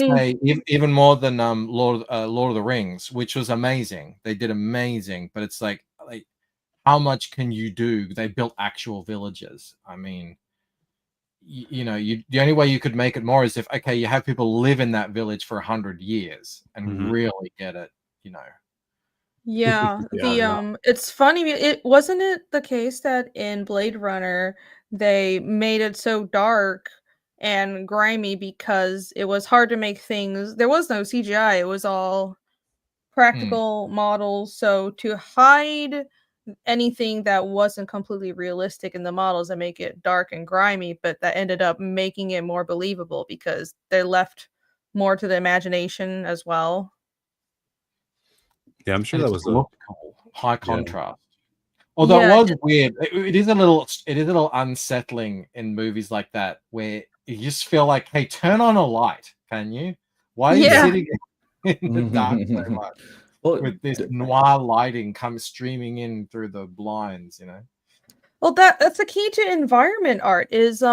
of the Rings, which was amazing. They did amazing, but it's like how much can you do? They built actual villages. I mean, the only way you could make it more is if you have people live in that village for 100 years and really get it. Yeah, it's funny. It wasn't it the case that in Blade Runner they made it so dark and grimy because it was hard to make things. There was no CGI. It was all practical models. So to hide anything that wasn't completely realistic in the models and make it dark and grimy, but that ended up making it more believable because they left more to the imagination as well. Yeah, I'm sure that was high contrast. Although it was weird. It is a little unsettling in movies like that where you just feel like, hey, turn on a light, can you? Why are you sitting in the dark so much? With this noir lighting comes streaming in through the blinds, Well, that's the key to environment art is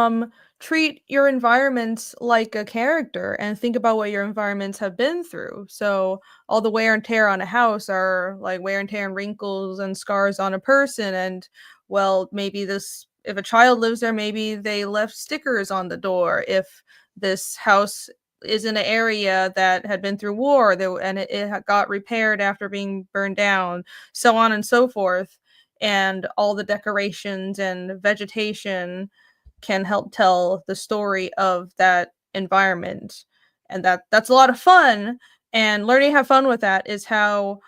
treat your environments like a character and think about what your environments have been through. So all the wear and tear on a house are like wear and tear and wrinkles and scars on a person. And well, maybe if a child lives there, maybe they left stickers on the door. If this house is in an area that had been through war and it got repaired after being burned down, so on and so forth. And all the decorations and vegetation can help tell the story of that environment. And that's a lot of fun. And learning to have fun with that is how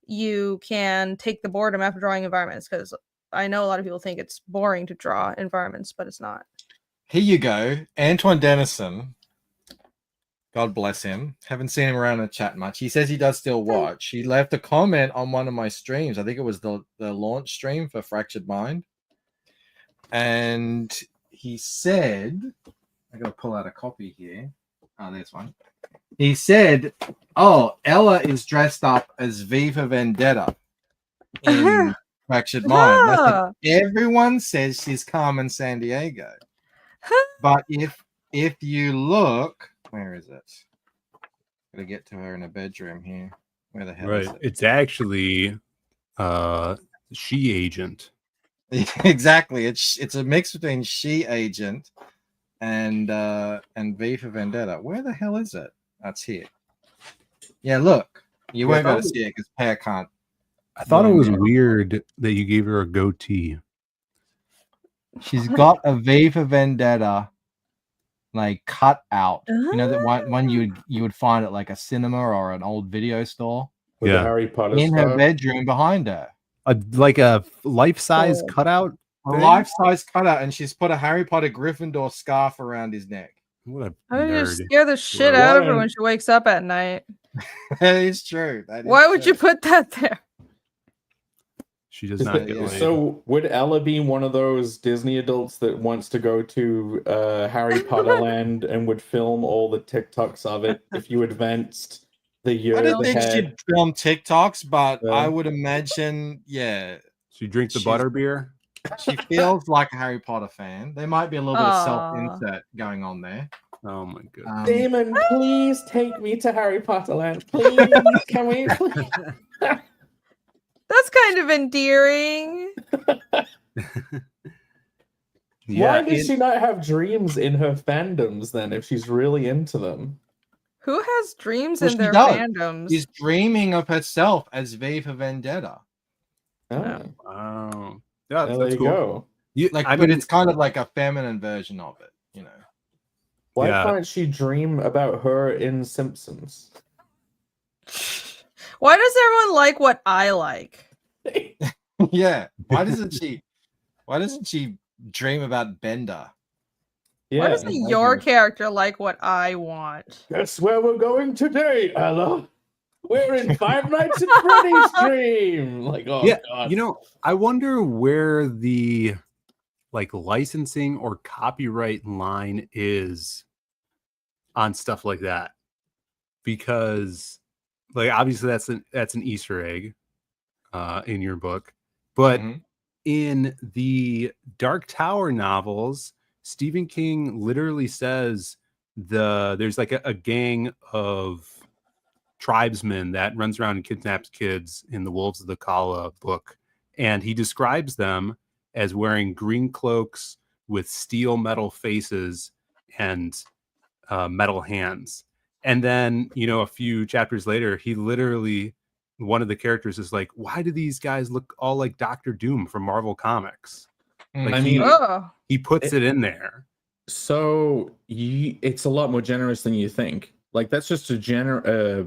you can take the boredom after drawing environments, because I know a lot of people think it's boring to draw environments, but it's not. Here you go. Antoine Dennison. God bless him. Haven't seen him around the chat much. He says he does still watch. He left a comment on one of my streams. I think it was the launch stream for Fractured Mind. And he said, I gotta pull out a copy here. Oh, there's one. He said, oh, Ella is dressed up as V for Vendetta in Fractured Mind. I said, everyone says she's Carmen Sandiego. But if you look, where is it? Gotta get to her in a bedroom here. Where the hell is it? It's actually She Agent. Exactly. It's a mix between She Agent and V for Vendetta. Where the hell is it? That's here. Yeah, look. You won't be able to see it because Pear can't. I thought it was weird that you gave her a goatee. She's got a V for Vendetta like cut out. You know that one you would find at like a cinema or an old video store. With the Harry Potter in stuff. her bedroom behind her. Like a life-size cutout? A life-size cutout, and she's put a Harry Potter Gryffindor scarf around his neck. What a I would just scare the shit out of her when she wakes up at night. That is true. Why would you put that there? She does not get laid. So would Ella be one of those Disney adults that wants to go to Harry Potter Land and would film all the TikToks of it if you advanced the year ahead? I don't think she'd film TikToks, but I would imagine, She drink the butter beer? She feels like a Harry Potter fan. There might be a little bit of self-insert going on there. Oh my goodness. Damon, please take me to Harry Potter Land. Please, can we? That's kind of endearing. Why does she not have dreams in her fandoms then if she's really into them? Who has dreams Well, in she their does. fandoms? She's dreaming of herself as V for Vendetta. Oh, Wow. Yeah, there that's you cool. go. But it's kind of like a feminine version of it, you know. Why can't she dream about her in Simpsons? Why does everyone like what I like? Yeah. Why doesn't she dream about Bender? Yeah. Why doesn't your character like what I want? Guess where we're going today, Ella? We're in Five Nights at Freddy's dream. Like, oh god. You know, I wonder where the like licensing or copyright line is on stuff like that, because like obviously that's an Easter egg in your book, but in the Dark Tower novels, Stephen King literally says there's like a gang of tribesmen that runs around and kidnaps kids in the Wolves of the Kala book, and he describes them as wearing green cloaks with steel metal faces and metal hands. And then, you know, a few chapters later, he literally, one of the characters is like, why do these guys look all like Doctor Doom from Marvel Comics? Like, I mean, he puts it in there. So it's a lot more generous than you think. Like, that's just a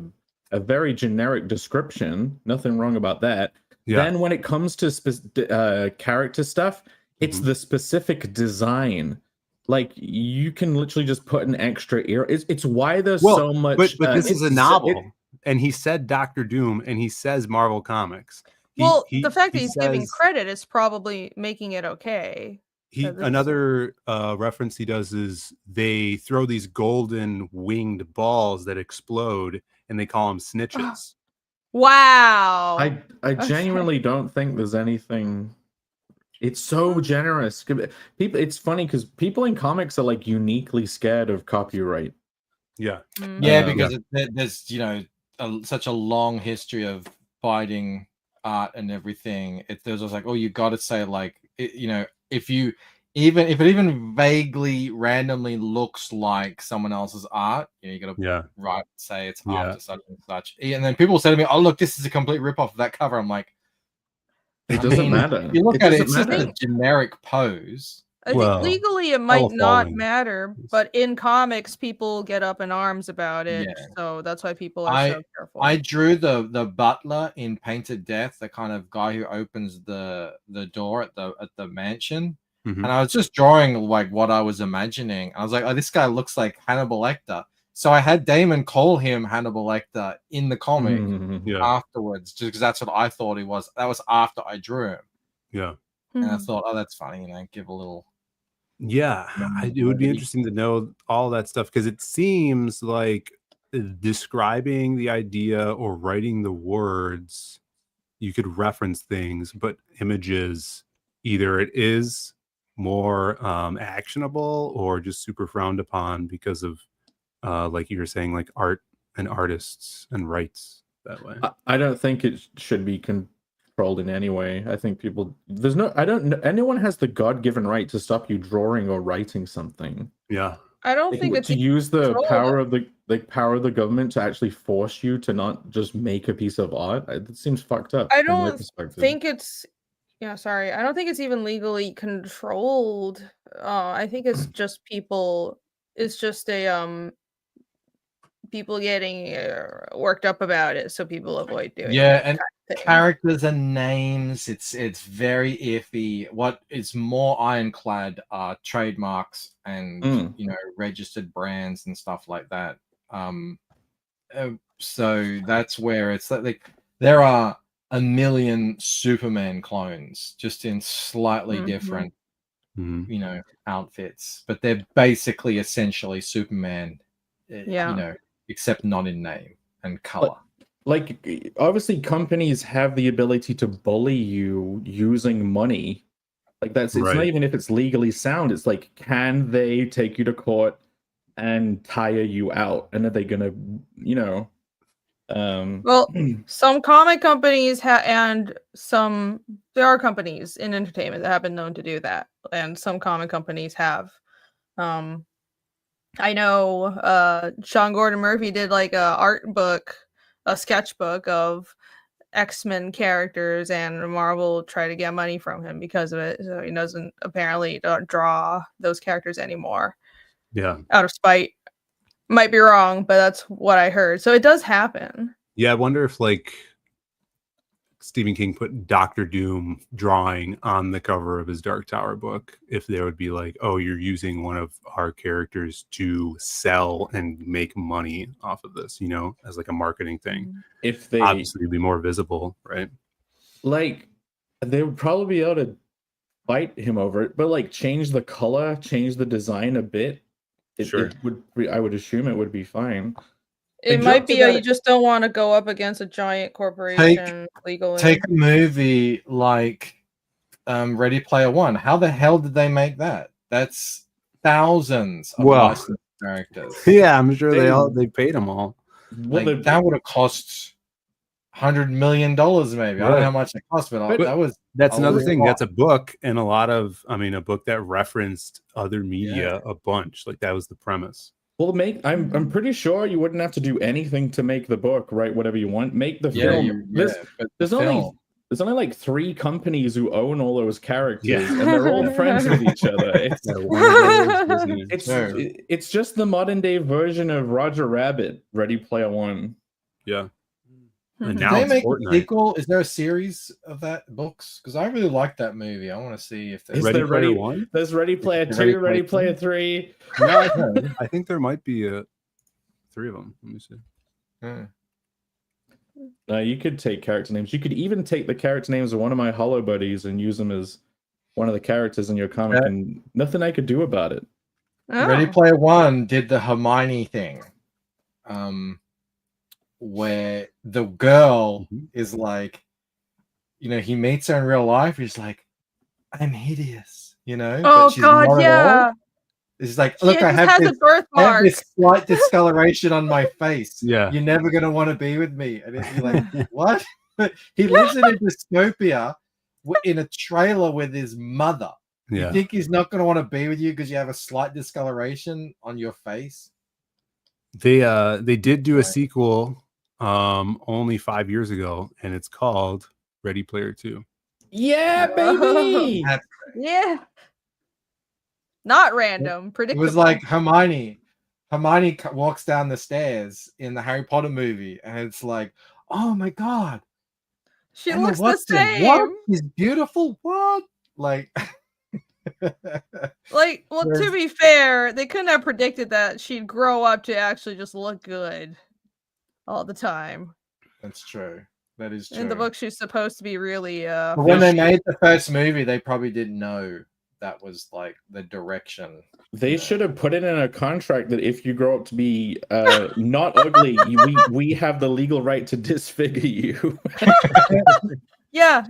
very generic description. Nothing wrong about that. Yeah. Then when it comes to character stuff, it's the specific design. Like, you can literally just put an extra ear. It's why there's so much. But this is a novel, and he said Doctor Doom, and he says Marvel Comics. The fact that he's giving credit is probably making it okay. Another reference he does is they throw these golden winged balls that explode, and they call them snitches. Wow. I genuinely don't think there's anything. It's so generous. People, it's funny because people in comics are like uniquely scared of copyright. Yeah. Yeah, because there's, you know, such a long history of fighting art and everything. There's just like, oh, you got to say like, you know, if it even vaguely randomly looks like someone else's art, you know, you got to say it's after such and such. And then people say to me, oh, look, this is a complete ripoff of that cover. I'm like, it doesn't matter. You look at it, it's just a generic pose. I think legally it might not matter, but in comics, people get up in arms about it. Yeah. So that's why people are so careful. I drew the butler in Painted Death, the kind of guy who opens the door at the mansion. And I was just drawing like what I was imagining. I was like, oh, this guy looks like Hannibal Lecter. So I had Damon call him Hannibal Lecter in the comic afterwards, just because that's what I thought he was. That was after I drew him. Yeah. And I thought, oh, that's funny, you know, give a little. Yeah, it would be interesting to know all that stuff, because it seems like describing the idea or writing the words, you could reference things, but images, either it is more actionable or just super frowned upon because of like you were saying, like art and artists and rights that way. I don't think it should be controlled in any way. I think anyone has the God-given right to stop you drawing or writing something. Yeah. I don't think it's to use the power of the government to actually force you to not just make a piece of art. It seems fucked up. I don't think it's I don't think it's even legally controlled. I think it's just people. It's just people getting worked up about it, so people avoid doing. Yeah, and characters and names. It's very iffy. What is more ironclad are trademarks and you know, registered brands and stuff like that. So that's where it's like there are a million Superman clones just in slightly different, you know, outfits, but they're basically essentially Superman, you know, except not in name and color. Like obviously companies have the ability to bully you using money. Like it's not even if it's legally sound. It's like, can they take you to court and tire you out? And are they gonna, you know, Well, some comic companies and there are companies in entertainment that have been known to do that, and some comic companies have. I know Sean Gordon Murphy did like a sketchbook of X-Men characters, and Marvel tried to get money from him because of it. So he doesn't apparently draw those characters anymore. Yeah. Out of spite. Might be wrong, but that's what I heard. So it does happen. Yeah, I wonder if like Stephen King put Doctor Doom drawing on the cover of his Dark Tower book, if there would be like, oh, you're using one of our characters to sell and make money off of this, you know, as like a marketing thing. If they obviously be more visible, right? Like they would probably be able to fight him over it, but like change the color, change the design a bit. Sure. It would I would assume it would be fine. It might be you just don't want to go up against a giant corporation legally. Take a movie like Ready Player One. How the hell did they make that? That's thousands of licensed characters. Yeah, I'm sure they paid them all. Well, like, that would have cost $100 million, maybe. Right. I don't know how much it cost, but that's another thing. Lot. That's a book, and a book that referenced other media a bunch. Like that was the premise. Well, I'm pretty sure you wouldn't have to do anything to make the book, write whatever you want. Make the film. There's only like 3 companies who own all those characters, and they're all friends with each other. It's just the modern day version of Roger Rabbit, Ready Player One. Yeah. And now they make a sequel? Is there a series of that books? Because I really like that movie. I want to see if there's Ready Player One. There's Ready Player Two, Ready Player 3. No, I think there might be 3 of them. Let me see. You could take character names. You could even take the character names of one of my Hollow buddies and use them as one of the characters in your comic, and nothing I could do about it. Ready Player One did the Hermione thing. Where the girl is like, he meets her in real life. He's like, I'm hideous, Oh God, yeah. It's like, look, I have this slight discoloration on my face. Yeah, you're never gonna want to be with me. And you're like, what? He lives in a dystopia in a trailer with his mother. Yeah. You think he's not gonna want to be with you because you have a slight discoloration on your face? They did do a sequel. Only 5 years ago, and it's called Ready Player 2. Yeah, baby. Yeah. Not random. Predictable. It was like Hermione walks down the stairs in the Harry Potter movie, and it's like, oh my God, she looks the same. What? She's beautiful. What? Like, to be fair, they couldn't have predicted that she'd grow up to actually just look good all the time. That's true. That is true. In the book, she's supposed to be really but when they made the first movie, they probably didn't know that was like the direction. They should have put it in a contract that if you grow up to be not ugly, we have the legal right to disfigure you. Yeah.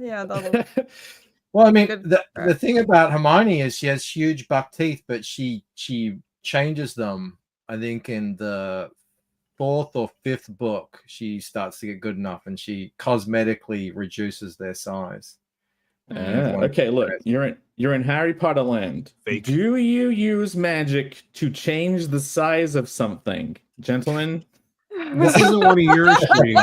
Well, I mean, the thing about Hermione is she has huge buck teeth, but she changes them. I think in the 4th or 5th book, she starts to get good enough, and she cosmetically reduces their size. Okay, look, you're in Harry Potter land. Fake. Do you use magic to change the size of something, gentlemen? This isn't one of your streams.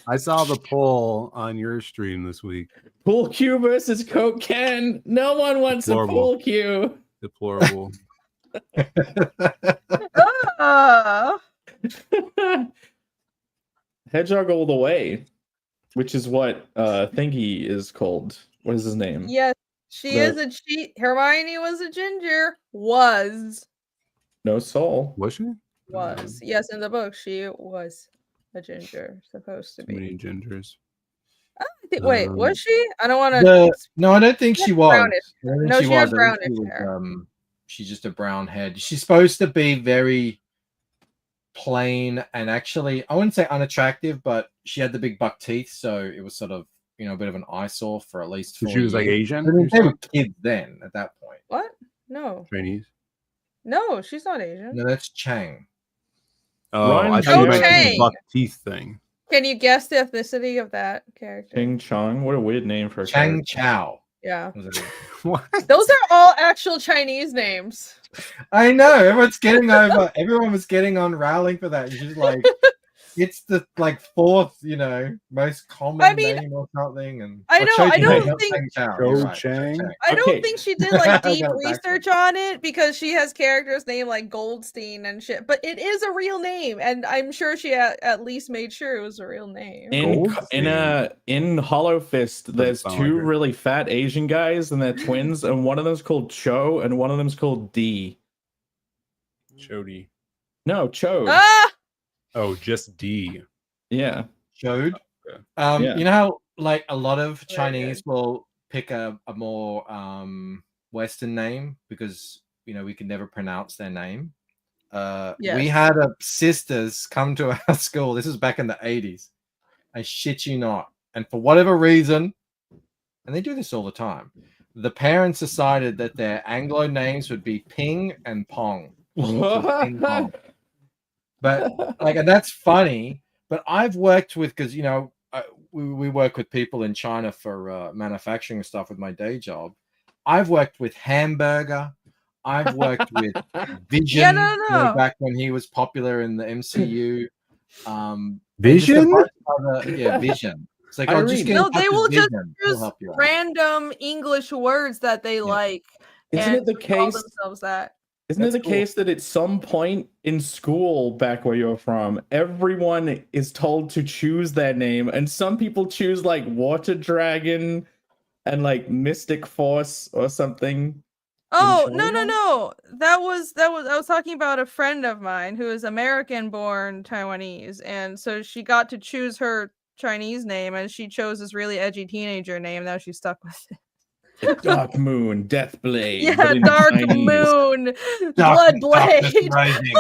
I saw the poll on your stream this week. Pool cue versus Coke can. No one wants a pool cue. Deplorable. Hedgehog all the way, which is what Thingy is called. What is his name? Yes, she is a cheat. Hermione was a ginger. Was no soul. Was she? Was yes, in the book she was a ginger, supposed to be. Many gingers. Wait, was she? I don't want to. No, I don't think she was. No, she had brownish hair. She's just a brown head. She's supposed to be very plain and actually, I wouldn't say unattractive, but she had the big buck teeth, so it was sort of, a bit of an eyesore for at least 4 years. She was like Asian? I mean, they were kids then at that point. What? No. Chinese? No, she's not Asian. No, that's Chang. Oh, Ryan I thought you Cho meant Chang. the buck teeth thing. Can you guess the ethnicity of that character? Ching Chong. What a weird name for a Chang character. Chow. Yeah. What? Those are all actual Chinese names. I know. Everyone was getting on railing for that. And she's like, it's the like fourth, most common name or something. And I know. Cho I Chang, don't not think. Chang Chow. Cho You're right. Chang? Cho Chang. I don't Okay. think she did like I deep got it research on it because she has characters named like Goldstein and shit. But it is a real name, and I'm sure she at least made sure it was a real name. In Hollow Fist, there's sound two like her. really fat Asian guys, and they're twins, and one of them's called Cho, and one of them's called D. Chody. No, Cho. Ah, Oh, just D. Yeah. Showed. Yeah. You know how like a lot of Very Chinese will pick a more Western name because we can never pronounce their name. We Yes. had sisters come to our school. This was back in the 80s. I shit you not. And for whatever reason, and they do this all the time, the parents decided that their Anglo names would be Ping and Pong. So Ping Pong. But and that's funny. But I've worked with, because we work with people in China for manufacturing stuff with my day job. I've worked with Hamburger. I've worked with Vision. no. Back when he was popular in the MCU. Vision? Vision. It's like, Irene. No, they will just He'll use help you out. random English words that they like. Isn't it the call case? themselves that? Isn't it the case that at some point in school, back where you're from, everyone is told to choose their name, and some people choose like Water Dragon and like Mystic Force or something? Oh, in no. China? That was I was talking about a friend of mine who is American born Taiwanese, and so she got to choose her Chinese name, and she chose this really edgy teenager name. Now she's stuck with it. The Dark Moon, Death Blade. Yeah, but in Dark Chinese. Moon, Dark- Blood Blade. Darkness Rising.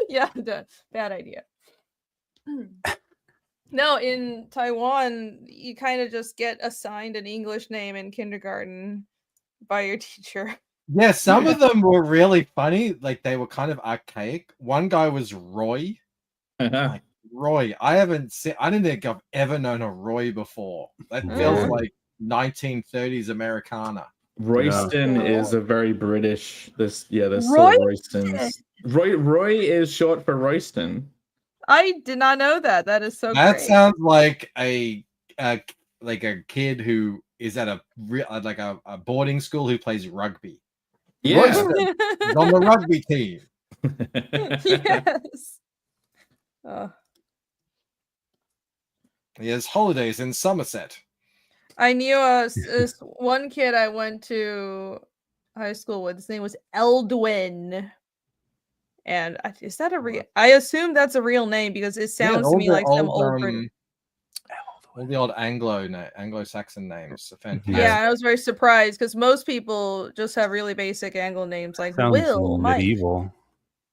Yeah, bad idea. No, in Taiwan, you kind of just get assigned an English name in kindergarten by your teacher. Yeah, some of them were really funny. Like they were kind of archaic. One guy was Roy. Like, Roy. I don't think I've ever known a Roy before. That feels Roy. like 1930s Americana. Royston is a very British. There's still Royston. Roystons. Roy is short for Royston. I did not know that. That is so That great. sounds like a kid who is at a boarding school who plays rugby. Yeah. Royston is on the rugby team. Yes. He has holidays in Somerset. I knew this one kid I went to high school with. His name was Eldwin. And is that a real? I assume that's a real name because it sounds to me like some old British. All the old Anglo-Saxon names are fantastic. Yeah, I was very surprised because most people just have really basic Anglo names like Sounds Will, Mike. medieval.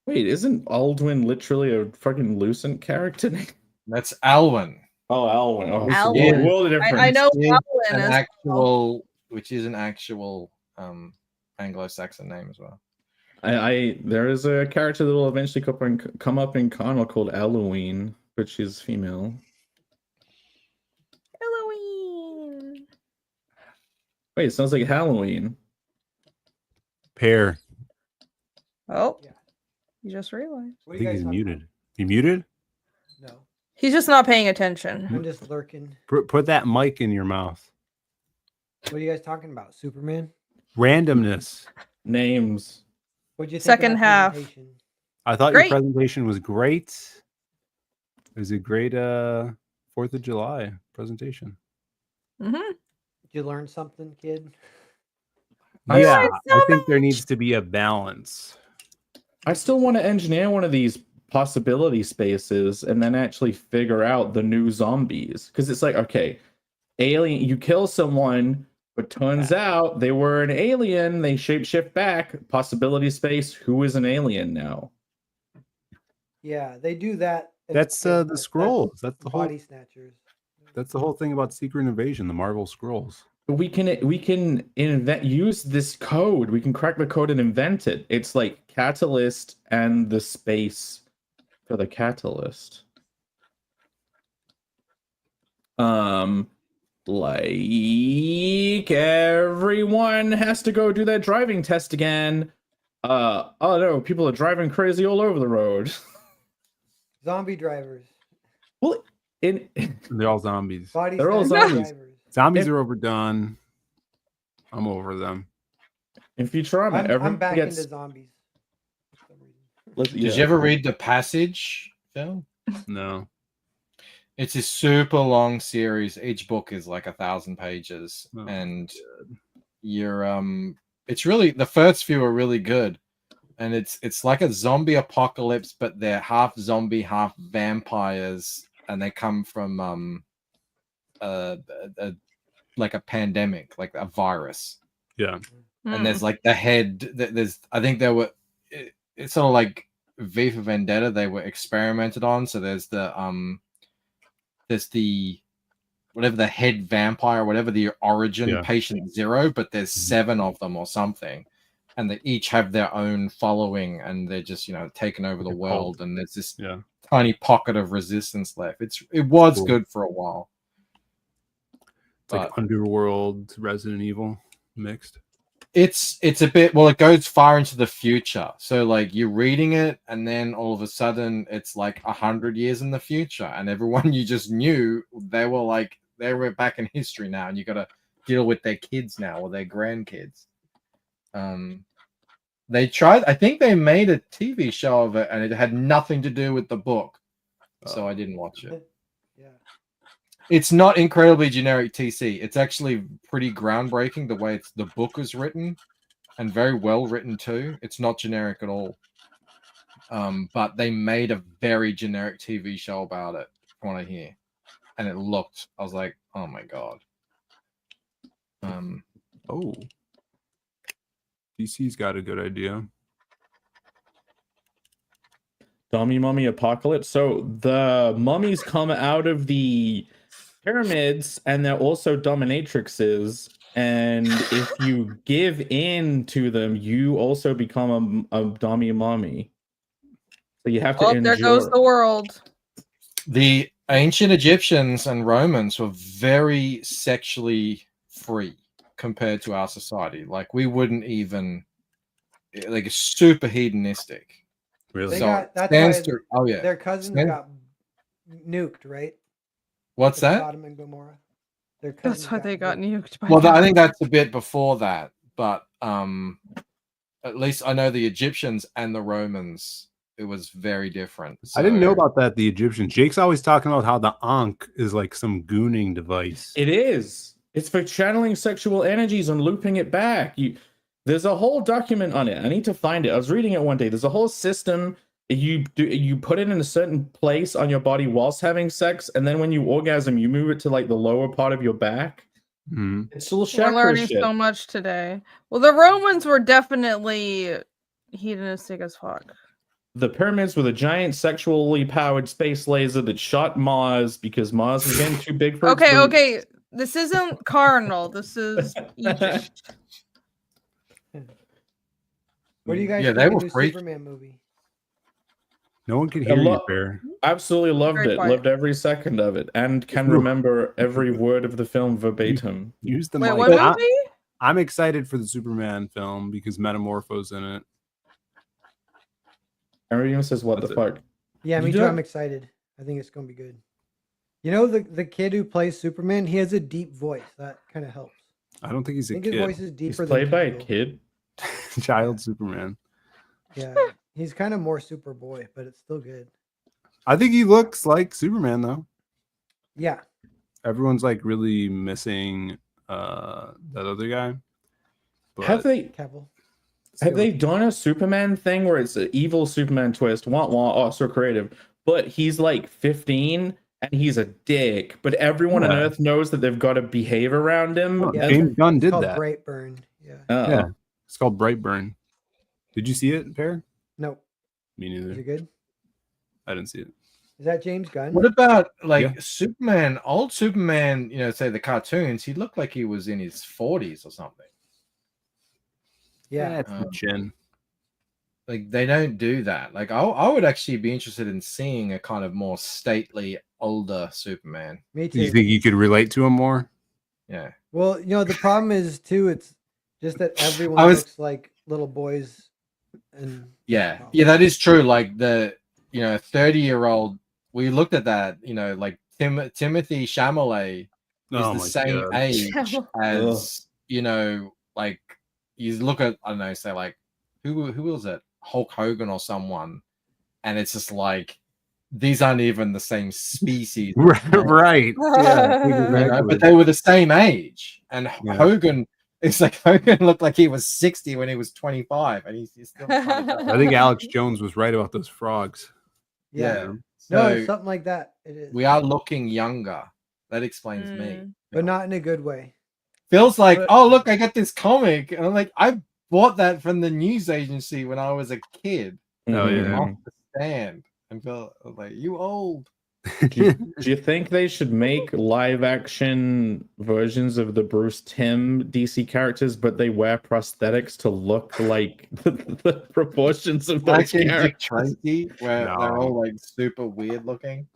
Wait, isn't Aldwin literally a fucking Lucent character name? That's Alwyn. Oh, Alwyn. Oh, Alwyn. World of difference. I know Is Alwyn an as actual, which is an actual Anglo-Saxon name as well. There is a character that will eventually come up in Connell called Halloween, but she's female. Halloween. Wait, it sounds like Halloween. Pear. Oh, Yeah. you just realized. What I are you think guys he's talking muted. You muted? about? No, He's just not paying attention. I'm just lurking. Put that mic in your mouth. What are you guys talking about? Superman? Randomness. Names. What'd you think Second of that half. presentation? I thought Great. your presentation was great. It was a great 4th of July presentation. Mm-hmm. Did you learn something, kid? Yeah, so I think there needs to be a balance. I still want to engineer one of these possibility spaces and then actually figure out the new zombies. Because it's like, okay, alien, you kill someone, but turns out they were an alien, they shapeshift back, possibility space, who is an alien now? Yeah, they do that. That's the scrolls. That's the whole. Body snatchers. That's the whole thing about Secret Invasion, the Marvel scrolls. We can use this code. We can crack the code and invent it. It's like Catalyst and the space for the catalyst. Like everyone has to go do that driving test again. Oh no, people are driving crazy all over the road. Zombie drivers. Well, They're all zombies. They're all zombies. Drivers. Zombies are overdone. I'm over them. In Futurama, I'm back gets... into zombies. Did you ever read The Passage, Phil? No. It's a super long series. Each book is like 1,000 pages, Oh, and you're it's really, the first few are really good, and it's like a zombie apocalypse, but they're half zombie, half vampires, and they come from like a pandemic, like a virus. Yeah. And there's like the head. There's, I think there were. It's sort of like V for Vendetta. They were experimented on. So there's the whatever the head vampire, whatever the origin, patient 0, but there's 7 of them or something, and they each have their own following, and they're just taking over the world, and there's this tiny pocket of resistance left. It was good for a while. It's like Underworld, Resident Evil mixed. It's a bit, well, it goes far into the future. So like you're reading it, and then all of a sudden it's like 100 years in the future, and everyone you just knew, they were back in history now, and you got to deal with their kids now or their grandkids. They tried, I think they made a TV show of it, and it had nothing to do with the book, so I didn't watch it. It's not incredibly generic TC. It's actually pretty groundbreaking the way the book is written, and very well written too. It's not generic at all. But they made a very generic TV show about it, from what I hear. And I was like, oh my God. DC's got a good idea. Dummy Mummy Apocalypse. So the mummies come out of the pyramids, and they're also dominatrixes, and if you give in to them, you also become a dummy mummy. So you have to endure. There goes the world. The ancient Egyptians and Romans were very sexually free compared to our society. Like, we wouldn't even, like, super hedonistic. Really? Their cousins got nuked, right? What's that? Sodom and Gomorrah. That's why they got nuked. Well, I think that's a bit before that, but at least I know the Egyptians and the Romans, it was very different. So... I didn't know about that. The Egyptians. Jake's always talking about how the Ankh is like some gooning device. It is. It's for channeling sexual energies and looping it back. There's a whole document on it. I need to find it. I was reading it one day. There's a whole system. You put it in a certain place on your body whilst having sex, and then when you orgasm, you move it to like the lower part of your back. It's a little chakra We're learning shit. so much today. Well, the Romans were definitely hedonistic as fuck. The pyramids were the giant sexually powered space laser that shot Mars because Mars was getting too big for Okay. This isn't carnal. This is Egypt. What do you guys think they of were the new free. Superman movie? No one can hear you, Bear. Absolutely loved Very it. quiet. Loved every second of it, and can remember every word of the film verbatim. Use the Wait, mic. what movie? I'm excited for the Superman film because Metamorpho's in it. Everyone says, "What That's the it. fuck?" Yeah, me too. I'm excited. I think it's gonna be good. You know, the kid who plays Superman, he has a deep voice. That kind of helps. I don't think he's I a think his kid. voice is deeper He's than played by a Cavill. kid. Child Superman. Yeah, he's kind of more Superboy, but it's still good. I think he looks like Superman though. Yeah. Everyone's like really missing that other guy. But Have they Cavill. done a Superman thing where it's an evil Superman twist? Wah wah! Oh, so creative. But he's like 15 and he's a dick. But everyone on Earth knows that they've got to behave around him. Oh, James Gunn did that. Brightburn. Yeah. Yeah. It's called Brightburn. Did you see it, Pear? Nope. Me neither. Is it good? I didn't see it. Is that James Gunn? What about Superman, old Superman, say the cartoons, he looked like he was in his 40s or something. Yeah. That's the chin. Like they don't do that. Like I would actually be interested in seeing a kind of more stately, older Superman. Me Do you too. think you could relate to him more? Yeah. Well, the problem is too. It's just that everyone looks like little boys. And yeah, that is true. Like the 30-year-old. We looked at that. Like Timothy Chalamet is the same age as like you look at, I don't know, say like who was it, Hulk Hogan or someone, and it's just like these aren't even the same species. Right. Yeah, exactly. But they were the same age, and Hogan. It's like Hogan looked like he was 60 when he was 25, and he's still. I think Alex Jones was right about those frogs. Yeah. So No, it's something like that. It is. we are looking younger. That explains me. But not in a good way. Feels like, oh, look, I got this comic. And I'm like, I bought that from the news agency when I was a kid. Oh, yeah. Off the stand. And felt like, you old. Do you think they should make live action versions of the Bruce Timm DC characters, but they wear prosthetics to look like the proportions of those characters? Dick Tracy, where they're all like super weird looking.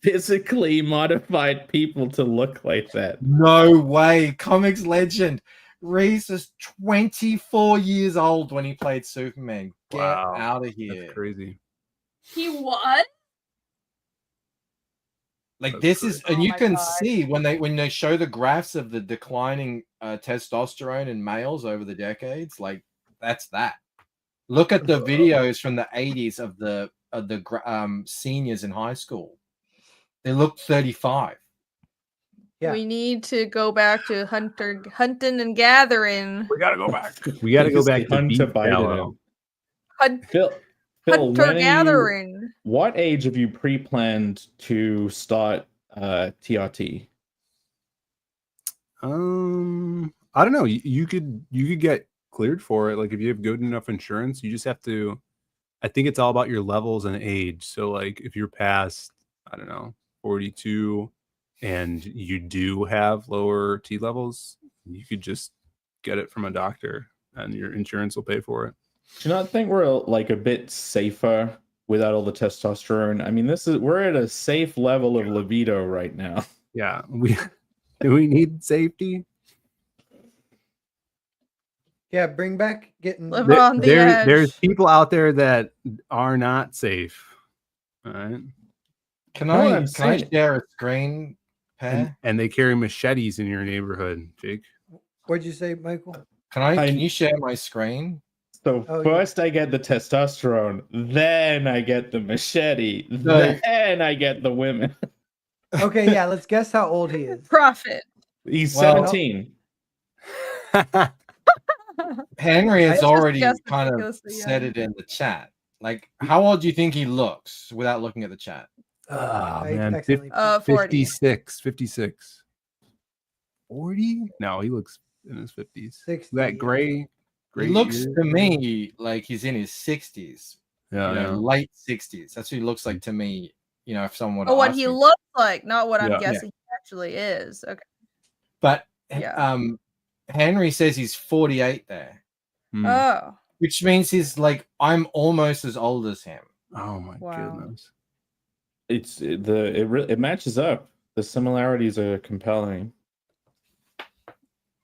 Physically modified people to look like that. No way. Comics legend. Reese is 24 years old when he played Superman. Get out of here. That's crazy. He was? Like this is, and you can see when they show the graphs of the declining testosterone in males over the decades, like that's that. Look at the videos from the 80s of the seniors in high school. They look 35. Yeah. We need to go back to hunting and gathering. We gotta go back. We gotta go back to Hunter Biden. Phil, Hunter gathering. What age have you pre-planned to start TRT? I don't know. You could get cleared for it. Like if you have good enough insurance, you just have to. I think it's all about your levels and age. So like if you're past, I don't know, 42, and you do have lower T levels, you could just get it from a doctor, and your insurance will pay for it. Do you not think we're like a bit safer without all the testosterone? I mean, we're at a safe level of libido right now. Yeah, do we need safety? Yeah, bring back getting Live on the edge. There's people out there that are not safe. All right. Can I share a screen, Pat? And they carry machetes in your neighborhood, Jake. What'd you say, Michael? Can you share my screen? So first I get the testosterone, then I get the machete, then I get the women. Okay, yeah, let's guess how old he is. Profit. He's 17. Henry has already kind of said it in the chat. Like, how old do you think he looks without looking at the chat? Man, 40. 56. 40? No, he looks in his 50s. 60, that gray he looks to me like he's in his 60s. Yeah, late 60s. That's what he looks like to me. If someone. Oh, what he looks like, not what I'm guessing he actually is. Okay. But Henry says he's 48 there. Oh. Which means he's like, I'm almost as old as him. Oh my goodness. It matches up. The similarities are compelling.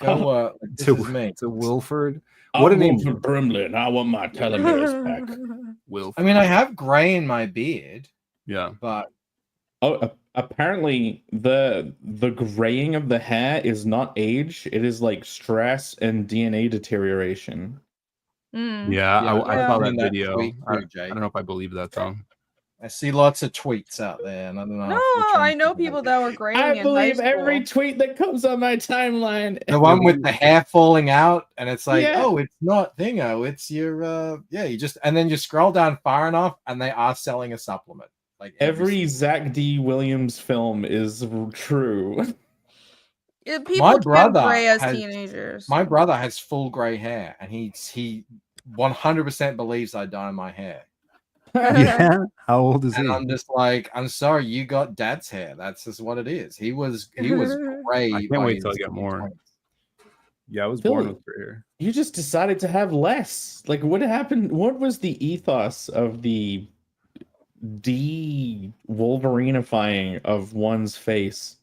Go, this is me. It's a Wilford. What a name for Brimley, and I want my telomeres back. I mean, I have gray in my beard. Yeah, but apparently the graying of the hair is not age; it is like stress and DNA deterioration. Yeah, I saw that video. I don't know if I believe that though. I see lots of tweets out there, and I don't know. No, I know people that were graying. I believe every tweet that comes on my timeline. The one with the hair falling out, and it's like, oh, it's not Thingo, it's your you just, and then you scroll down far enough, and they are selling a supplement. Like every Zach D. Williams film is true. My brother gray as teenagers. My brother has full gray hair, and he 100% believes I dye my hair. Yeah, how old is he? I'm just like, I'm sorry, you got dad's hair. That's just what it is. He was gray. I can't wait till I get more. Yeah, I was Phil, born with gray hair. You just decided to have less. Like, what happened? What was the ethos of the de-Wolverinifying of one's face?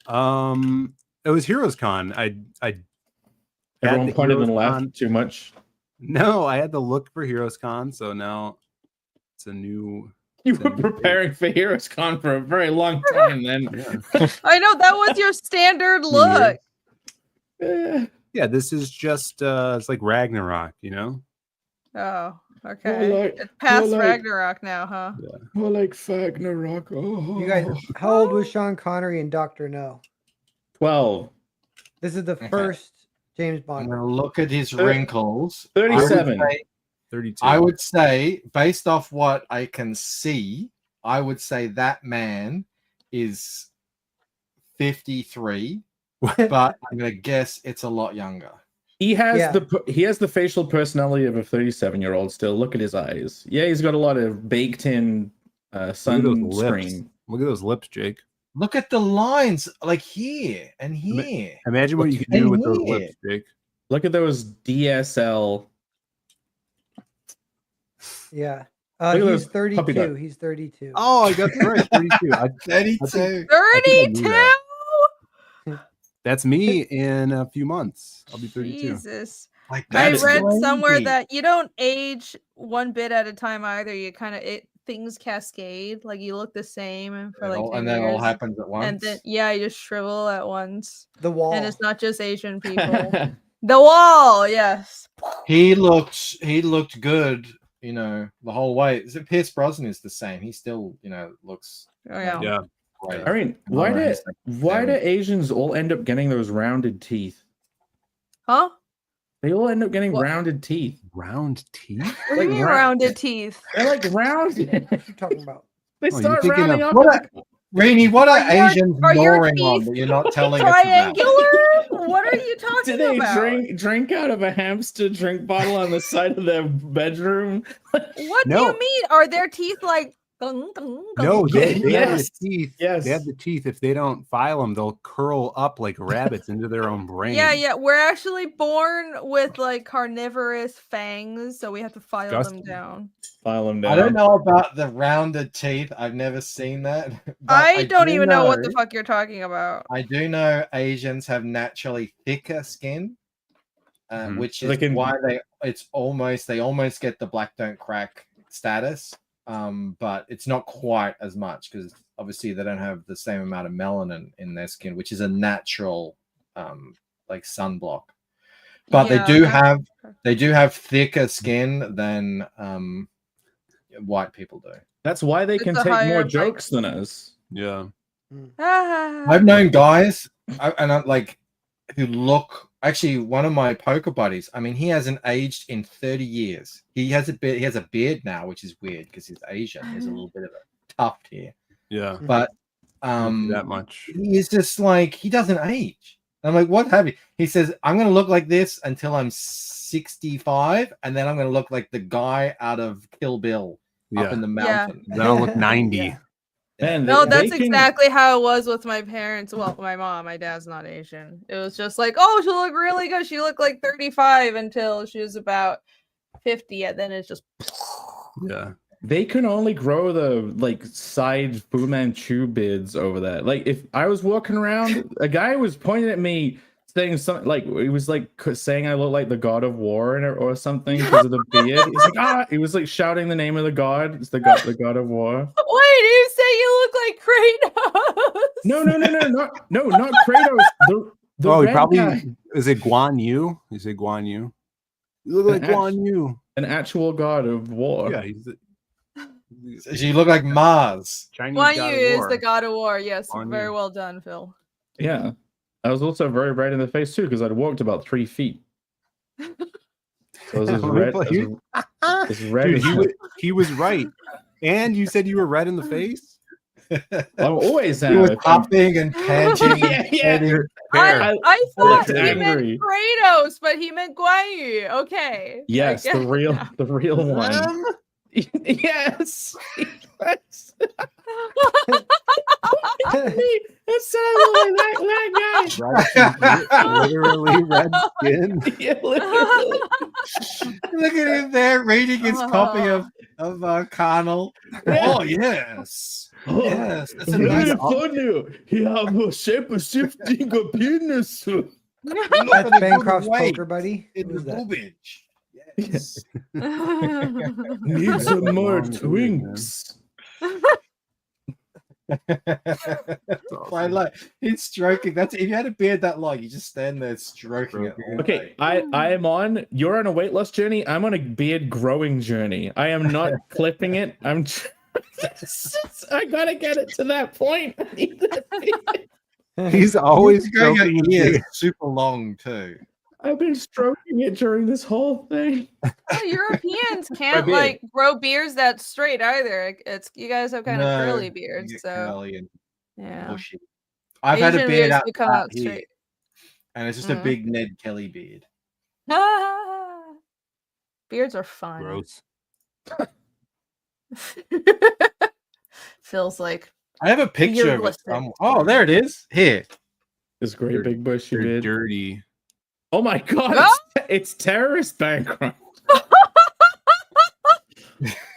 It was Heroes Con. I Everyone pointed and laughed Con. too much. No, I had to look for Heroes Con, so now it's a new. You were preparing for Heroes Con for a very long time then. Yeah. I know that was your standard look. Yeah, this is just it's like Ragnarok, you know? Oh, okay. like- It's past more like- Ragnarok now, huh? Yeah. More like Ragnarok. Oh. You guys, how old was Sean Connery in Doctor No? 12. This is the first James I'm Bond. gonna look at his wrinkles. 37. 32. I would say, based off what I can see, I would say that man is 53, but I'm gonna guess it's a lot younger. He has Yeah. the facial personality of a 37-year-old still. Look at his eyes. Yeah, he's got a lot of baked in Look at those lips. sunscreen. Look at those lips, Jake. Look at the lines, like here and here. Imagine what you could do with those lips, Jake. Look at those DSL. Yeah. Look at He's those puppy 32. dog. He's 32. Oh, I got that right. 32. 32. 32? That's me in a few months. I'll be 32. Jesus. Like I that's read somewhere crazy. that you don't age one bit at a time either. You kind of things cascade. Like you look the same for like 10 and then it years. all happens at once. And then you just shrivel at once. The wall. And it's not just Asian people. The wall, yes. He looked good, you know, the whole way. Is it Pierce Brosnan is the same? He still, you know, looks Oh, yeah. Yeah. great. I mean, why No, do he's Asians all end up getting those rounded teeth? Huh? They all end up getting What? rounded teeth. Round teeth? What do you Like mean round- rounded teeth? They're like rounded. What you talking about? They Oh, you're start thinking rounding of- up. What Rainy, what are, Are your- Asians are your gnawing on teeth that you're not telling us about? Triangular? What are you Do talking they about? drink out of a hamster drink bottle on the side of their bedroom? What do No. you mean? Are their teeth like gung, gung, gung? No, they have the Yes. teeth. Yes. They have the teeth. If they don't file them, they'll curl up like rabbits into their own brain. Yeah. We're actually born with like carnivorous fangs, so we have to file them Disgusting. down. File them down. I don't know about the rounded teeth. I've never seen that. but I don't do even know what the fuck you're talking about. I do know Asians have naturally thicker skin, Mhm. which So is they can- why they almost get the black don't crack status. But it's not quite as much because obviously they don't have the same amount of melanin in their skin, which is a natural like sunblock. But Yeah, they do have thicker skin than white people do. That's why they It's can a take higher more bite. jokes than us. Yeah. I've known guys who look actually one of my poker buddies. I mean, he hasn't aged in 30 years. He has a beard now, which is weird because he's Asian. There's a little bit of a tuft here, Yeah. but That much. he's just like he doesn't age. I'm like, what have you? He says, I'm gonna look like this until I'm 65, and then I'm gonna look like the guy out of Kill Bill up Yeah. in the Yeah. mountain. Then I'll look 90. Yeah. Man, No, they that's can- exactly how it was with my parents. Well, my mom, my dad's not Asian. It was just like, oh, she looked really good. She looked like 35 until she was about 50, and then it's just Yeah. They can only grow the like side Fu Manchu beards over that. Like if I was walking around, a guy was pointing at me saying something like he was like saying I look like the god of war or something because of the beard. He's like he was like shouting the name of the god. It's the god of war. Wait, you say you look like Kratos? No, not Kratos. The Oh, he red probably guy. is it Guan Yu? Is it Guan Yu? You look like An Guan Yu. An actual god of war. Yeah, he's the You look like Mars. Chinese Guan god Yu of is war. the god of war. Yes, Guan very Yu. well done, Phil. Yeah. I was also very red in the face too because I'd walked about 3 feet. So I was as red. As red Dude, as he was right. And you said you were red in the face? I'm always He was am. puffing and panting. Yeah. Fair. I thought looked he meant angry. Kratos, but he meant Guan Yu. Okay. Yes, I the get- real one. Yes. Yes. What's up, that guy? Literally red skin. Yeah, literally. Look at him there reading his copy of Carnal. Oh yes, yes, that's a Very nice. funny. He have a shape of shifting a penis. That's Bancroft's poker buddy. in Who the is that? boobage. Yes. Need some more Long beard, man. twinks. I like he's stroking. That's if you had a beard that long, you just stand there stroking it. all Okay, day. you're on a weight loss journey. I'm on a beard growing journey. I am not clipping it. I gotta get it to that point. I need that beard. He's always growing stroking his ears beard. super long too. I've been stroking it during this whole thing. Well, Europeans can't beard. like grow beards that straight either. It's you guys have kind of curly You beards, get so curly and yeah. bushy. I've had a Asian beard beards out, do come out here, straight. and it's just a Mhm. big Ned Kelly beard. Beards are fun. Gross. Feels like I have a picture of it. Beardless. Oh, there it is. Here. This great big bushy They're beard. dirty. Oh my god, it's terrorist bankrupt.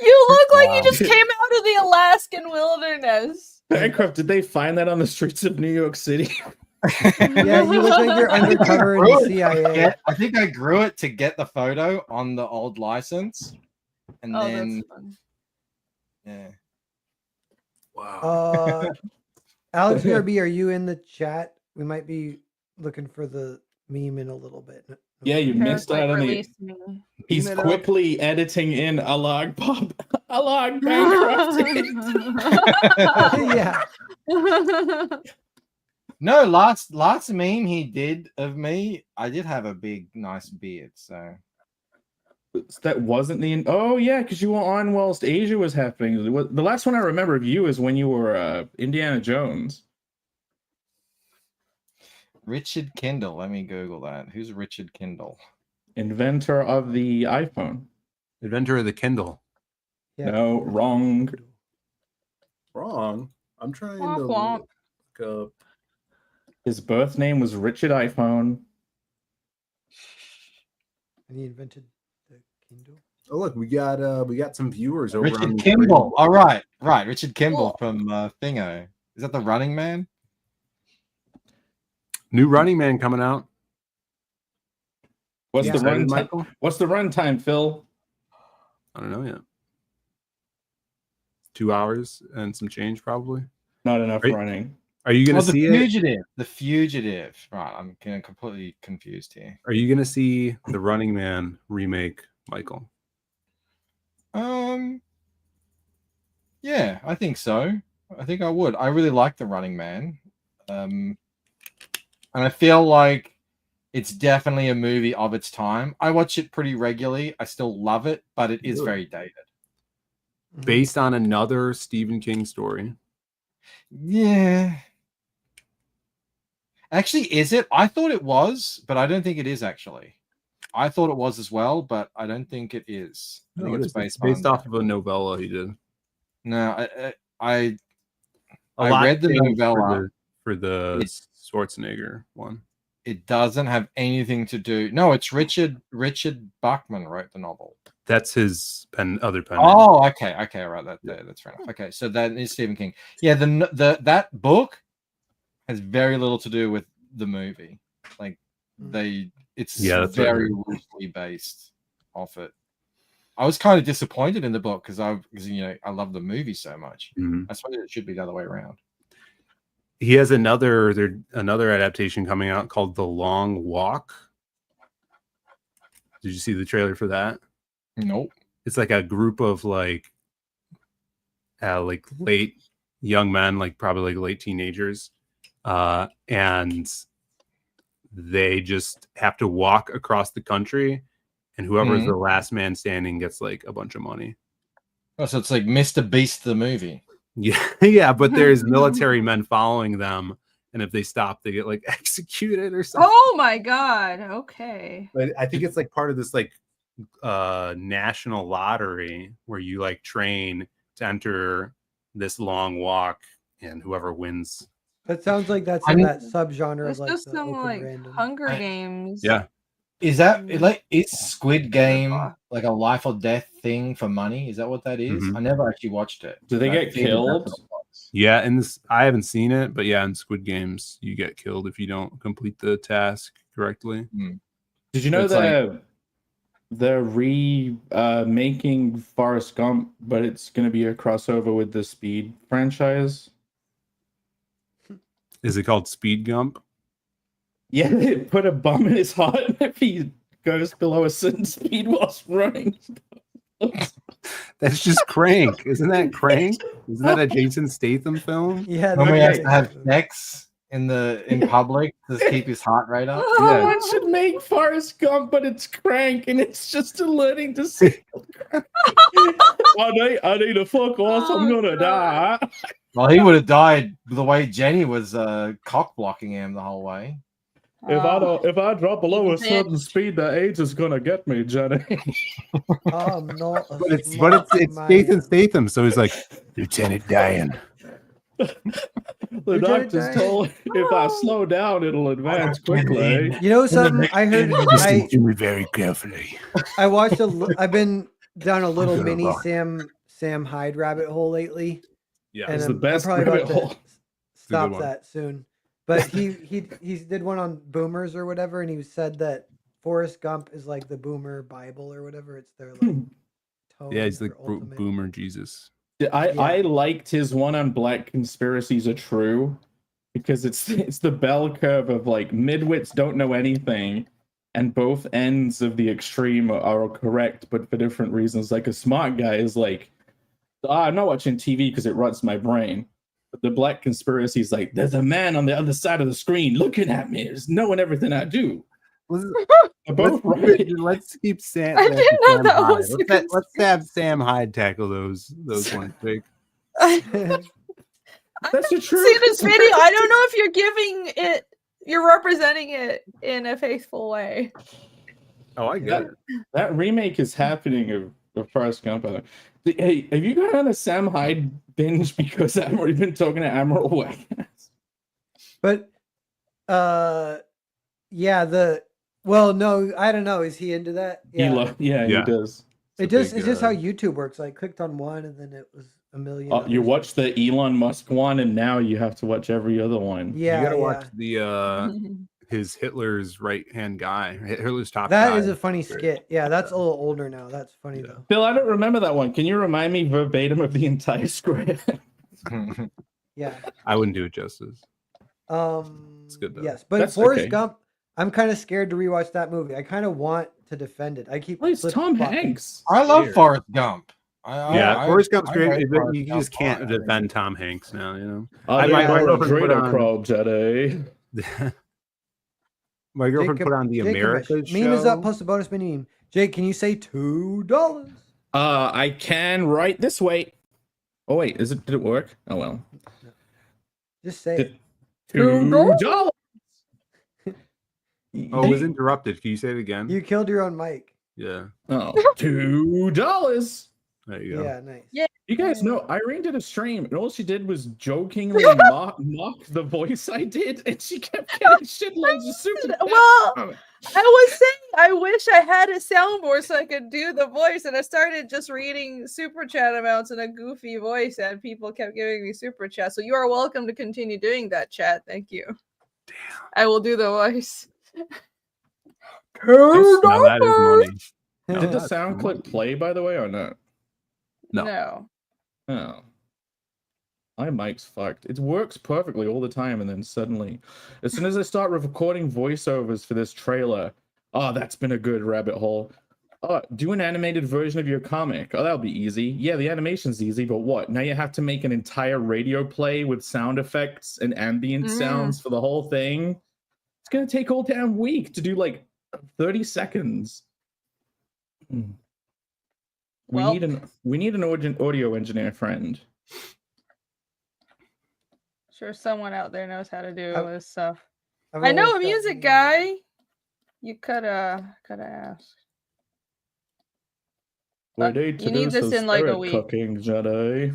You look like Wow. you just came out of the Alaskan wilderness. Bankrupt, did they find that on the streets of New York City? Yeah, you look like you're undercover in the CIA. Yeah, I think I grew it to get the photo on the old license. And Oh, then that's fun. yeah. Wow. Alex BRB, are you in the chat? We might be looking for the meme in a little bit. Yeah, you Parents missed out might on the. release me. He's Beam it up. quickly editing in a log pop, a log bankrupt. Yeah. No, last meme he did of me, I did have a big nice beard, so That wasn't the. Oh yeah, because you were on whilst Asia was happening. The last one I remember of you is when you were Indiana Jones. Richard Kendall. Let me Google that. Who's Richard Kendall? Inventor of the iPhone. Inventor of the Kindle. Yeah. No, wrong. Wrong. I'm trying Womp to womp. look up. His birth name was Richard iPhone. And he invented the Kindle. Oh look, we got some viewers over on Richard the Kimball. All right. Richard Kimball Cool. from Thingo. Is that the Running Man? new Running Man coming out. What's You the excited, run time? Michael? What's the run time, Phil? I don't know yet. 2 hours and some change, probably. Not enough Right. running. Are you gonna The see it? Fugitive. The Fugitive. Right. I'm getting completely confused here. Are you gonna see the Running Man remake, Michael? Yeah, I think so. I think I would. I really like the Running Man. And I feel like it's definitely a movie of its time. I watch it pretty regularly. I still love it, but it is Really? very dated. Based on another Stephen King story. Yeah. Actually, is it? I thought it was, but I don't think it is actually. I thought it was as well, but I don't think it is. I think No, it's based off of a novella he did. No, I A I lot read the changed novella. for the It's- Schwarzenegger one. It doesn't have anything to do. No, it's Richard Bachman wrote the novel. That's his other pen. Oh, okay, all right, that's fair enough. Okay, so that is Stephen King. Yeah, that book has very little to do with the movie. Like it's Yeah, that's what I very heard. loosely based off it. I was kind of disappointed in the book because I love the movie so much. Mhm. I suppose it should be the other way around. He has another adaptation coming out called The Long Walk. Did you see the trailer for that? Nope. It's like a group of like late young men, like probably like late teenagers, and they just have to walk across the country, and whoever's the last man standing gets like a bunch of money. Oh, so it's like Mr. Beast the movie. Yeah, yeah, but there's military men following them, and if they stop, they get like executed or something. Oh my god. Okay. But I think it's like part of this like national lottery where you like train to enter this long walk, and whoever wins That sounds like that's in that subgenre There's of like just the some open like random. Hunger Games. Yeah. Is that like is Squid Game Fuck. like a life or death thing for money? Is that what that is? Mhm. I never actually watched it. Do they I get figured that's killed? what it was. Yeah, and this I haven't seen it, but yeah, in Squid Games, you get killed if you don't complete the task correctly. Did you know It's like- they're making Forrest Gump, but it's going to be a crossover with the Speed franchise? Is it called Speed Gump? Yeah, they put a bomb in his heart if he goes below a certain speed whilst running. That's just Crank. Isn't that Crank? Isn't that a Jason Statham film? Yeah, When we that's have to have sex in public to keep his heart rate up. Oh, it should make Forrest Gump, but it's Crank, and it's just a learning to see. I need to fuck off. I'm gonna die. Well, he would have died the way Jenny was cock blocking him the whole way. If I drop below a Bitch. certain speed, the age is gonna get me, Jenny. I'm not. A But it's smart it's man. Jason Statham, so he's like Lieutenant Dan. The doctor's told if I slow down, it'll advance quickly. You know something? I heard. Listen to me very carefully. I watched I've been down a little gonna mini rock. Sam Hyde rabbit hole lately. Yeah, And It's the I'm best probably rabbit about to hole. stop one. that soon. But he did one on boomers or whatever, and he said that Forrest Gump is like the boomer Bible or whatever. It's their like tone. yeah, he's like or ultimate. boomer Jesus. I liked his one on Black Conspiracies Are True because it's the bell curve of like midwits don't know anything, and both ends of the extreme are correct, but for different reasons. Like a smart guy is like, I'm not watching TV because it rots my brain. But the Black Conspiracy is like, there's a man on the other side of the screen looking at me. There's knowing everything I do. They're both right. Let's keep Sam. I didn't know Sam that Hyde. was a Let's have Sam Hyde tackle those ones. Big. That's the truth. See this video. I don't know if you're representing it in a faithful way. Oh, I get it. That remake is happening of Forrest Gump. Hey, have you got on a Sam Hyde binge because I've already been talking to Admiral Wagner? But yeah, well, no, I don't know. Is he into that? Yeah, He Yeah. does. it's just how YouTube works. I clicked on one, and then it was a million. You others. watched the Elon Musk one, and now you have to watch every other one. Yeah, You gotta yeah. watch the his Hitler's right hand guy, Hitler's top. That guy. is a funny skit. Yeah, that's a little older now. That's funny though. Bill, I don't remember that one. Can you remind me verbatim of the entire script? Yeah. I wouldn't do it justice. It's good, though. Yes, but That's Forrest okay. Gump, I'm kind of scared to rewatch that movie. I kind of want to defend it. I keep. Well, it's Tom flip-flopping. Hanks. I love Weird. Forrest Gump. I Forrest Gump's great, rate but Forrest you Gump just can't high, I think. defend Tom Hanks now. You know, I my my girlfriend put on- Crawl Jedi. my girlfriend Jacob- put on the Jacob, Americas meme is up. show. Post a bonus meme. Jake, can you say $2? I can right this way. Oh wait, did it work? Oh well. Just say Did- it. $2. Oh, it was interrupted. Can you say it again? You killed your own mic. Yeah, Oh, $2. there you go. Yeah, nice. Yeah. You guys know Irene did a stream, and all she did was jokingly mock the voice I did, and she kept getting shitloads of super. Well, I was saying I wish I had a soundboard so I could do the voice, and I started just reading super chat amounts in a goofy voice, and people kept giving me super chat. So you are welcome to continue doing that, chat. Thank you. Damn. I will do the voice. Now that is money. Did the that's sound cool. clip play, by the way, or not? No. Oh. My mic's fucked. It works perfectly all the time, and then suddenly, as soon as I start recording voiceovers for this trailer, oh, that's been a good rabbit hole. Oh, do an animated version of your comic. Oh, that'll be easy. Yeah, the animation's easy, but what? Now you have to make an entire radio play with sound effects and ambient sounds for the whole thing. It's gonna take all damn week to do like 30 seconds. We need an audio engineer friend. Sure, someone out there knows how to do I- this stuff. I've I know a always music gotten- guy. You coulda asked. We need to you need do this some in, like, a spirit week. cooking, Jedi.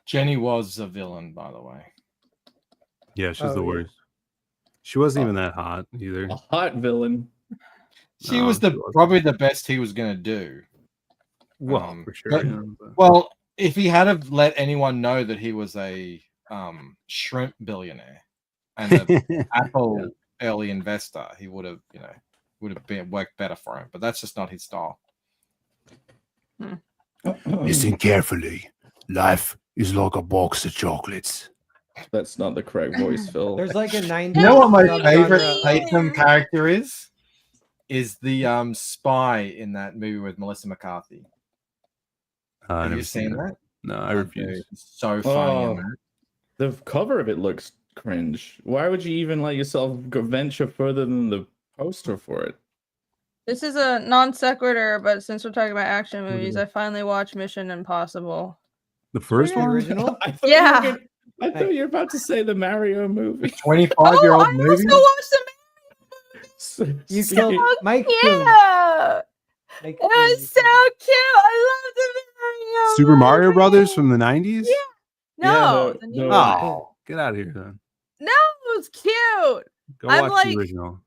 Jenny was a villain, by the way. Yeah, she's Oh, the yeah. worst. She wasn't even that hot either. A hot villain. She No, was she wasn't. probably the best he was gonna do. Well, for sure. but- Yeah, but- Well, if he had have let anyone know that he was a shrimp billionaire and an Apple early investor, he would have, been worked better for him. But that's just not his style. Listen carefully. Life is like a box of chocolates. That's not the correct voice, Phil. There's like a 90s. You know what my subgenre favorite of- Tatum character is? Is the spy in that movie with Melissa McCarthy. I've Have never you seen that? No, I Oh, refuse. dude, it's so funny. Oh. In that. The cover of it looks cringe. Why would you even let yourself go venture further than the poster for it? This is a non sequitur, but since we're talking about action movies, I finally watched Mission Impossible. The first The one? original? I thought Yeah. you were I thought you were about to say the Mario movie. 25-year-old I movie. also watched the You Speaking- killed Mike Coon. Yeah, Mike it Coon, was you so killed cute. I love the Mario. Super Mario movie. Brothers from the 90s? No, the- the new the- one. Oh, get out of here then. No, it was cute. Go I'm watch like- the original.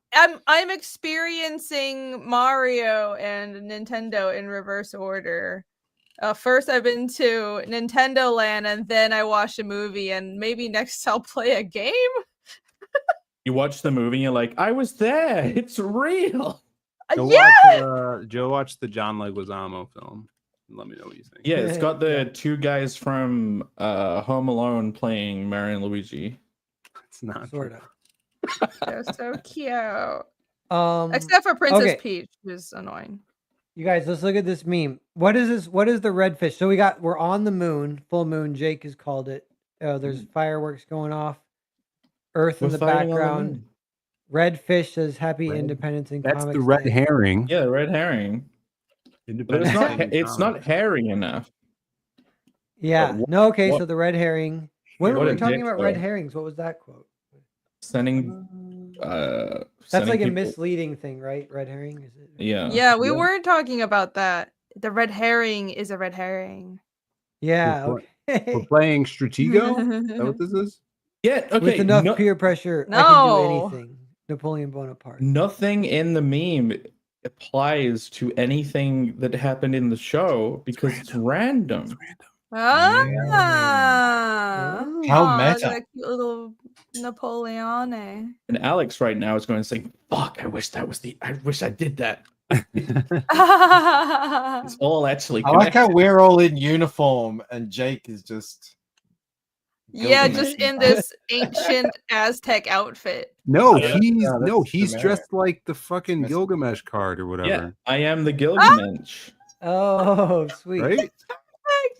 I'm experiencing Mario and Nintendo in reverse order. First, I've been to Nintendo Land, and then I watched a movie, and maybe next I'll play a game. You watch the movie and you're like, I was there. It's real. Joe watch the John Leguizamo film. And let me know what you think. Yeah, it's got the Yeah. two guys from Home Alone playing Mario and Luigi. It's not Sort of. They're so cute. Except Except for Princess okay. Peach, who's annoying. you guys, let's look at this meme. What is this? What is the red fish? So we're on the moon, full moon. Jake has called it. There's fireworks going off. Earth in We're the fighting on the background. moon. Red fish says Happy Red- Independence in That's Comics the red Day. herring. Yeah, the red herring. But Independent it's not. Day It's not comics. hairy enough. Yeah. But No. Okay. what- So the red herring. When What were a we talking dick, about red though. herrings? What was that quote? Sending. That's sending like a people- misleading thing, right? Red herring. Is it? Yeah. Yeah, we weren't talking about that. The red herring is a red herring. Yeah. We're Okay. playing Stratego? Is that what this is? Yeah. Okay. With enough no- peer pressure, I can No. do anything. Napoleon Bonaparte. nothing in the meme applies to anything that happened in the show because it's random. Ah, How Aw, meta. that cute little Napoleone. And Alex right now is going to say, "Fuck! I wish I did that." It's all actually. I like how connected. we're all in uniform and Jake is just. Yeah, Gilgamesh just in style. this ancient Aztec outfit. No, Yeah, he's the dressed like the fucking Miss- Gilgamesh card or whatever. Yeah, I am the Gilgamesh. Oh, sweet. Right?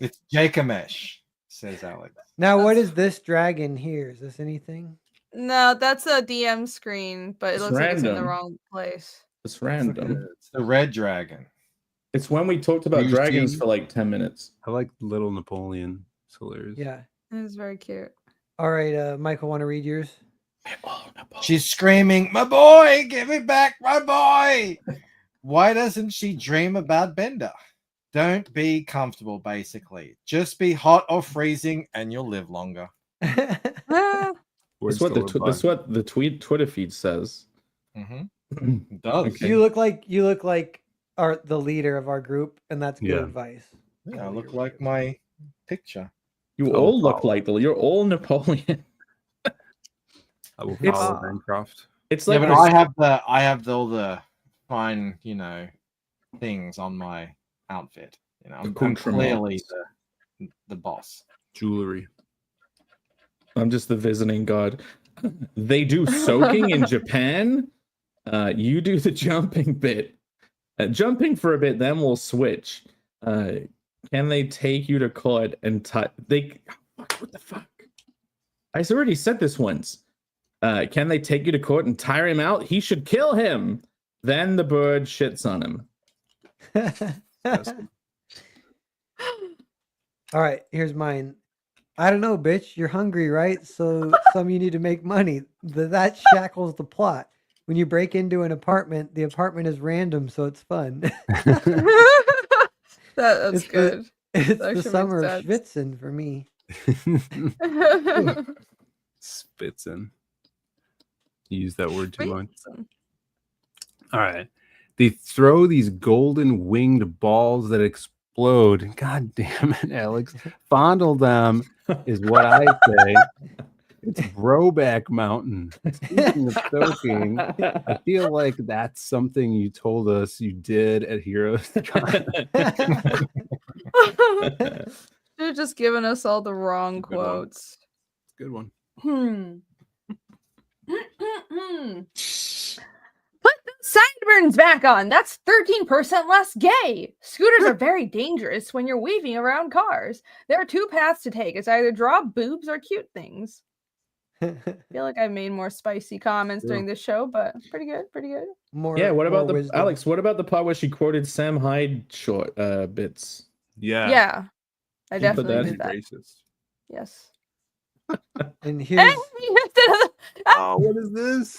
It's Jakemesh, says Alex. Now, what is this dragon here? Is this anything? No, that's a DM screen, but it It's looks like it's in the random. wrong place. It's random. It's the red dragon. It's when we talked about You dragons see- for like 10 minutes. I like little Napoleon. It's hilarious. Yeah. It is very cute. All right, Michael, want to read yours? Oh, Napoleon. She's screaming, "My boy, give me back my boy!" Why doesn't she dream about Bender? Don't be comfortable, basically. Just be hot or freezing and you'll live longer. Ah, Words That's what to live by. that's what the Twitter feed says. Mm-hmm. It does. Okay. You look like the leader of our group, and that's good Yeah. advice. Yeah, I look like my picture. You Oh, all look wow. like you're all Napoleon. I will It's- follow Bancroft. It's Yeah, like but this- I have all the fine, things on my outfit. I'm Accoutrements. clearly the boss. Jewelry. I'm just the visiting god. They do soaking in Japan. You do the jumping bit. Jumping for a bit, then we'll switch. Can they take you to court and what the fuck? I already said this once. Can they take you to court and tire him out? He should kill him. Then the bird shits on him. All right, here's mine. I don't know, bitch. You're hungry, right? So some you need to make money. That shackles the plot. When you break into an apartment, the apartment is random, so it's fun. that's It's the- good. It's That the actually summer makes of Schwitzen for me. Spitzen. You use that word too much. Spitzen. All right. They throw these golden winged balls that explode. God damn it, Alex. Fondle them is what I say. It's Broback Mountain. Speaking of soaking, I feel like that's something you told us you did at Heroes. They're just giving us all the wrong Good one. quotes. Good one. Put those sideburns back on. That's 13% less gay. Scooters are very dangerous when you're weaving around cars. There are two paths to take. It's either draw boobs or cute things. I feel like I made more spicy comments during this show, but pretty good, pretty good. Yeah, what about the wisdom. Alex? What about the part where she quoted Sam Hyde short bits? Yeah. Yeah, I You put definitely that did in that. Racist. Yes. And here's Oh, what is this?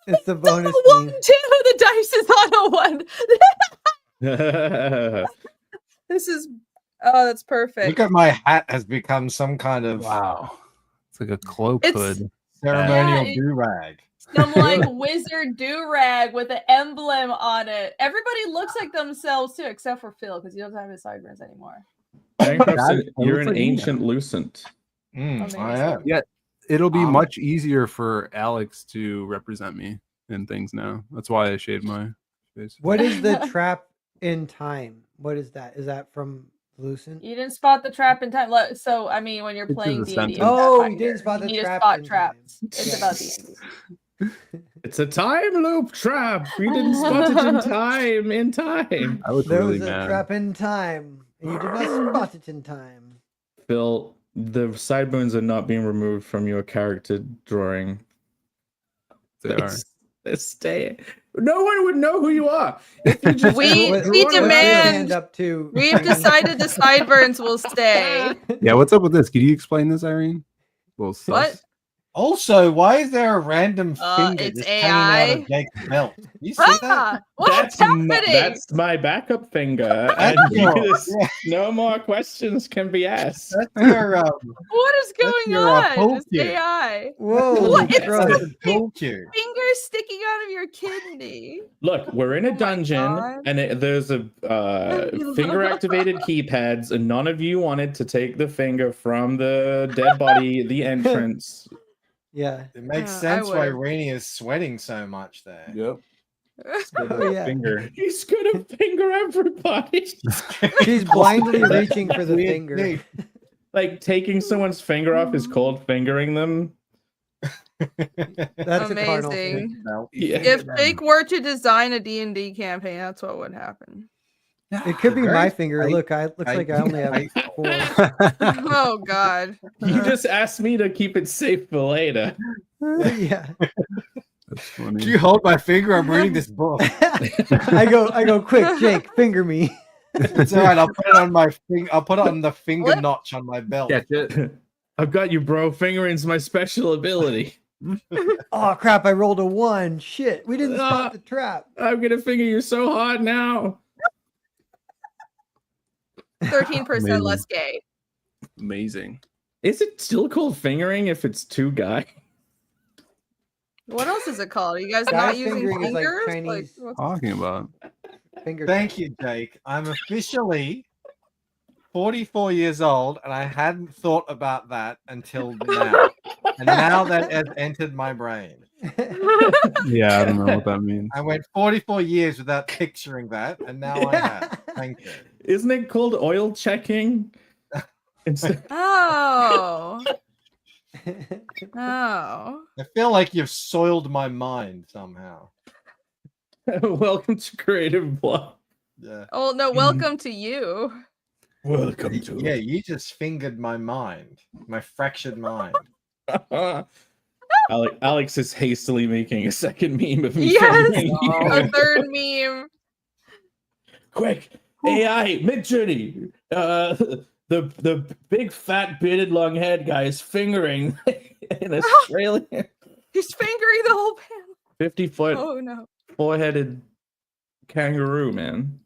it's the bonus a 1, meme. 2. The dice is on a 1. This is that's perfect. Look at my hat has become some kind of Wow. It's like a cloak It's- hood. ceremonial Yeah, do-rag. Some like wizard do-rag with an emblem on it. Everybody looks like themselves too, except for Phil, because he doesn't have his sideburns anymore. Bankrupt That said, you're looks an like me ancient Lucent. I Amazing. am. Yeah, it'll be Um, much easier for Alex to represent me in things now. That's why I shaved my face. What is the trap in time? What is that? Is that from Lucent? You didn't spot the trap in time. So I mean, when you're It's playing just a D&D, sentence. Oh, you didn't spot the need to trap spot in traps. time. It's Yeah. about D&D. It's a time loop trap. We didn't spot it in time. In time. I was There really was a mad. trap in time, and you did not spot it in time. Phil, the sideburns are not being removed from your character drawing. They are. They stay. No one would know who you are. If you just We What- we what's your demand. hand up to? We've decided the sideburns will stay. Yeah, what's up with this? Can you explain this, Irene? A little sus. What? Also, why is there a random finger It's just hanging out AI. of Jake's belt? You see that? Ah, what's happening? That's my backup finger, and no more questions can be asked. That's your What is going your, on? pull It's cue. AI. Whoa, What? It's bro. like pull cue. fingers sticking out of your kidney. Look, we're in a Oh my dungeon, God. and there's a finger-activated keypads, and none of you wanted to take the finger from the dead body, the entrance. Yeah. It makes I sense why would. Rainey is sweating so much there. Yep. Oh, yeah. Finger. He's gonna finger everybody. She's blindly reaching for the Weird finger. thing. Like taking someone's finger off is called fingering them. That's a cardinal Amazing. sin. Yeah. If Jake were to design a D&D campaign, that's what would happen. It could be Very my finger. tight- Look, looks like I only have tight. 4. Oh God. You just asked me to keep it safe for later. Yeah. That's funny. Can you hold my finger? I'm reading this book. I go quick, Jake, finger me. It's all right. I'll put it on my finger. I'll put it on the finger What? notch on my belt. Catch it. I've got you, bro. Fingering's my special ability. Oh crap, I rolled a 1. Shit. We didn't Ah. spot the trap. I'm gonna finger you so hard now. 13% less gay. Amazing. Is it still called fingering if it's two guy? What else is it called? Are you guys Guy not using fingering is like fingers? Chinese. what's- Talking about. Finger. Thank you, Jake. I'm officially 44 years old, and I hadn't thought about that until now. And now that has entered my brain. Yeah, I don't know what that means. I went 44 years without picturing that, and now I have. Thank you. Isn't it called oil checking? Instead- Oh. Oh. I feel like you've soiled my mind somehow. Welcome to Creative Block. Yeah. Oh no, welcome to you. Welcome Yeah, you just fingered my mind, my fractured mind. Alex is hastily making a second meme of me. Yes! fingering you. A third meme. Quick, AI Midjourney. The big fat bearded long head guy is fingering in Australia. He's fingering the whole panel. 50-foot Oh no. four-headed kangaroo, man.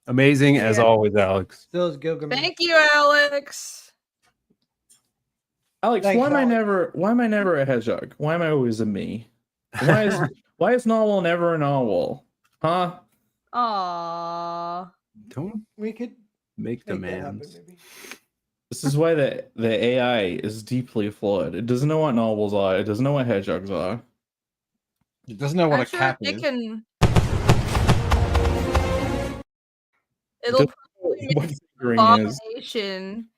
Amazing as Yeah. always, Alex. Still is Gilgamesh. Thank you, Alex. Alex, Thanks, why am I Alex. never a hedgehog? Why am I always a me? Why is Narwhal never a narwhal? Huh? Aww. Don't We could make make that happen, demands. maybe. This is why the AI is deeply flawed. It doesn't know what narwhals are. It doesn't know what hedgehogs are. It doesn't know what I'm a sure cap it is. can. It It'll doesn't probably know make what an fingering is. abomination,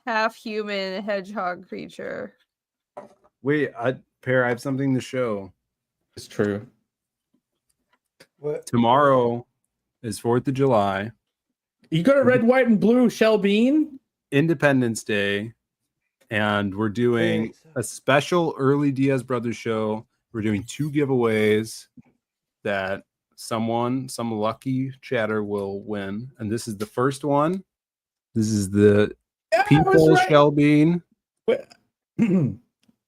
half human hedgehog creature. Wait, Pear, I have something to show. It's true. What? Tomorrow is 4th of July, You got a red, white, and blue shell bean? Independence Day, and we're doing Wait, so- a special early Diaz Brothers show. We're doing 2 giveaways that some lucky chatter will win. And this is the first one. This is the Yeah, I was people right. shell bean, Wait.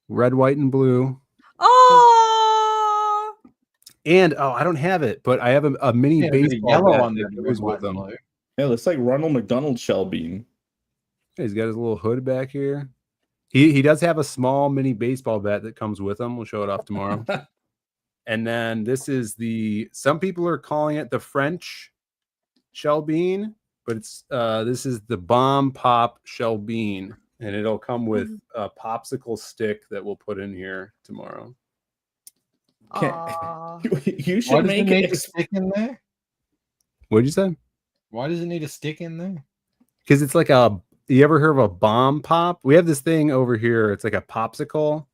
red, white, and blue. Oh, And I don't have it, but I have a mini Yeah, a bit of baseball yellow bat on that the goes red, white, with them. and blue. Yeah, looks like Ronald McDonald shell bean. He's got his little hood back here. He does have a small mini baseball bat that comes with him. We'll show it off tomorrow. And then this is some people are calling it the French shell bean, but it's this is the bomb pop shell bean, and it'll come with a popsicle stick that we'll put in here tomorrow. aw. You Why should does it make need it. a stick in there? What'd you say? Why does it need a stick in there? Because it's like you ever heard of a bomb pop? We have this thing over here. It's like a popsicle,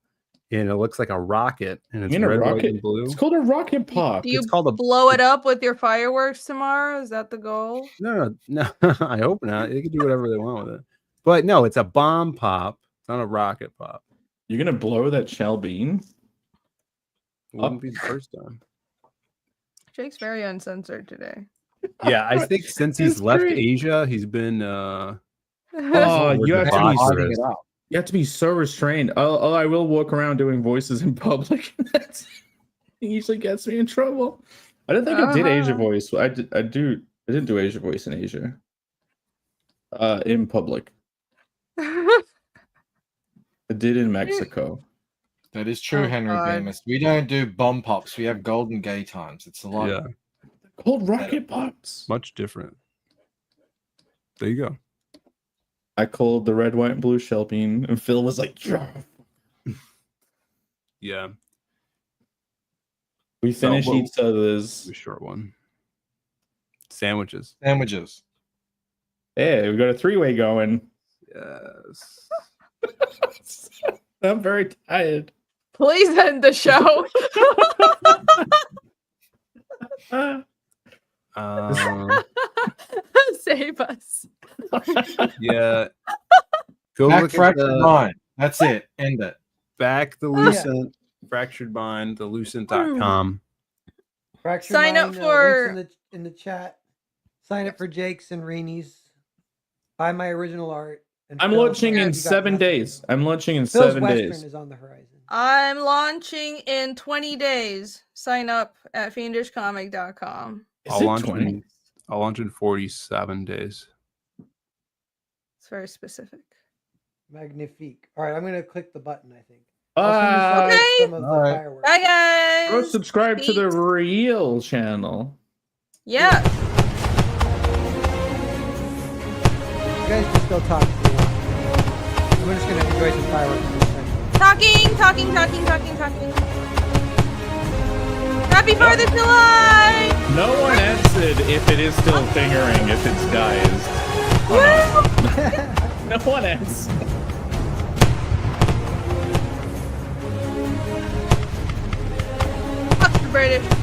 and it looks like a rocket, and it's You mean a red, white, rocket? and blue. It's called a rocket pop. Do you It's called a blow it up with your fireworks tomorrow? Is that the goal? No. I hope not. They can do whatever they want with it. But no, it's a bomb pop. It's not a rocket pop. You're gonna blow that shell bean? It wouldn't be the first time. Jake's very uncensored today. Yeah, I think since he's It's left great. Asia, he's been Oh, where you have to be debaucherous. you have to be so restrained. Oh, I will walk around doing voices in public. That usually gets me in trouble. I don't think I did Asia voice. I didn't do Asia voice in Asia. In public. I did in Mexico. That is true, Oh, Henry God. Bemis. We don't do bomb pops. We have golden gay times. It's a lot. Yeah, Called rocket pops. much different. There you go. I called the red, white, and blue shell bean, and Phil was like, "Yeah." Yeah, We finish well- each other's. a short one. Sandwiches. Sandwiches. Hey, we got a 3-way going. Yes. I'm very tired. Please end the show. Save us. Yeah. Go Back look at fractured mind. That's it. End it. Back the Lucent, Fractured Mind, the lucent.com. Fractured Sign up Mind, for- links in the chat. Sign up for Jake's and Rainey's. Buy my original art. And I'm Phil's launching one, in you got 7 nothing. days. I'm launching in Phil's 7 Western days. is on the horizon. I'm launching in 20 days. Sign up at fiendishcomic.com. Is I'll it launch 20? in 47 days. It's very specific. Magnifique. All right, I'm going to click the button, I think. I'll send you Okay. some of the All right. fireworks. Bye, guys. Go subscribe to the Peace. real channel. Yeah. You guys can still talk if you want. We're just going to enjoy some fireworks for a second. Talking. Happy 4th of July. No one answered if it is still fingering if it's guys. No one answered. Fuck the British.